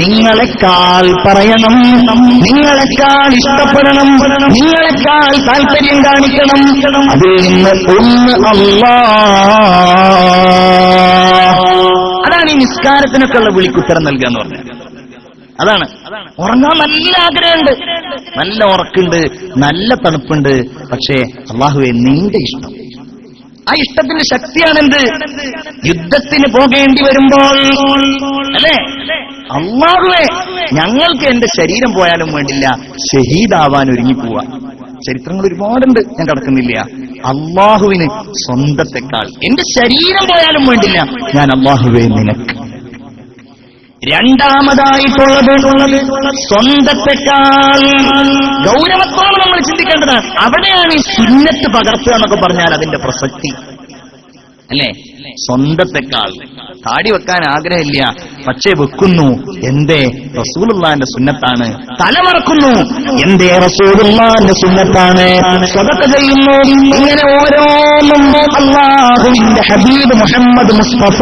നിങ്ങളെക്കാൾ പറയണം, നിങ്ങളെക്കാൾ ഇഷ്ടപ്പെടണം, നിങ്ങളെക്കാൾ താല്പര്യം കാണിക്കണം. അതിൽ നിന്ന് ഒന്ന് അല്ലാഹ്. അതാണ് ഈ നിസ്കാരത്തിനൊക്കെ ഉള്ള വിളിക്കുത്തരം നൽകുക എന്ന് പറഞ്ഞത്. അതാണ്. ഉറങ്ങാൻ നല്ല ആഗ്രഹമുണ്ട്, നല്ല ഉറക്കുണ്ട്, നല്ല തണുപ്പുണ്ട്. പക്ഷേ അല്ലാഹുവേ നിന്റെ ഇഷ്ടം, ആ ഇഷ്ടത്തിന്റെ ശക്തിയാണെന്ത്? യുദ്ധത്തിന് പോകേണ്ടി വരുമ്പോൾ അല്ലേ, അല്ലാഹുവേ ഞങ്ങൾക്ക് എന്റെ ശരീരം പോയാലും വേണ്ടില്ല ഷഹീദാവാൻ ഒരുങ്ങിപ്പോവാ. ചരിത്രങ്ങൾ ഒരുപാടുണ്ട്, ഞാൻ കടക്കുന്നില്ല. അല്ലാഹുവിന് സ്വന്തത്തെക്കാൾ എന്റെ ശരീരം പോയാലും വേണ്ടില്ല, ഞാൻ അല്ലാഹുവേ നിനക്ക്. രണ്ടാമതായിട്ടുള്ളത് സ്വന്തത്തെക്കാൾ ഗൗരവത്തോടെ നമ്മൾ ചിന്തിക്കേണ്ടതാണ്. അവിടെയാണ് ഈ സുന്നത്ത് പകർത്തുക എന്നൊക്കെ പറഞ്ഞാൽ അതിന്റെ പ്രസക്തി അല്ലേ. സ്വന്തത്തെക്കാൾ താടി വെക്കാൻ ആഗ്രഹമില്ല, പക്ഷേ വെക്കുന്നു. എന്തേ? റസൂലുള്ളാഹിന്റെ സുന്നത്താണ്. തലമറക്കുന്നു, എന്തേ? റസൂലുള്ളാഹിന്റെ സുന്നത്താണ്. സദഖ ചെയ്യുന്നു. ഇങ്ങനെ ഓരോന്നും അല്ലാഹുവിന്റെ ഹബീബ് മുഹമ്മദ് മുസ്തഫ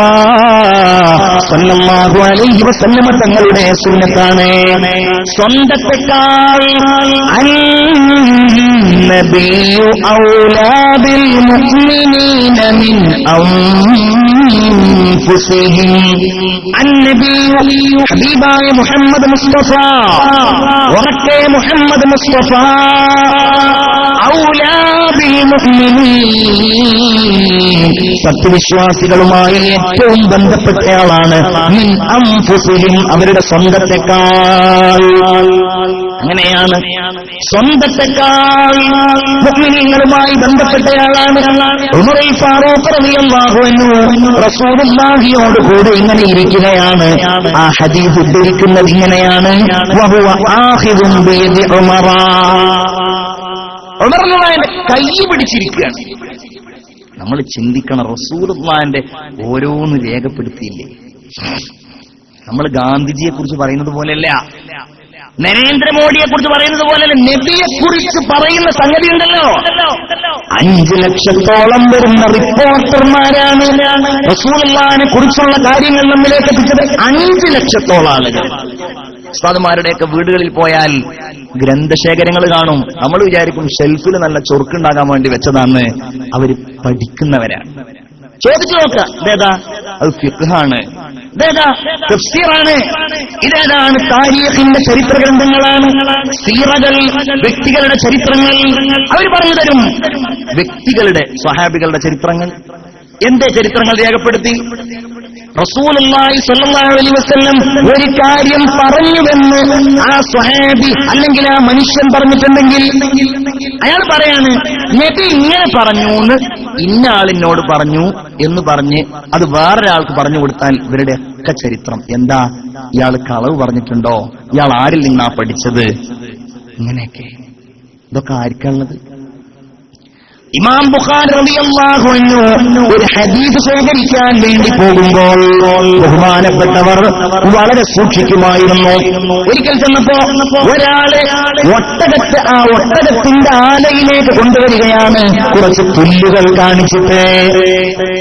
സല്ലല്ലാഹു അലൈഹി വസല്ലം തങ്ങളുടെ സുന്നത്താണ്. സ്വന്തത്തെക്കാൾ അന്നബിയു ഔലാ ബിൽ മുഅ്മിനീന മിൻ അൻഫുസിഹിം. അന്നബിയു ഹബീബായ മുഹമ്മദ് മുസ്തഫ, ഉറക്കെ മുഹമ്മദ് മുസ്തഫ, ഔലാ ബിൽ മുഅ്മിനീൻ, സത്യവിശ്വാസികളുമായി ഏറ്റവും ബന്ധപ്പെട്ടയാളാണ്. മിൻ അൻഫുസിഹിം, അവരുടെ സ്വന്തത്തെക്കാൾ. അങ്ങനെയാണ് സ്വന്തത്തെക്കാൾ മുഅ്മിനീങ്ങളുമായി ബന്ധപ്പെട്ടയാളാണ്. ഉമറുൽ ഫാറൂഖ് റളിയല്ലാഹു അൻഹു റസൂലുള്ളാഹിയോട് കൂടെ ഇങ്ങനെ ഇരിക്കുകയാണ്. ആ ഹദീസ് ഉദ്ധരിക്കുന്നത് ഇങ്ങനെയാണ്, വഹുവ ആഖിദുൻ ബിയദി ഉമറ. ഉമർ റളിയല്ലാഹുവിന്റെ കൈ പിടിച്ചിരിക്കുകയാണ്. നമ്മൾ ചിന്തിക്കണം, റസൂലുള്ളാഹിന്റെ ഓരോന്ന് രേഖപ്പെടുത്തിയില്ലേ? നമ്മൾ ഗാന്ധിജിയെ കുറിച്ച് പറയുന്നത് പോലെയല്ല, നരേന്ദ്രമോദിയെ കുറിച്ച് പറയുന്നത് പോലെയല്ല, നബിയെ കുറിച്ച് പറയുന്ന സംഗതി ഉണ്ടല്ലോ. 5 ലക്ഷത്തോളം വരുന്ന റിപ്പോർട്ടർമാരാണ് റസൂലുള്ളാഹിനെ കുറിച്ചുള്ള കാര്യങ്ങൾ നമ്മിലേക്ക് എത്തിച്ചത്. 5 ലക്ഷത്തോളം ആളുകൾ. ഉസ്താദുമാരുടെയൊക്കെ വീടുകളിൽ പോയാൽ ഗ്രന്ഥശേഖരങ്ങൾ കാണും. നമ്മൾ വിചാരിക്കും ഷെൽഫിൽ നല്ല ചൊറുക്കുണ്ടാകാൻ വേണ്ടി വെച്ചതാണ്. അവര് പഠിക്കുന്നവരാണ്. ചോദിച്ചു നോക്കുക, ഇതേതാ? അത് ഫിഖ്ഹാണ്, ഇതേതാ? തഫ്സീറാണ്, ഇതേതാണ്? താരീഖിന്റെ ചരിത്ര ഗ്രന്ഥങ്ങളാണ്, സീറകൾ, വ്യക്തികളുടെ ചരിത്രങ്ങൾ. അവർ പറഞ്ഞു തരും വ്യക്തികളുടെ, സ്വഹാബികളുടെ ചരിത്രങ്ങൾ. എന്തേ ചരിത്രങ്ങൾ രേഖപ്പെടുത്തി? റസൂലുള്ളാഹി സ്വല്ലല്ലാഹു അലൈഹി വസല്ലം ഒരു കാര്യം പറഞ്ഞുവെന്ന് ആ സ്വഹാബി അല്ലെങ്കിൽ ആ മനുഷ്യൻ പറഞ്ഞിട്ടുണ്ടെങ്കിൽ അയാൾ പറയാണ്, നബി ഇങ്ങനെ പറഞ്ഞു എന്ന് ഇന്ന ആളിനോട് പറഞ്ഞു എന്ന് പറഞ്ഞ് അത് വേറൊരാൾക്ക് പറഞ്ഞു കൊടുത്താൽ ഇവരുടെ ഒക്കെ ചരിത്രം എന്താ? ഇയാൾ കളവ് പറഞ്ഞിട്ടുണ്ടോ? ഇയാൾ ആരിൽ നിന്നാ പഠിച്ചത്? ഇങ്ങനെയൊക്കെ. ഇതൊക്കെ ആർക്കുള്ളത്? ഇമാം ബുഖാരി റളിയല്ലാഹു അൻഹു ഒരു ഹദീസ് ശേഖരിക്കാൻ വേണ്ടി പോകുമ്പോൾ ബഹുമാനപ്പെട്ടവർ വളരെ സൂക്ഷിക്കുമായിരുന്നു. ഒരിക്കൽ ചെന്നപ്പോ ഒരാളെ ആ ഒട്ടകത്തിന്റെ ആലയിലേക്ക് കൊണ്ടുവരികയാണ്. കുറച്ച് പുല്ലുകൾ കാണിച്ചിട്ട്,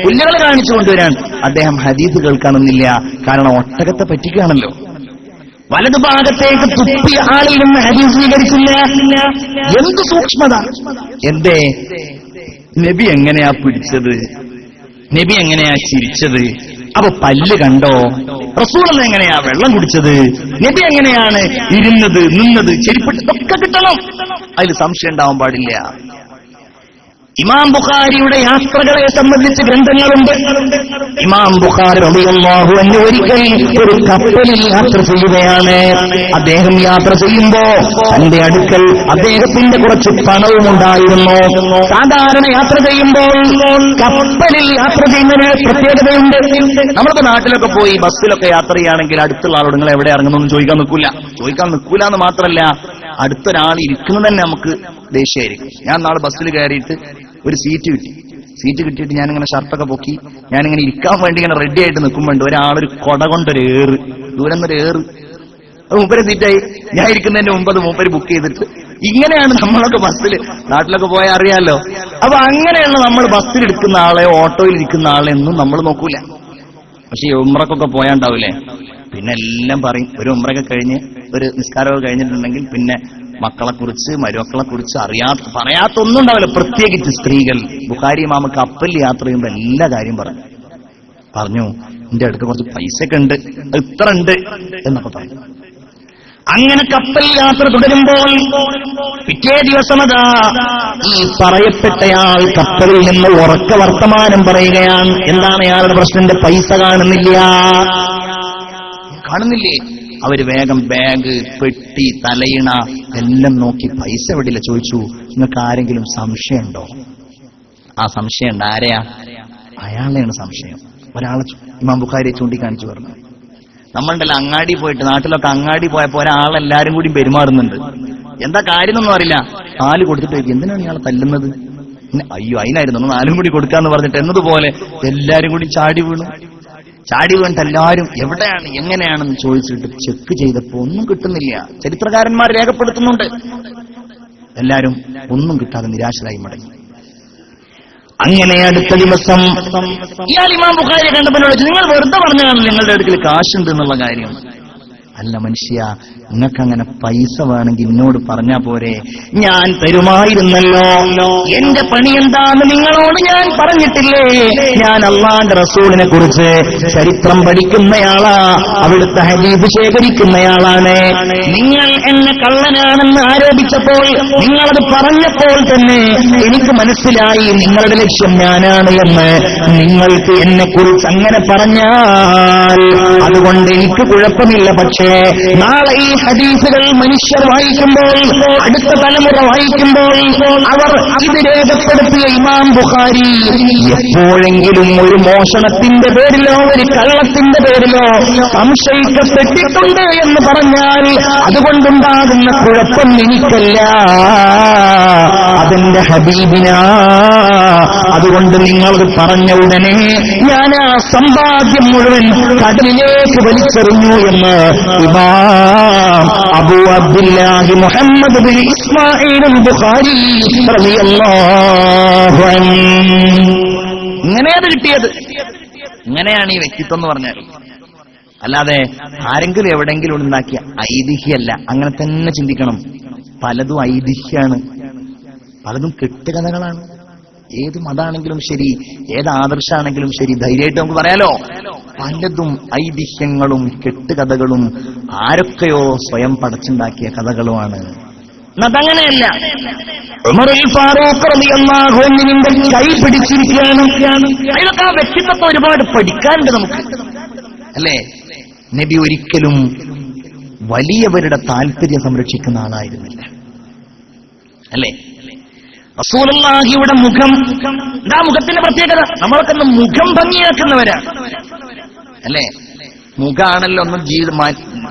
പുല്ലുകൾ കാണിച്ചു കൊണ്ടുവരാൻ. അദ്ദേഹം ഹദീസ് കേൾക്കണമെന്നില്ല, കാരണം ഒട്ടകത്തെ പറ്റിക്കുകയാണല്ലോ. വലതുഭാഗത്തേക്ക് തുപ്പിയ ആളിൽ നിന്ന് ഹദീസ് സ്വീകരിച്ചില്ല. എന്ത് സൂക്ഷ്മത! എന്തേ? നബി എങ്ങനെയാ പിടിച്ചത്? നബി എങ്ങനെയാ ചിരിച്ചത്? അപ്പൊ പല്ല് കണ്ടോ? റസൂൽ എങ്ങനെയാ വെള്ളം കുടിച്ചത്, നബി എങ്ങനെയാണ് ഇരുന്നത്, നിന്നത്, ചെരുപ്പിട്ടൊക്കെ കിട്ടണം. അതിൽ സംശയം ഉണ്ടാവാൻ പാടില്ല. ഇമാം ബുഖാരിയുടെ യാത്രകളെ സംബന്ധിച്ച് ഗ്രന്ഥങ്ങളുണ്ട്. ഇമാം ബുഖാരി റളിയല്ലാഹു അൻഹു ഒരിക്കൽ ഒരു കപ്പലിൽ യാത്ര ചെയ്യുകയാണ്. അദ്ദേഹം യാത്ര ചെയ്യുമ്പോ തന്റെ അടുക്കൽ അദ്ദേഹത്തിന്റെ കുറച്ച് പണവും ഉണ്ടായിരുന്നു. സാധാരണ യാത്ര ചെയ്യുമ്പോൾ കപ്പലിൽ യാത്ര ചെയ്യുന്നതിന് പ്രത്യേകതയുണ്ട്. നമ്മുടെ നാട്ടിലൊക്കെ പോയി ബസ്സിലൊക്കെ യാത്ര ചെയ്യുകയാണെങ്കിൽ അടുത്തുള്ള ആളോട് നിങ്ങൾ എവിടെ ഇറങ്ങുന്നു ചോദിക്കാൻ നിൽക്കൂല എന്ന് മാത്രമല്ല, അടുത്തൊരാൾ ഇരിക്കുന്നത് തന്നെ നമുക്ക് ദേഷ്യമായിരിക്കും. ഞാൻ നാളെ ബസ്സിൽ കയറിയിട്ട് ഒരു സീറ്റ് കിട്ടിയിട്ട് ഞാനിങ്ങനെ ഷർട്ടൊക്കെ പൊക്കി ഞാനിങ്ങനെ ഇരിക്കാൻ വേണ്ടി ഇങ്ങനെ റെഡി ആയിട്ട് നിൽക്കുമ്പോണ്ട് ഒരാളൊരു കൊട കൊണ്ടൊരു ദൂരം നിന്നൊരു അത് മൂപ്പര് സീറ്റായി. ഞാൻ ഇരിക്കുന്നതിന് മുമ്പ് അത് മൂപ്പര് ബുക്ക് ചെയ്തിട്ട്. ഇങ്ങനെയാണ് നമ്മളൊക്കെ ബസ്സിൽ നാട്ടിലൊക്കെ പോയാൽ അറിയാലോ. അപ്പൊ അങ്ങനെയുള്ള നമ്മൾ ബസ്സിൽ ഇരിക്കുന്ന ആളെ ഓട്ടോയിൽ ഇരിക്കുന്ന ആളെ ഒന്നും നമ്മൾ നോക്കൂല. പക്ഷെ ഈ ഉംറക്കൊക്കെ പോയാണ്ടാവൂലേ, പിന്നെ എല്ലാം പറയും. ഒരു ഉംറയൊക്കെ കഴിഞ്ഞ് ഒരു നിസ്കാരമൊക്കെ കഴിഞ്ഞിട്ടുണ്ടെങ്കിൽ പിന്നെ മക്കളെക്കുറിച്ച് മരുമക്കളെക്കുറിച്ച് പറയാത്തൊന്നും ഉണ്ടാവില്ല. പ്രത്യേകിച്ച് സ്ത്രീകൾ. ബുഖാരി ഇമാം കപ്പലിൽ യാത്ര ചെയ്യുമ്പോൾ എല്ലാ കാര്യം പറഞ്ഞു എന്റെ അടുത്ത് കുറച്ച് പൈസയൊക്കെ ഉണ്ട്, അത് ഇത്ര ഉണ്ട് എന്നൊക്കെ പറഞ്ഞു. അങ്ങനെ കപ്പൽ യാത്ര തുടരുമ്പോൾ പിറ്റേ ദിവസം അതാ ഈ പറയപ്പെട്ടയാൾ കപ്പലിൽ നിന്ന് ഉറക്ക വർത്തമാനം പറയുകയാണ്. എന്താണ് അയാളുടെ പ്രശ്നത്തിന്റെ പൈസ കാണുന്നില്ലേ? അവര് വേഗം ബാഗ്, പെട്ടി, തലയിണ എല്ലാം നോക്കി പൈസ എവിടെയില്ല. ചോദിച്ചു, നിങ്ങൾക്ക് ആരെങ്കിലും സംശയമുണ്ടോ? ആ സംശയമുണ്ട്. ആരെയാ? അയാളെയാണ് സംശയം. ഒരാളെ ഇമാം ബുഖാരിയെ ചൂണ്ടിക്കാണിച്ചു പറഞ്ഞു. നമ്മളുണ്ടല്ലോ അങ്ങാടി പോയിട്ട്, നാട്ടിലൊക്കെ അങ്ങാടി പോയപ്പോ ഒരാളെല്ലാരും കൂടി പെരുമാറുന്നുണ്ട്. എന്താ കാര്യമൊന്നും അറിയില്ല. 4 കൊടുത്തിട്ട് എന്തിനാണ് ഇയാളെ തല്ലുന്നത്? അയ്യോ അതിനായിരുന്നു 4 കൂടി കൊടുക്കാന്ന് പറഞ്ഞിട്ട് എന്നതുപോലെ എല്ലാരും കൂടി ചാടി വീണിട്ട് എല്ലാവരും എവിടെയാണ് എങ്ങനെയാണെന്ന് ചോദിച്ചിട്ട് ചെക്ക് ചെയ്തപ്പോ ഒന്നും കിട്ടുന്നില്ല. ചരിത്രകാരന്മാർ രേഖപ്പെടുത്തുന്നുണ്ട്. എല്ലാരും ഒന്നും കിട്ടാതെ നിരാശരായി മടങ്ങി. അങ്ങനെ അടുത്ത ദിവസം ഇയാൾ ഇമാം ബുഖാരിയെ കണ്ടപ്പോൾ നിങ്ങൾ വെറുതെ പറഞ്ഞാണ് നിങ്ങളുടെ അടുക്കൽ കാശുണ്ട് എന്നുള്ള കാര്യം. അല്ല മനുഷ്യ, നിങ്ങൾക്കങ്ങനെ പൈസ വേണമെങ്കിൽ എന്നോട് പറഞ്ഞാ പോരെ, ഞാൻ തരുമായിരുന്നല്ലോ. എന്റെ പണി എന്താന്ന് നിങ്ങളോട് ഞാൻ പറഞ്ഞിട്ടില്ലേ? ഞാൻ അള്ളാന്റെ റസൂലിനെ കുറിച്ച് ചരിത്രം പഠിക്കുന്നയാളാ, അവിടുത്തെ ഹദീസ് ശേഖരിക്കുന്നയാളാണ്. നിങ്ങൾ എന്നെ കള്ളനാണെന്ന് ആരോപിച്ചപ്പോൾ, നിങ്ങളത് പറഞ്ഞപ്പോൾ തന്നെ എനിക്ക് മനസ്സിലായി നിങ്ങളുടെ ലക്ഷ്യം ഞാനാണ് എന്ന്. നിങ്ങൾക്ക് എന്നെ കുറിച്ച് അങ്ങനെ പറഞ്ഞാൽ അതുകൊണ്ട് എനിക്ക് കുഴപ്പമില്ല. പക്ഷേ നാളെ ഈ ഹദീസുകൾ മനുഷ്യർ വായിക്കുമ്പോൾ, അടുത്ത തലമുറ വായിക്കുമ്പോൾ അവർ ഇത് രേഖപ്പെടുത്തിയ ഇമാം ബുഖാരി എപ്പോഴെങ്കിലും ഒരു മോഷണത്തിന്റെ പേരിലോ ഒരു കള്ളത്തിന്റെ പേരിലോ സംശയിക്കപ്പെട്ടിട്ടുണ്ട് എന്ന് പറഞ്ഞാൽ അതുകൊണ്ടുണ്ടാകുന്ന കുഴപ്പം എനിക്കല്ല, അതെന്റെ ഹബീബിനാ. അതുകൊണ്ട് നിങ്ങളത് പറഞ്ഞ ഉടനെ ഞാൻ ആ സമ്പാദ്യം മുഴുവൻ കടലിലേക്ക് വലിച്ചെറിഞ്ഞു എന്ന് ഇമാം അബൂ അബ്ദുല്ലാഹി മുഹമ്മദ് ബിൻ ഇസ്മാഈൽ ബുഖാരി റളിയല്ലാഹു അൻഹു. ഇങ്ങനെയാണ് കിട്ടിയത്. ഇങ്ങനെയാണ് ഈ വ്യക്തിത്വം എന്ന് പറഞ്ഞാൽ. അല്ലാതെ ആരെങ്കിലും എവിടെങ്കിലും ഉണ്ടാക്കിയ ഐതിഹ്യമല്ല. അങ്ങനെ തന്നെ ചിന്തിക്കണം. പലതും ഐതിഹ്യമാണ്, പലതും കെട്ടുകഥകളാണ്. ഏത് മതാണെങ്കിലും ശരി, ഏത് ആദർശാണെങ്കിലും ശരി, ധൈര്യമായിട്ട് നമുക്ക് പറയാലോ. പലതും ഐതിഹ്യങ്ങളും കെട്ടുകഥകളും ആരൊക്കെയോ സ്വയം പടച്ചുണ്ടാക്കിയ കഥകളുമാണ്. അതങ്ങനെയല്ല. ഉമറുൽ ഫാറൂഖ് റളിയല്ലാഹു അൻഹുവിന്റെ കൈ പിടിച്ചിരിക്കുകയാണ്. അതിലൊക്കെ ആ വ്യക്തിത്വത്തെ ഒരുപാട് പഠിക്കാനുണ്ട് നമുക്ക്, അല്ലേ? നബി ഒരിക്കലും വലിയവരുടെ താല്പര്യം സംരക്ഷിക്കുന്ന ആളായിരുന്നില്ല, അല്ലേ? റസൂലുള്ളാഹിയുടെ മുഖം, എന്താ മുഖത്തിന്റെ പ്രത്യേകത? നമ്മളൊക്കെ മുഖം ഭംഗിയാക്കുന്നവരാണ്, അല്ലേ? മുഖാണല്ലോ ഒന്നും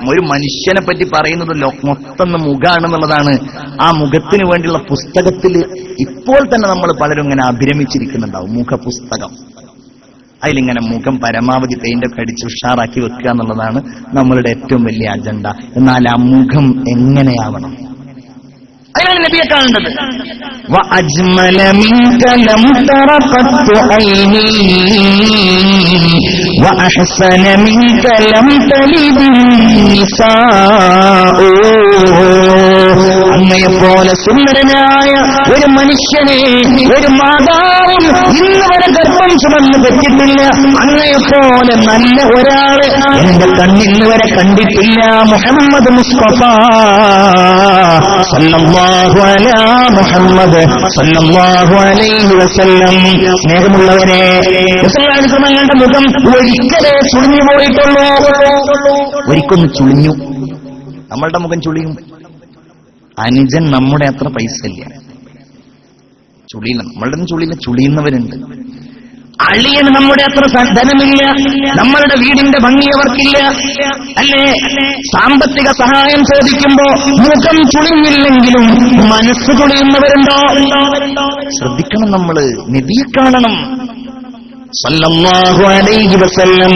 ഒരു മനുഷ്യനെ പറ്റി പറയുന്നത് മൊത്തം മുഖാണെന്നുള്ളതാണ്. ആ മുഖത്തിന് വേണ്ടിയുള്ള പുസ്തകത്തിൽ ഇപ്പോൾ തന്നെ നമ്മൾ പലരും ഇങ്ങനെ അഭിരമിച്ചിരിക്കുന്നുണ്ടാവും. മുഖപുസ്തകം, അതിലിങ്ങനെ മുഖം പരമാവധി പെയിന്റൊക്കെ അടിച്ച് ഉഷാറാക്കി വെക്കുക എന്നുള്ളതാണ് നമ്മളുടെ ഏറ്റവും വലിയ അജണ്ട. എന്നാൽ ആ മുഖം എങ്ങനെയാവണം, അതിനാണ് നബിയെ കാണേണ്ടത്. وَأَجْمَلَ مِنْكَ لَمْ تَرَ قَطُّ عَيْنِي وَأَحْسَنَ مِنْكَ لَمْ تَلِدِ النِّسَاءُ. അങ്ങയെപ്പോലെ സുന്ദരനായ ഒരു മനുഷ്യനെ ഒരു മാതാവും ഇന്ന് വരെ ഗർഭം ചുമന്ന് പറ്റിട്ടില്ല. അങ്ങയെപ്പോലെ നല്ല ഒരാള് എന്റെ കണ്ണിന്ന് വരെ കണ്ടിട്ടില്ല. മുഹമ്മദ് മുസ്തഫ സല്ലല്ലാഹു അലാ മുഹമ്മദ് സല്ലല്ലാഹു അലൈഹി വസല്ലം. സ്നേഹമുള്ളവരെ, ഞങ്ങളുടെ മുഖം ഒരിക്കലേ ചുളിഞ്ഞു പോയിട്ടുള്ളൂ. ഒരിക്കൊന്ന് ചുളിഞ്ഞു, നമ്മളുടെ മുഖം ചുളിയും. അനുജൻ നമ്മുടെ അത്ര പൈസ ഇല്ല, ചുളിയില്ല. നമ്മളുടെ ചുളിയില്ല, ചുളിയുന്നവരുണ്ട്. അളിയന് നമ്മുടെ അത്ര ധനമില്ല, നമ്മളുടെ വീടിന്റെ ഭംഗി അവർക്കില്ല. അല്ലേ? സാമ്പത്തിക സഹായം ചോദിക്കുമ്പോ മുഖം ചുളിഞ്ഞില്ലെങ്കിലും മനസ്സ് ചുളിയുന്നവരുണ്ടോ? ശ്രദ്ധിക്കണം, നമ്മള് നബിയെ കാണണം സല്ലല്ലാഹു അലൈഹി വസല്ലം.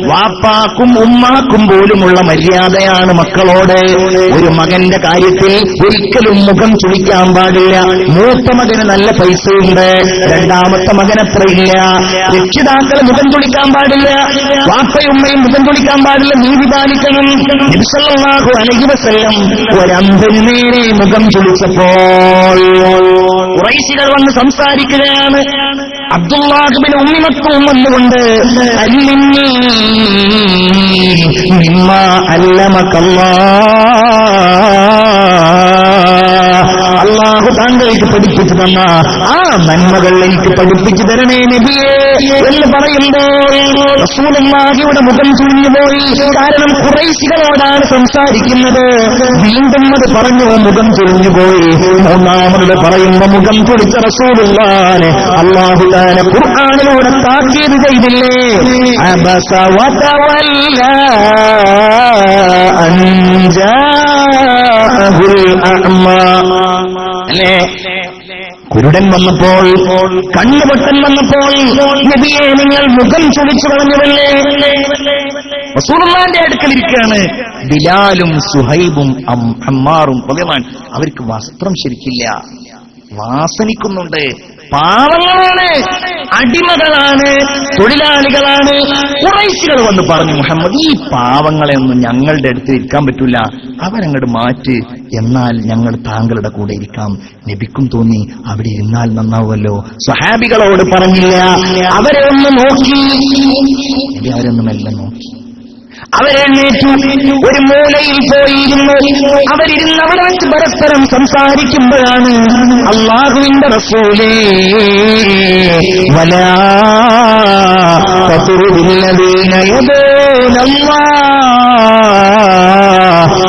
വാപ്പാക്കും ഉമ്മാക്കും പോലുമുള്ള മര്യാദയാണ് മക്കളോട്. ഒരു മകന്റെ കാര്യത്തിൽ ഒരിക്കലും മുഖം ചുളിക്കാൻ പാടില്ല. മൂത്ത മകന് നല്ല പൈസയുണ്ട്, രണ്ടാമത്തെ മകനത്രയില്ല. രക്ഷിതാക്കൾ മുഖം ചുളിക്കാൻ പാടില്ല, വാപ്പയും ഉമ്മയും മുഖം ചുളിക്കാൻ പാടില്ല. നീതി പാലിക്കണം. നബി സല്ലല്ലാഹു അലൈഹി വസല്ലം ഒരന്ധന് നേരെ മുഖം ചുളിച്ചപ്പോൾ ഖുറൈശികൾ വന്ന് സംസാരിക്കുകയാണ്. അബ്ദുല്ലാഹ് ഇബ്നു ഉമ്മി മക്തൂം വന്നുകൊണ്ട് അല്ലിന്നീ മിമ്മാ അല്ലാഹു താങ്കൾക്ക് പഠിപ്പിച്ചു തന്ന ആ നന്മകൾ എനിക്ക് പഠിപ്പിച്ചു തരണേ നബിയേ എന്ന് പറയുമ്പോൾ റസൂലുള്ളാഹിയുടെ മുഖം ചുളിഞ്ഞുപോയി. കാരണം ഖുറൈശികളോടാണ് സംസാരിക്കുന്നത്. വീണ്ടും അത് പറഞ്ഞു, മുഖം ചുളിഞ്ഞുപോയി. മൂന്നാമത് പറയുമ്പോ മുഖം ചുളിച്ച റസൂലുള്ളാഹിനെ അല്ലാഹു തആല ഖുർആനിലൂടെ താക്കീത് ചെയ്തില്ലേ? അബസ വതവല്ല അൻ ജാഅഹുൽ അഅ്മാ. അല്ലേ? കുരുടൻ വന്നപ്പോൾ, കണ്ണുപൊട്ടൻ വന്നപ്പോൾ നബിയെ നിങ്ങൾ മുഖം ചുളിച്ചു കളഞ്ഞുവല്ലേ? റസൂലുള്ളാഹിന്റെ അടുക്കലിരിക്കുകയാണ് ബിലാലും സുഹൈബും അമ്മാറും റളിയല്ലാഹു. അവർക്ക് വസ്ത്രം ശരിക്കില്ല, വാസനിക്കുന്നുണ്ട്. പാവങ്ങളാണ്, അടിമകളാണ്, തൊഴിലാളികളാണ്. ഖുറൈശികൾ വന്ന് പറഞ്ഞു, മുഹമ്മദ് ഈ പാവങ്ങളെ ഒന്നും ഞങ്ങളുടെ അടുത്ത് ഇരിക്കാൻ പറ്റൂല, അവരങ്ങോട്ട് മാറ്റ്, എന്നാൽ ഞങ്ങൾ താങ്കളുടെ കൂടെ ഇരിക്കാം. നബിക്കും തോന്നി അവിടെ ഇരുന്നാൽ നന്നാവുമല്ലോ. സ്വഹാബികളോട് പറഞ്ഞില്ല, അവരെ ഒന്ന് നോക്കി. നബി അവരൊന്നും എല്ലാം നോക്കി. അവരെഴുന്നേറ്റു ഒരു മൂലയിൽ പോയിരുന്നു. അവരിരുന്ന് അവിടെ വെച്ച് പരസ്പരം സംസാരിക്കുമ്പോഴാണ് അല്ലാഹുവിന്റെ റസൂലേ വലാ തത്റുദില്ലദീന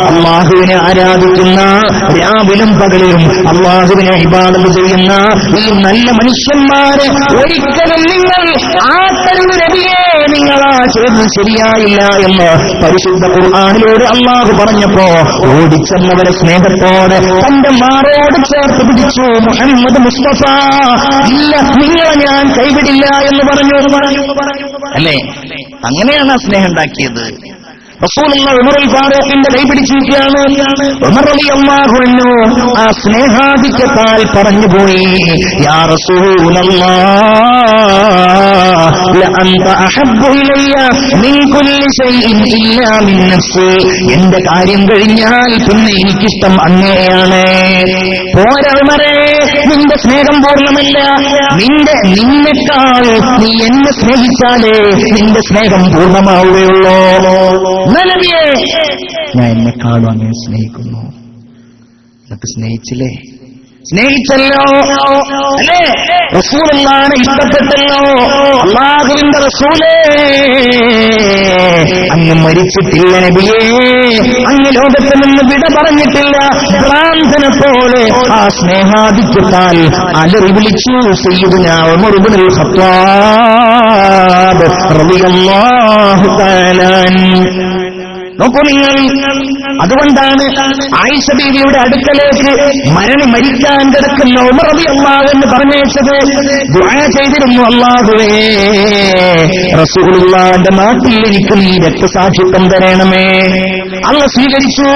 അല്ലാഹുവിനെ ആരാധിക്കുന്ന, രാവിലും പകലും അല്ലാഹുവിനെ ഇബാദത്ത് ചെയ്യുന്ന ഈ നല്ല മനുഷ്യന്മാരെ ഒരിക്കലും നിങ്ങൾ ആക്കരുത് നബിയേ, നിങ്ങളാ ചെയ്തത് ശരിയായില്ല എന്ന് പരിശുദ്ധ ഖുർആനിലൂടെ അല്ലാഹു പറഞ്ഞപ്പോ ഓടിച്ചെന്നവരെ സ്നേഹത്തോടെ തന്റെ മാറോട് ചേർത്ത് പിടിച്ചു. മുഹമ്മദ് മുസ്തഫ ഇല്ല, നിങ്ങളെ ഞാൻ കൈവിടില്ല എന്ന് പറഞ്ഞു. അല്ലേ? അങ്ങനെയാണ് ആ സ്നേഹം ഉണ്ടാക്കിയത്. റസൂലുള്ള ഉമറുൽ ഫാറൂഖിന്റെ കൈ പിടിച്ചിരിക്കുകയാണ്. ഉമർ റളിയല്ലാഹു അൻഹു ആ സ്നേഹാധിക്യത്താൽ പറഞ്ഞുപോയി, യാ റസൂലല്ലാഹ് ലഅൻത അഹബ്ബു ഇലയ്യ മിൻ കുല്ലി ശൈഇൻ ഇല്ലാ മിൻ നഫ്സി. എന്റെ കാര്യം കഴിഞ്ഞാൽ പിന്നെ എനിക്കിഷ്ടം അങ്ങനെയാണ്. പോരാ ഉമറേ, നിന്റെ സ്നേഹം പൂർണ്ണമല്ല. നിന്നെക്കാൾ നീ എന്നെ സ്നേഹിച്ചാലേ നിന്റെ സ്നേഹം പൂർണ്ണമാവുകയുള്ളൂ. നബിയേ, ഞാൻ എന്നെക്കാളും അങ്ങനെ സ്നേഹിക്കുന്നു. എന്നിട്ട് സ്നേഹിച്ചില്ലേ? സ്നേഹിച്ചല്ലോ, അല്ലേ? റസൂലുള്ളാഹിനെ ഇഷ്ടപ്പെട്ടല്ലോ. അല്ലാഹുവിന്റെ റസൂലേ, അങ്ങ് മരിച്ചിട്ടില്ല നബിയേ, അങ്ങ് ലോകത്തിൽ നിന്ന് വിട പറഞ്ഞിട്ടില്ല. ഭ്രാന്തനെ പോലെ ആ സ്നേഹാധിക്യത്താൽ അലറി വിളിച്ചു സയ്യിദുനാ ഉമർ ഇബ്നുൽ ഖത്താബ് റളിയല്ലാഹു തആല. നോക്കൂ നിങ്ങൾ, അതുകൊണ്ടാണ് ആയിഷ ബീവിയുടെ അടുക്കലേക്ക് മരിക്കാൻ കിടക്കുന്ന ഉമർ റളിയല്ലാഹു എന്ന് പറഞ്ഞേച്ചത്. ദുആ ചെയ്തിരുന്നു, അല്ലാഹുവേ റസൂലുള്ളാഹിന്റെ നാട്ടിൽ എനിക്ക് നീ രക്തസാക്ഷിത്വം തരണമേ. അല്ലാഹു സ്വീകരിച്ചു.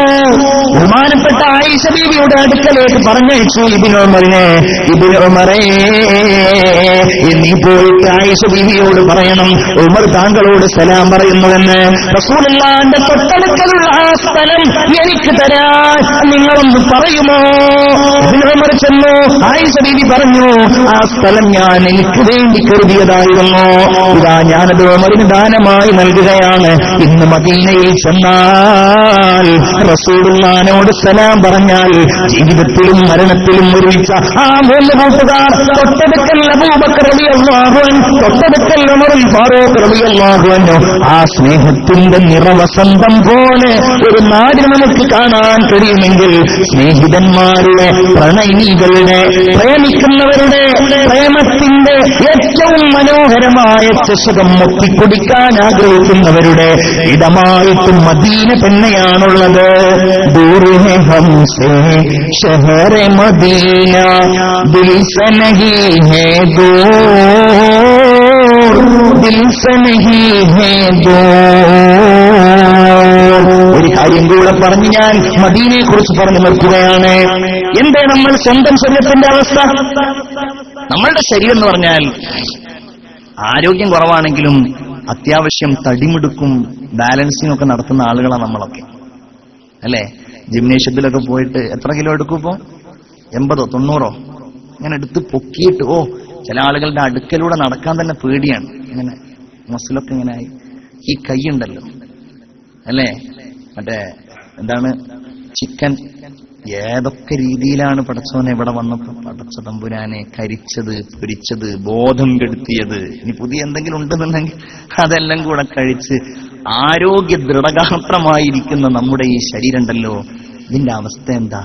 ബഹുമാനപ്പെട്ട ആയിഷ ബീവിയുടെ അടുക്കലേക്ക് പറഞ്ഞയച്ചു ഇബ്നു ഉമറിനെ. ഇബ്നു ഉമറേ, നീ പോയിട്ട് ആയിഷ ബീവിയോട് പറയണം, ഉമർ താങ്കളോട് സലാം പറയുന്നുവെന്ന്. റസൂലുള്ളാഹിന്റെ തൊട്ടടുക്കലുള്ള ആ സ്ഥലം എനിക്ക് തരാൻ നിങ്ങളൊന്ന് പറയുമോ? ഇബ്നു ഉമർ ചെന്നു. ആയിഷ ബീവി പറഞ്ഞു, ആ സ്ഥലം ഞാൻ എനിക്ക് വേണ്ടി കരുതിയതായിരുന്നു. ഇതാ ഞാനത് ഉമറിന് ദാനമായി നൽകുകയാണ്. ഇന്ന് മദീനയിൽ ചെന്നാൽ റസൂലുള്ളാഹിനോട് സലാം പറഞ്ഞാൽ ജീവിതത്തിലും മരണത്തിലും ഒരുമിച്ച ആ 3 കൂട്ടുകാർ, തൊട്ടടുക്കൽ അബൂബക്കർ റളിയല്ലാഹു അൻഹു, തൊട്ടടുക്കൽ ഉമറുൽ ഫാറൂഖ് റളിയല്ലാഹു അൻഹു, ആ സ്നേഹത്തിന്റെ നിറവസന്തം പോലെ ഒരു നാടിന് നമുക്ക് കാണാൻ കഴിയുമെങ്കിൽ സ്നേഹിതന്മാരുടെ, പ്രണയിനികളുടെ, പ്രേമിക്കുന്നവരുടെ പ്രേമത്തിന്റെ ഏറ്റവും മനോഹരമായ ചഷകം മുത്തിക്കുടിക്കാൻ ആഗ്രഹിക്കുന്നവരുടെ ഇടമായിട്ട് മദീന തന്നെയാണുള്ളത്. ദൂരെ ഹംസേ ഷഹറെ മദീന ദിൽ സെ നഹീ ഹേ ദൂർ, ദിൽ സെ നഹീ ഹേ ദൂർ. ഒരു കാര്യം കൂടെ പറഞ്ഞ് ഞാൻ മദീനയെ കുറിച്ച് പറഞ്ഞു നിർത്തുകയാണ്. എന്തേ നമ്മൾ സ്വന്തം ശരീരത്തിന്റെ അവസ്ഥ? നമ്മളുടെ ശരീരം എന്ന് പറഞ്ഞാൽ ആരോഗ്യം കുറവാണെങ്കിലും അത്യാവശ്യം തടിമിടുക്കും ബാലൻസിംഗ് ഒക്കെ നടത്തുന്ന ആളുകളാണ് നമ്മളൊക്കെ, അല്ലേ? ജിംനേഷ്യത്തിലൊക്കെ പോയിട്ട് എത്ര കിലോ എടുക്കും? ഇപ്പോ 80 90 ഇങ്ങനെ എടുത്ത് പൊക്കിയിട്ട്, ചില ആളുകളുടെ അടുക്കലൂടെ നടക്കാൻ തന്നെ പേടിയാണ്. ഇങ്ങനെ മസിലൊക്കെ ഇങ്ങനെ ആയി. ഈ കൈ ഉണ്ടല്ലോ, അല്ലേ, മറ്റേ എന്താണ്, ചിക്കൻ, ഏതൊക്കെ രീതിയിലാണ് പടച്ചോനെ ഇവിടെ വന്നപ്പോ പടച്ച തമ്പുരാനെ കരിച്ചത്, പൊരിച്ചത്, ബോധം കെടുത്തിയത്, ഇനി പുതിയ എന്തെങ്കിലും ഉണ്ടെന്നുണ്ടെങ്കിൽ അതെല്ലാം കൂടെ കഴിച്ച് ആരോഗ്യ ദൃഢഗാത്രമായിരിക്കുന്ന നമ്മുടെ ഈ ശരീരം ഉണ്ടല്ലോ, ഇതിന്റെ അവസ്ഥ എന്താ?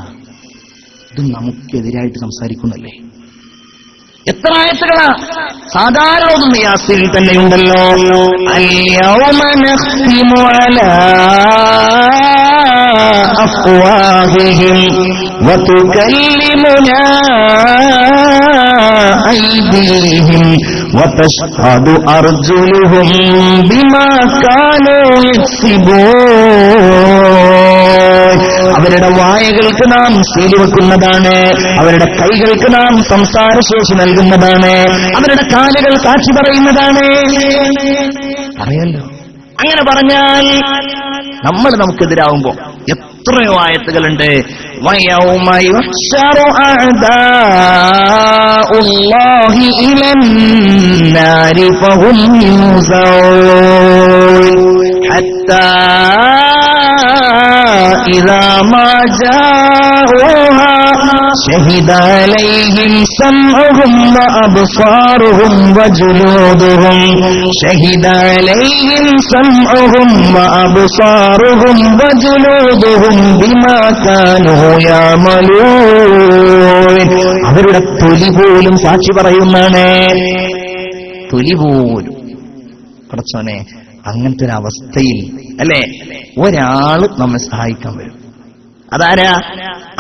ഇത് നമുക്കെതിരായിട്ട് സംസാരിക്കുന്നല്ലേ? എത്ര ആയത്തുകളാ സാധാരണ ഒന്നും യാസിൽ തന്നെയുണ്ടല്ലോ. അൽയൗമ നഖ്തിമു അലാ അഫ്വാഹിഹിം വതുകല്ലിമുനാ ഐദീഹിം വതശ്ഹദു അർജുലുഹും ബിമാ കാനൂ യക്സിബൂൻ. അവരുടെ വായകൾക്ക് നാം സീല് വെക്കുന്നതാണ്, അവരുടെ കൈകൾക്ക് നാം സംസാരശേഷി നൽകുന്നതാണ്, അവരുടെ കാലുകൾ സാക്ഷി പറയുന്നതാണ്. അറിയല്ലോ, അങ്ങനെ പറഞ്ഞാൽ നമ്മൾ നമുക്കെതിരാവുമ്പോ എത്രയോ ആയത്തുകളുണ്ട്. വയൗമ യുഹ്ശറു അഅദാഉല്ലാഹി ഇലന്നാരി ഫഹും യൂസഊൻ ഹത്താ ഇദാ മാ ജാഊഹാ شهد عليهم سمعهم وأبصارهم وجلودهم شهد عليهم سمعهم وأبصارهم وجلودهم بما كانوا يعملون. അവരുടെ തൊലി പോലും സാക്ഷി പറയുന്നതാണ്. തൊലി പോലും. പടച്ചോനെ, അങ്ങനത്തെ ഒരു അവസ്ഥയിൽ അല്ലേ ഒരാള് നമ്മെ സഹായിക്കാൻ വരും. അതാരാ?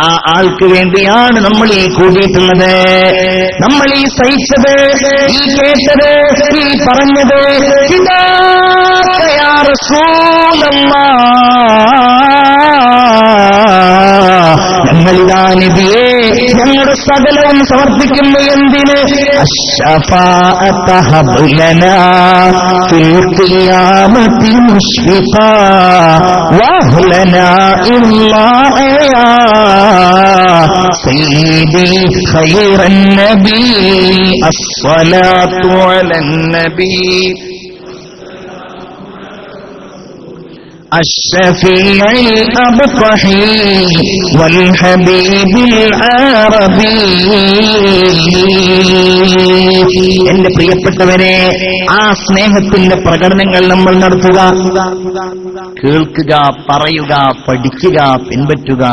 ആ ആൾക്ക് വേണ്ടിയാണ് നമ്മൾ ഈ കൂടിയിട്ടുള്ളത്, നമ്മൾ ഈ സഹിച്ചത്, ഈ കേട്ടത്, ഈ പറഞ്ഞത്. യാ റസൂലല്ലാഹ്, ഞങ്ങളിതാ നബിയേ ഞങ്ങളുടെ സകലവും സമർപ്പിക്കുന്നു. എന്തിന്? അശ്ശഫാഅത ഹബ് ലനാ ഫിൽ ഖിയാമത്തി മുശ്ഫിഖാ വഹ്ലനാ ഇല്ലാ യാ സയ്യിദി ഖൈറൻ നബി അസ്സലാത്തു അലൻ നബി الشفيع الأبطحي والحبيب العربي. എന്റെ പ്രിയപ്പെട്ടവരെ, ആ സ്നേഹത്തിന്റെ പ്രകടനങ്ങൾ നമ്മൾ നടത്തുക, കേൾക്കുക, പറയുക, പഠിക്കുക, പിൻപറ്റുക,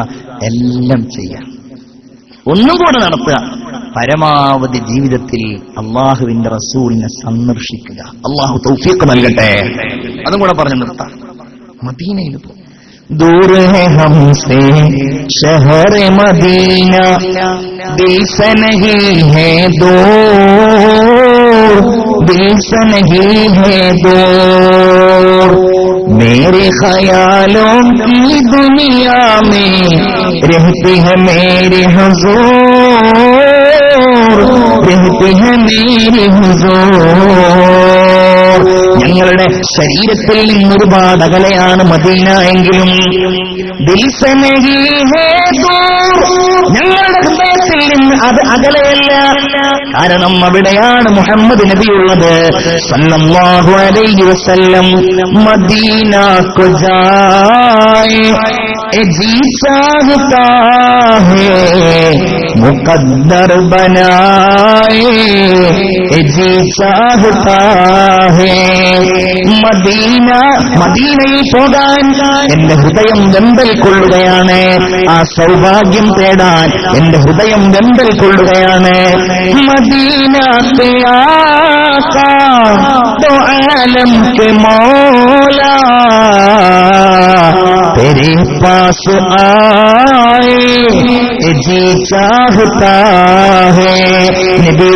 എല്ലാം ചെയ്യാം. ഒന്നും കൂടെ നടത്തുക, പരമാവധി ജീവിതത്തിൽ അള്ളാഹുവിന്റെ റസൂലിനെ സന്ദർശിക്കുക. അള്ളാഹു തൗഫീഖ് നൽകട്ടെ. അതും കൂടെ പറഞ്ഞു നിർത്താം. മദീനയിൽ പോ. दूर है हमसे शहर मदीना, दिल से नहीं है दूर, दिल से नहीं है दूर. मेरे ख्यालों की दुनिया में रहती है मेरे हुजूर, रहती है मेरे हुजूर. ഞങ്ങളുടെ ശരീരത്തിൽ നിന്ന് ഒരുപാട് അകലെയാണ് മദീന എങ്കിലും ഞങ്ങളുടെ ഹൃദയത്തിൽ നിന്ന് അത് അകലെയല്ല. കാരണം അവിടെയാണ് മുഹമ്മദ് നബിയുള്ളത് സല്ലല്ലാഹു അലൈഹി വസല്ലം. മദീന को जाए जी चाहता है मुकद्दर बनाए जी चाहता है. മദീനയിൽ പോകാൻ എന്റെ ഹൃദയം വെമ്പൽ കൊള്ളുകയാണ്. ആ സൗഭാഗ്യം തേടാൻ എന്റെ ഹൃദയം വെമ്പൽ കൊള്ളുകയാണ്. മദീന से आका दो आलम के मौला तेरे पास आए जी चाहता है. നബി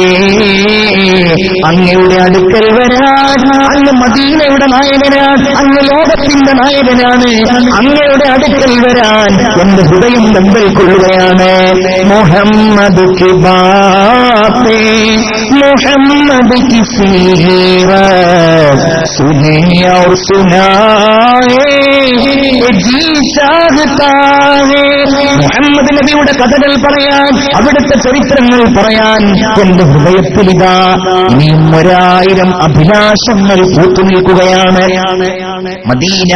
അങ്ങയുടെ അടുക്കൽ വരാൻ, അങ്ങ് മദീനയുടെ നായകനാണ്, അങ്ങ് ലോകത്തിന്റെ നായകനാണ്. അങ്ങയുടെ അടുക്കൽ വരാൻ എന്റെ ഹൃദയം വെമ്പൽ കൊള്ളുകയാണ്. മുഹമ്മദ് की बातें मुहम्मद की सीरत सुने और सुनाए जी चाहता है. മുഹമ്മദ് നബിയുടെ കഥകൾ പറയാൻ, അവിടുത്തെ ചരിത്രങ്ങൾ പറയാൻ എന്റെ ഹൃദയത്തിലിതാ ഇനിയും 1000 അഭിലാഷങ്ങൾ പൂത്തുനിൽക്കുകയാണ്. മദീന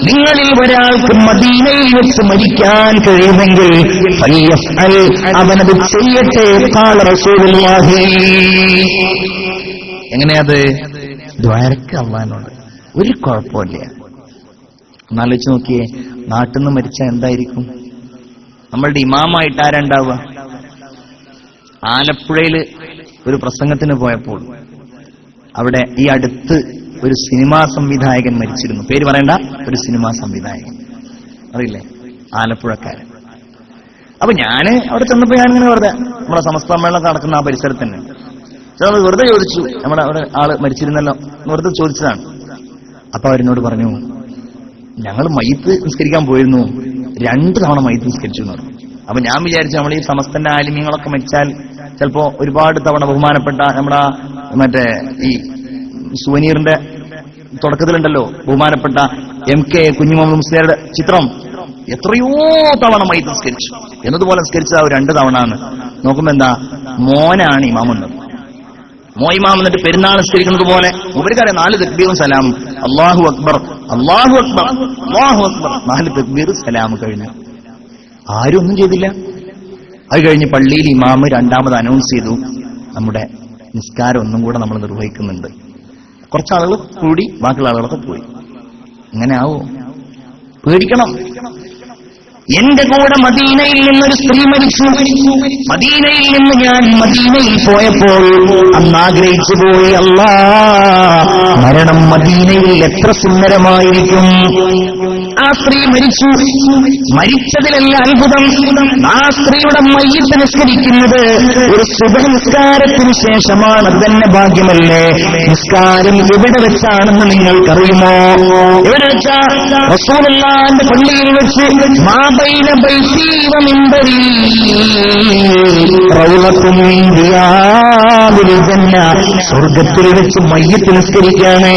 നിങ്ങളിൽ ഒരാൾക്ക് മദീനയിൽ വെച്ച് മരിക്കാൻ കഴിയുമെങ്കിൽ അവനത് ചെയ്യട്ടെ. ഖാല റസൂലുള്ളാഹി. എങ്ങനെയത്? ദ്വാരക്ക് അള്ളാഹിനോട് ഒരു കുഴപ്പമില്ല. ഒന്നാലോചിച്ച് നോക്കിയേ, നാട്ടിൽ നിന്ന് മരിച്ചാൽ എന്തായിരിക്കും? നമ്മളുടെ ഇമാമായിട്ട് ആരുണ്ടാവുക? ആലപ്പുഴയിൽ ഒരു പ്രസംഗത്തിന് പോയപ്പോൾ അവിടെ ഈ അടുത്ത് ഒരു സിനിമാ സംവിധായകൻ മരിച്ചിരുന്നു. പേര് പറയണ്ട, ഒരു സിനിമാ സംവിധായകൻ, അറിയില്ലേ, ആലപ്പുഴക്കാരൻ. അപ്പൊ ഞാന് അവിടെ ചെന്നപ്പോ ഞാനിങ്ങനെ നമ്മുടെ സമസ്ത സമ്മേളനം നടക്കുന്ന ആ പരിസരത്ത് തന്നെ വെറുതെ ചോദിച്ചു, നമ്മുടെ അവിടെ ആള് മരിച്ചിരുന്നല്ലോ, വെറുതെ ചോദിച്ചതാണ്. അപ്പൊ അവരെന്നോട് പറഞ്ഞു, ഞങ്ങൾ മയ്യത്ത് നിസ്കരിക്കാൻ പോയിരുന്നു, 2 തവണ മയ്യത്ത് നിസ്കരിച്ചു എന്ന് പറഞ്ഞു. അപ്പൊ ഞാൻ വിചാരിച്ചു നമ്മൾ ഈ സമസ്തന്റെ ആലിമ്യങ്ങളൊക്കെ മരിച്ചാൽ ചിലപ്പോ ഒരുപാട് തവണ ബഹുമാനപ്പെട്ട നമ്മുടെ മറ്റേ ഈ സുവനീറിന്റെ തുടക്കത്തിലുണ്ടല്ലോ ബഹുമാനപ്പെട്ട MK കുഞ്ഞുമുഹമ്മദ് മുസ്ലിയാരുടെ ചിത്രം, എത്രയോ തവണ മയ്യത്ത് നിസ്കരിച്ചു എന്നതുപോലെ നിസ്കരിച്ചത് 2 തവണ ആണ്. നോക്കുമ്പോ എന്താ, മോനാണ് ഇമാമുള്ളത്. ഇമാം എന്നിട്ട് പെരുന്നാൾ നിസ്കരിക്കുന്നത് പോലെ ഇവർക്കറിയാം 4 തക്ബീറും സലാമും, അല്ലാഹു അക്ബർ അല്ലാഹു അക്ബർ അല്ലാഹു അക്ബർ, 4 തക്ബീർ സലാം കഴിഞ്ഞു. ആരും ഒന്നും ചെയ്തില്ല. അത് കഴിഞ്ഞ് പള്ളിയിൽ ഇമാമ് 2ാമത് അനൗൺസ് ചെയ്തു, നമ്മുടെ നിസ്കാരം ഒന്നും കൂടെ നമ്മൾ നിർവഹിക്കുന്നുണ്ട്. കുറച്ചാളുകൾ കൂടി, ബാക്കിയുള്ള ആളുകളൊക്കെ പോയി. അങ്ങനെ ആവോ? പേടിക്കണം. എന്റെ കൂടെ മദീനയിൽ നിന്നൊരു സ്ത്രീ മരിച്ചു. മദീനയിൽ നിന്ന് ഞാൻ മദീനയിൽ പോയപ്പോൾ അന്ന് ആഗ്രഹിച്ചു പോയി, അല്ലാ, മരണം മദീനയിൽ എത്ര സുന്ദരമായിരിക്കും. ആ സ്ത്രീ മരിച്ചു. മരിച്ചതിലല്ല അത്ഭുതം, ആ സ്ത്രീയുടെ മയ്യിത്ത് നിസ്കരിക്കുന്നത് ഒരു സുബഹ് നിസ്കാരത്തിന് ശേഷമാണ്. അത് തന്നെ ഭാഗ്യമല്ലേ? നിസ്കാരം എവിടെ വെച്ചാണെന്ന് നിങ്ങൾക്കറിയുമോ? എവിടെ വെച്ചാ? റസൂലുള്ളാഹിന്റെ പള്ളിയിൽ വെച്ച്. മാബൈന ബൈതി വ മിൻബരി റൗളത്തുൻ മിൻ റിയാദിൽ ജന്ന. സ്വർഗ്ഗത്തിൽ വെച്ച് മയ്യിത്ത് നിസ്കരിക്കാണ്.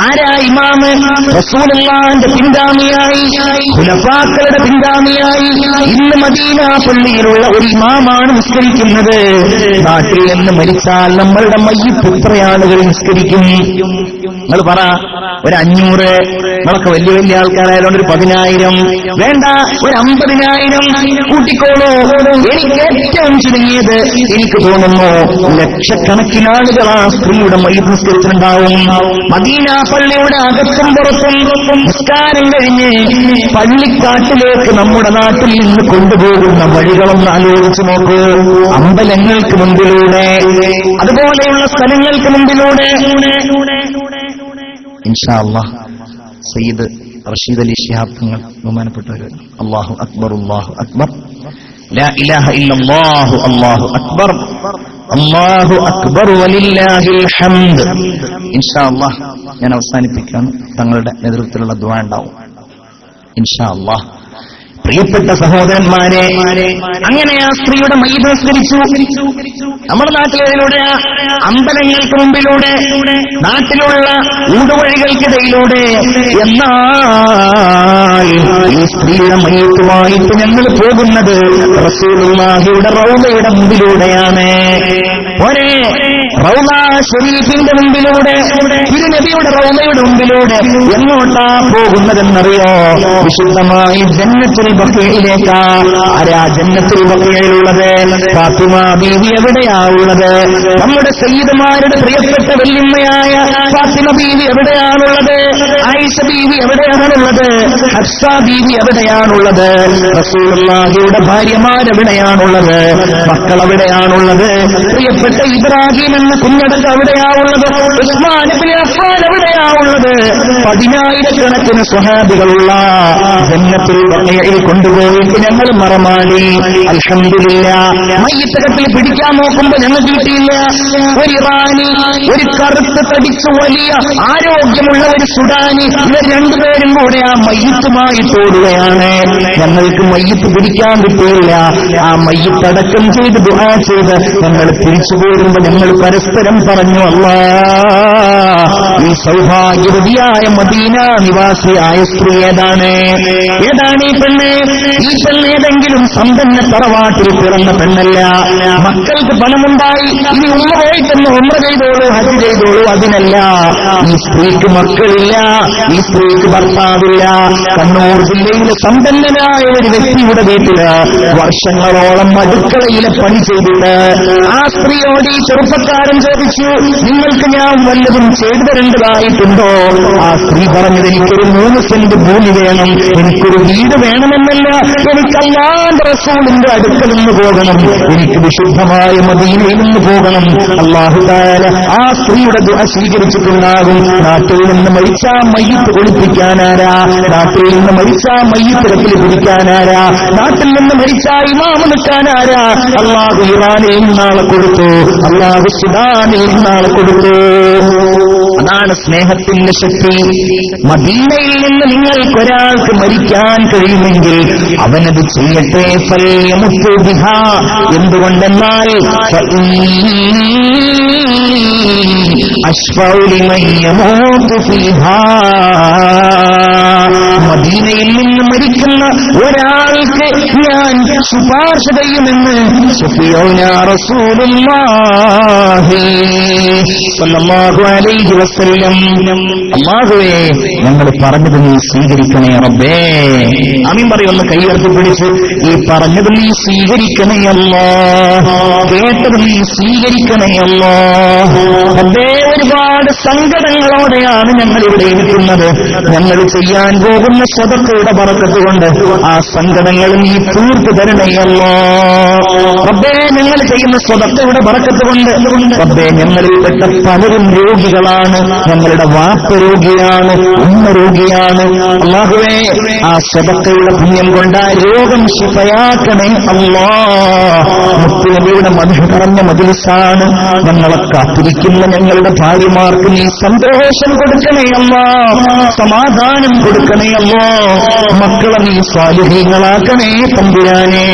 ആരാ ഇമാമ്? റസൂലുള്ളാഹിന്റെ പിൻഗാമിയായി, ഖുലഫാക്കളുടെ പിൻഗാമിയായി ഇന്ന് മദീന പള്ളിയിലുള്ള ഒരു ഇമാമാണ് നിസ്കരിക്കുന്നത്. നാട്ടിൽ നിന്ന് മരിച്ചാൽ നമ്മളുടെ മയ്യിത്ത് എത്ര ആളുകൾ നിസ്കരിക്കും? നിങ്ങൾ പറ. ഒരു 500, നമ്മളൊക്കെ വലിയ വലിയ ആൾക്കാരായതുകൊണ്ട് ഒരു 10,000, വേണ്ട ഒരു 50,000 കൂട്ടിക്കോളൂ. എനിക്ക് ഏറ്റവും ചുരുങ്ങിയത് എനിക്ക് തോന്നുന്നു ലക്ഷക്കണക്കിന് ആളുകൾ ആ സ്ത്രീയുടെ മയ്യിത്ത് നിസ്കരിച്ചിട്ടുണ്ടാവും. മദീന പള്ളിയുടെ അകത്തും പുറത്തും നിസ്കാരം കഴിഞ്ഞ് പള്ളിക്കാട്ടിലേക്ക് നമ്മുടെ നാട്ടിൽ നിന്ന് കൊണ്ടുപോകുന്ന വഴികളൊന്ന് ആലോചിച്ച് നോക്കൂ. അമ്പലങ്ങൾക്ക് മുമ്പിലൂടെ, അതുപോലെയുള്ള സ്ഥലങ്ങൾക്ക് മുമ്പിലൂടെ. ഇൻഷാ അല്ലാഹ് സയ്യിദ് റഷീദ് അലി ശിഹാബ് തങ്ങൾ ബഹുമാനപ്പെട്ടവർ, അല്ലാഹു അക്ബർ അല്ലാഹു അക്ബർ ലാ ഇലാഹ ഇല്ലല്ലാഹു അല്ലാഹു അക്ബർ അല്ലാഹു അക്ബർ വലില്ലാഹിൽ ഹംദ്. ഇൻഷാ അല്ലാഹ് ഞാൻ അവസാനിപ്പിക്കുകയാണ്. തങ്ങളുടെ നേതൃത്വത്തിലുള്ള ദുആ ഉണ്ടാവും ഇൻഷാ അല്ലാഹ്. പ്രിയപ്പെട്ട സഹോദരന്മാരെ, അങ്ങനെ ആ സ്ത്രീയുടെ മയ്യിത്ത് നിസ്കരിച്ചു. നമ്മുടെ നാട്ടിലൂടെ അമ്പലങ്ങൾക്ക് മുമ്പിലൂടെ, നാട്ടിലുള്ള ഊടുവഴികൾക്കിടയിലൂടെ. എന്നാൽ ഈ സ്ത്രീയുടെ മയ്യിത്തുമായിട്ട് ഞങ്ങൾ പോകുന്നത് റസൂലുള്ളാഹിയുടെ റൗളയുടെ മുമ്പിലൂടെയാണ്. ഒരേ റൗള ശരീഫിന്റെ മുമ്പിലൂടെ, തിരുനബിയുടെ റൗളയുടെ മുമ്പിലൂടെ. എങ്ങോട്ടാ പോകുന്നതെന്നറിയോ? വിശുദ്ധമായി ജന്നത്തുൽ ബഖീഇലേക്കാ. ആരാ ജന്നത്തുൽ ബഖീഇലുള്ളത്? ഫാത്തിമ ബീവി എവിടെയാ ഉള്ളത്? നമ്മുടെ സയ്യിദുമാരുടെ പ്രിയപ്പെട്ട വല്യമ്മയായ ഫാത്തിമ ബീവി എവിടെയാണുള്ളത്? ആയിഷ ബീവി എവിടെയാണുള്ളത്? ഹഫ്സ ബീവി എവിടെയാണുള്ളത്? റസൂലുള്ളാഹിയുടെ ഭാര്യമാരെവിടെയാണുള്ളത്? മക്കൾ എവിടെയാണുള്ളത്? പ്രിയപ്പെട്ട ഇബ്രാഹിം എന്ന കുഞ്ഞടക്കം എവിടെയാവുള്ളത്? ഉസ്മാൻ ഇബ്നു അഫ്ഫാൻ എവിടെയാവുള്ളത്? 10,000-കണക്കിന് സ്വഹാബികളുള്ള ജന്നത്തുൽ ബഖീഇൽ കൊണ്ടുപോയിട്ട് ഞങ്ങൾ മറമാടി. അൽഹംദുലില്ലാഹ്, മയ്യിത്ത് കട്ടിൽ പിടിക്കാൻ നോക്കുമ്പോ ഞങ്ങൾക്ക് കിട്ടിയില്ല. ഒരു ഇറാനി, ഒരു കറുത്ത് തടിച്ച് വലിയ ആരോഗ്യമുള്ള ഒരു സുഡാനി, ഇവർ രണ്ടുപേരും കൂടെ ആ മയ്യിത്തുമായി തോടുകയാണ്. ഞങ്ങൾക്ക് മയ്യിത്ത് പിടിക്കാൻ കിട്ടിയില്ല. ആ മയ്യിത്ത് അടക്കം ചെയ്ത് ദുആ ചെയ്ത് ഞങ്ങൾ തിരിച്ചു പോരുമ്പോ ഞങ്ങൾ പരസ്പരം പറഞ്ഞു, അല്ലാഹ്, ഈ സൗഭാഗ്യവതിയായ മദീന നിവാസിയായ സ്ത്രീ ഏതാണ്? ഏതാണ് ഈ പെണ്ണ്? ഈ പെണ്ണ് ഏതെങ്കിലും സമ്പന്ന തറവാട്ടിൽ പിറന്ന പെണ്ണല്ല. മക്കൾക്ക് പണമുണ്ടായി, ഇനി ഉമ്മ പോയിട്ടെന്ന് ഉമ്ര ചെയ്തോളൂ, ഹജ്ജ് ചെയ്തോളൂ, അതിനല്ല. ഈ സ്ത്രീക്ക് മക്കളില്ല, ഈ സ്ത്രീക്ക് ഭർത്താവില്ല. കണ്ണൂർ ജില്ലയിലെ സമ്പന്നനായ ഒരു വ്യക്തിയുടെ വീട്ടില് വർഷങ്ങളോളം അടുക്കളയിലെ പണി ചെയ്തിട്ട് ആ സ്ത്രീയോട് ഈ ചെറുപ്പക്കാരൻ ചോദിച്ചു, നിങ്ങൾക്ക് ഞാൻ വല്ലതും ചെയ്തു തരേണ്ടതായിട്ടുണ്ടോ? ആ സ്ത്രീ പറഞ്ഞത്, എനിക്കൊരു 3 സെന്റ് ഭൂമി വേണം, എനിക്കൊരു വീട് വേണമെന്നല്ല, എനിക്ക് അല്ലാഹുവിന്റെ റസൂലിന്റെ അടുക്കൽ നിന്ന് പോകണം, എനിക്ക് വിശുദ്ധമായ മദീനയിൽ നിന്ന് പോകണം. അല്ലാഹു തആല ആ സ്ത്രീയുടെ ദുആ സ്വീകരിച്ചിട്ടുണ്ടാകും. നാട്ടിൽ നിന്ന് മരിച്ച മയ്യിത്ത് കുളിപ്പിക്കാനാരാ? നാട്ടിൽ നിന്ന് മരിച്ച മയ്യിത്ത് കട്ടിൽ പിടിക്കാനാരാ? നാട്ടിൽ നിന്ന് മരിച്ച ഇമാമ് നിൽക്കാനാരാ? അല്ലാഹു ഇറാനിൽ നിന്നാളെ കൊടുത്തു, അല്ലാഹു സുഡാനിൽ നിന്നാളെ കൊടുത്തു. അതാണ് സ്നേഹത്തിന്റെ ശക്തി. മദീനയിൽ നിന്ന് നിങ്ങൾക്കൊരാൾക്ക് മരിക്കാൻ കഴിയുമെങ്കിൽ അവനത് ചെയ്യട്ടെ. ഫൽയമുത്തു ബിഹാ. എന്തുകൊണ്ടെന്നാൽ അശ്ഫഉ ലിമൻ യമൂതു ഫീഹാ. മദീനയിൽ നിന്ന് മരിക്കുന്ന ഒരാൾക്ക് ഞാൻ ശുപാർശ ചെയ്യുമെന്ന് ശഫീഉനാ റസൂലുള്ളാഹി സ്വല്ലല്ലാഹു അലൈഹി വസല്ലം. അല്ലാഹുവേ, ഞങ്ങൾ പറഞ്ഞത് നീ സ്വീകരിക്കണേ റബ്ബേ. ആമീൻ പറയുന്ന കൈയർത്തി പിടിച്ച്, ഈ പറഞ്ഞത് നീ സ്വീകരിക്കണേ അല്ലാഹ്, കേട്ടത് നീ സ്വീകരിക്കണേ അല്ലാഹ്. റബ്ബേ, ഒരുപാട് സങ്കടങ്ങളോടെയാണ് ഞങ്ങൾ ഇവിടെ ഇരിക്കുന്നത്. ഞങ്ങൾ ചെയ്യാൻ പോകുന്ന സദഖയുടെ ബറക്കത്ത് കൊണ്ട് ആ സങ്കടങ്ങൾ നീ തീർത്തു തരണേ അല്ലാഹ്. റബ്ബേ, ഞങ്ങൾ ചെയ്യുന്ന സദഖയുടെ ബറക്കത്ത് കൊണ്ട് റബ്ബേ, ഞങ്ങളിൽപ്പെട്ട പലരും രോഗികളാണ്. ഞങ്ങളുടെ വാപ്പ രോഗിയാണ്, ഉമ്മ രോഗിയാണ്. അല്ലാഹുവേ, ആ സദഖയുടെ പുണ്യം കൊണ്ട് ആ രോഗം ശിഫയാക്കണേ അല്ലാഹ്. മുത്തുനബിയുടെ മദ്ഹ് പറഞ്ഞ മജ്ലിസാണ്. ഞങ്ങളെ കാത്തിരിക്കുന്ന ഞങ്ങളുടെ ഭാര്യമാർക്ക് നീ സന്തോഷം കൊടുക്കണേ അല്ലാഹ്, സമാധാനം കൊടുക്കണേ അല്ലാഹ്. മക്കളെ നീ സ്വാലിഹീങ്ങളാക്കണേ തമ്പുരാനെ.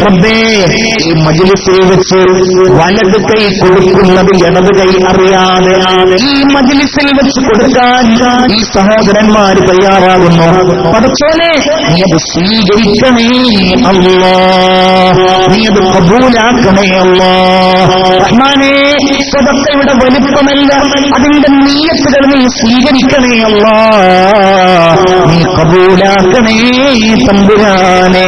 റബ്ബേ, ഈ മജ്ലിസിൽ വെച്ച് വലത് കൈ കൊടുക്കുന്നത് ഇടത് കൈ അറിയാതെ ഈ മജ്ലിസിൽ വെച്ച് കൊടുക്കാൻ ഈ സഹോദരന്മാര് തയ്യാറാകുന്നു. പടച്ചോനെ, നീ അത് സ്വീകരിക്കണേ അല്ലാഹ്, നീ അത് കബൂലാക്കണേ അല്ലാഹ്. റഹ്മാനേ, സദഖയുടെ വലിപ്പമല്ല, അതിന്റെ നിയ്യത്തുകൾ നീ സ്വീകരിക്കണേ അല്ലാഹ്, നീ കബൂലാക്കണേ തമ്പുരാനെ.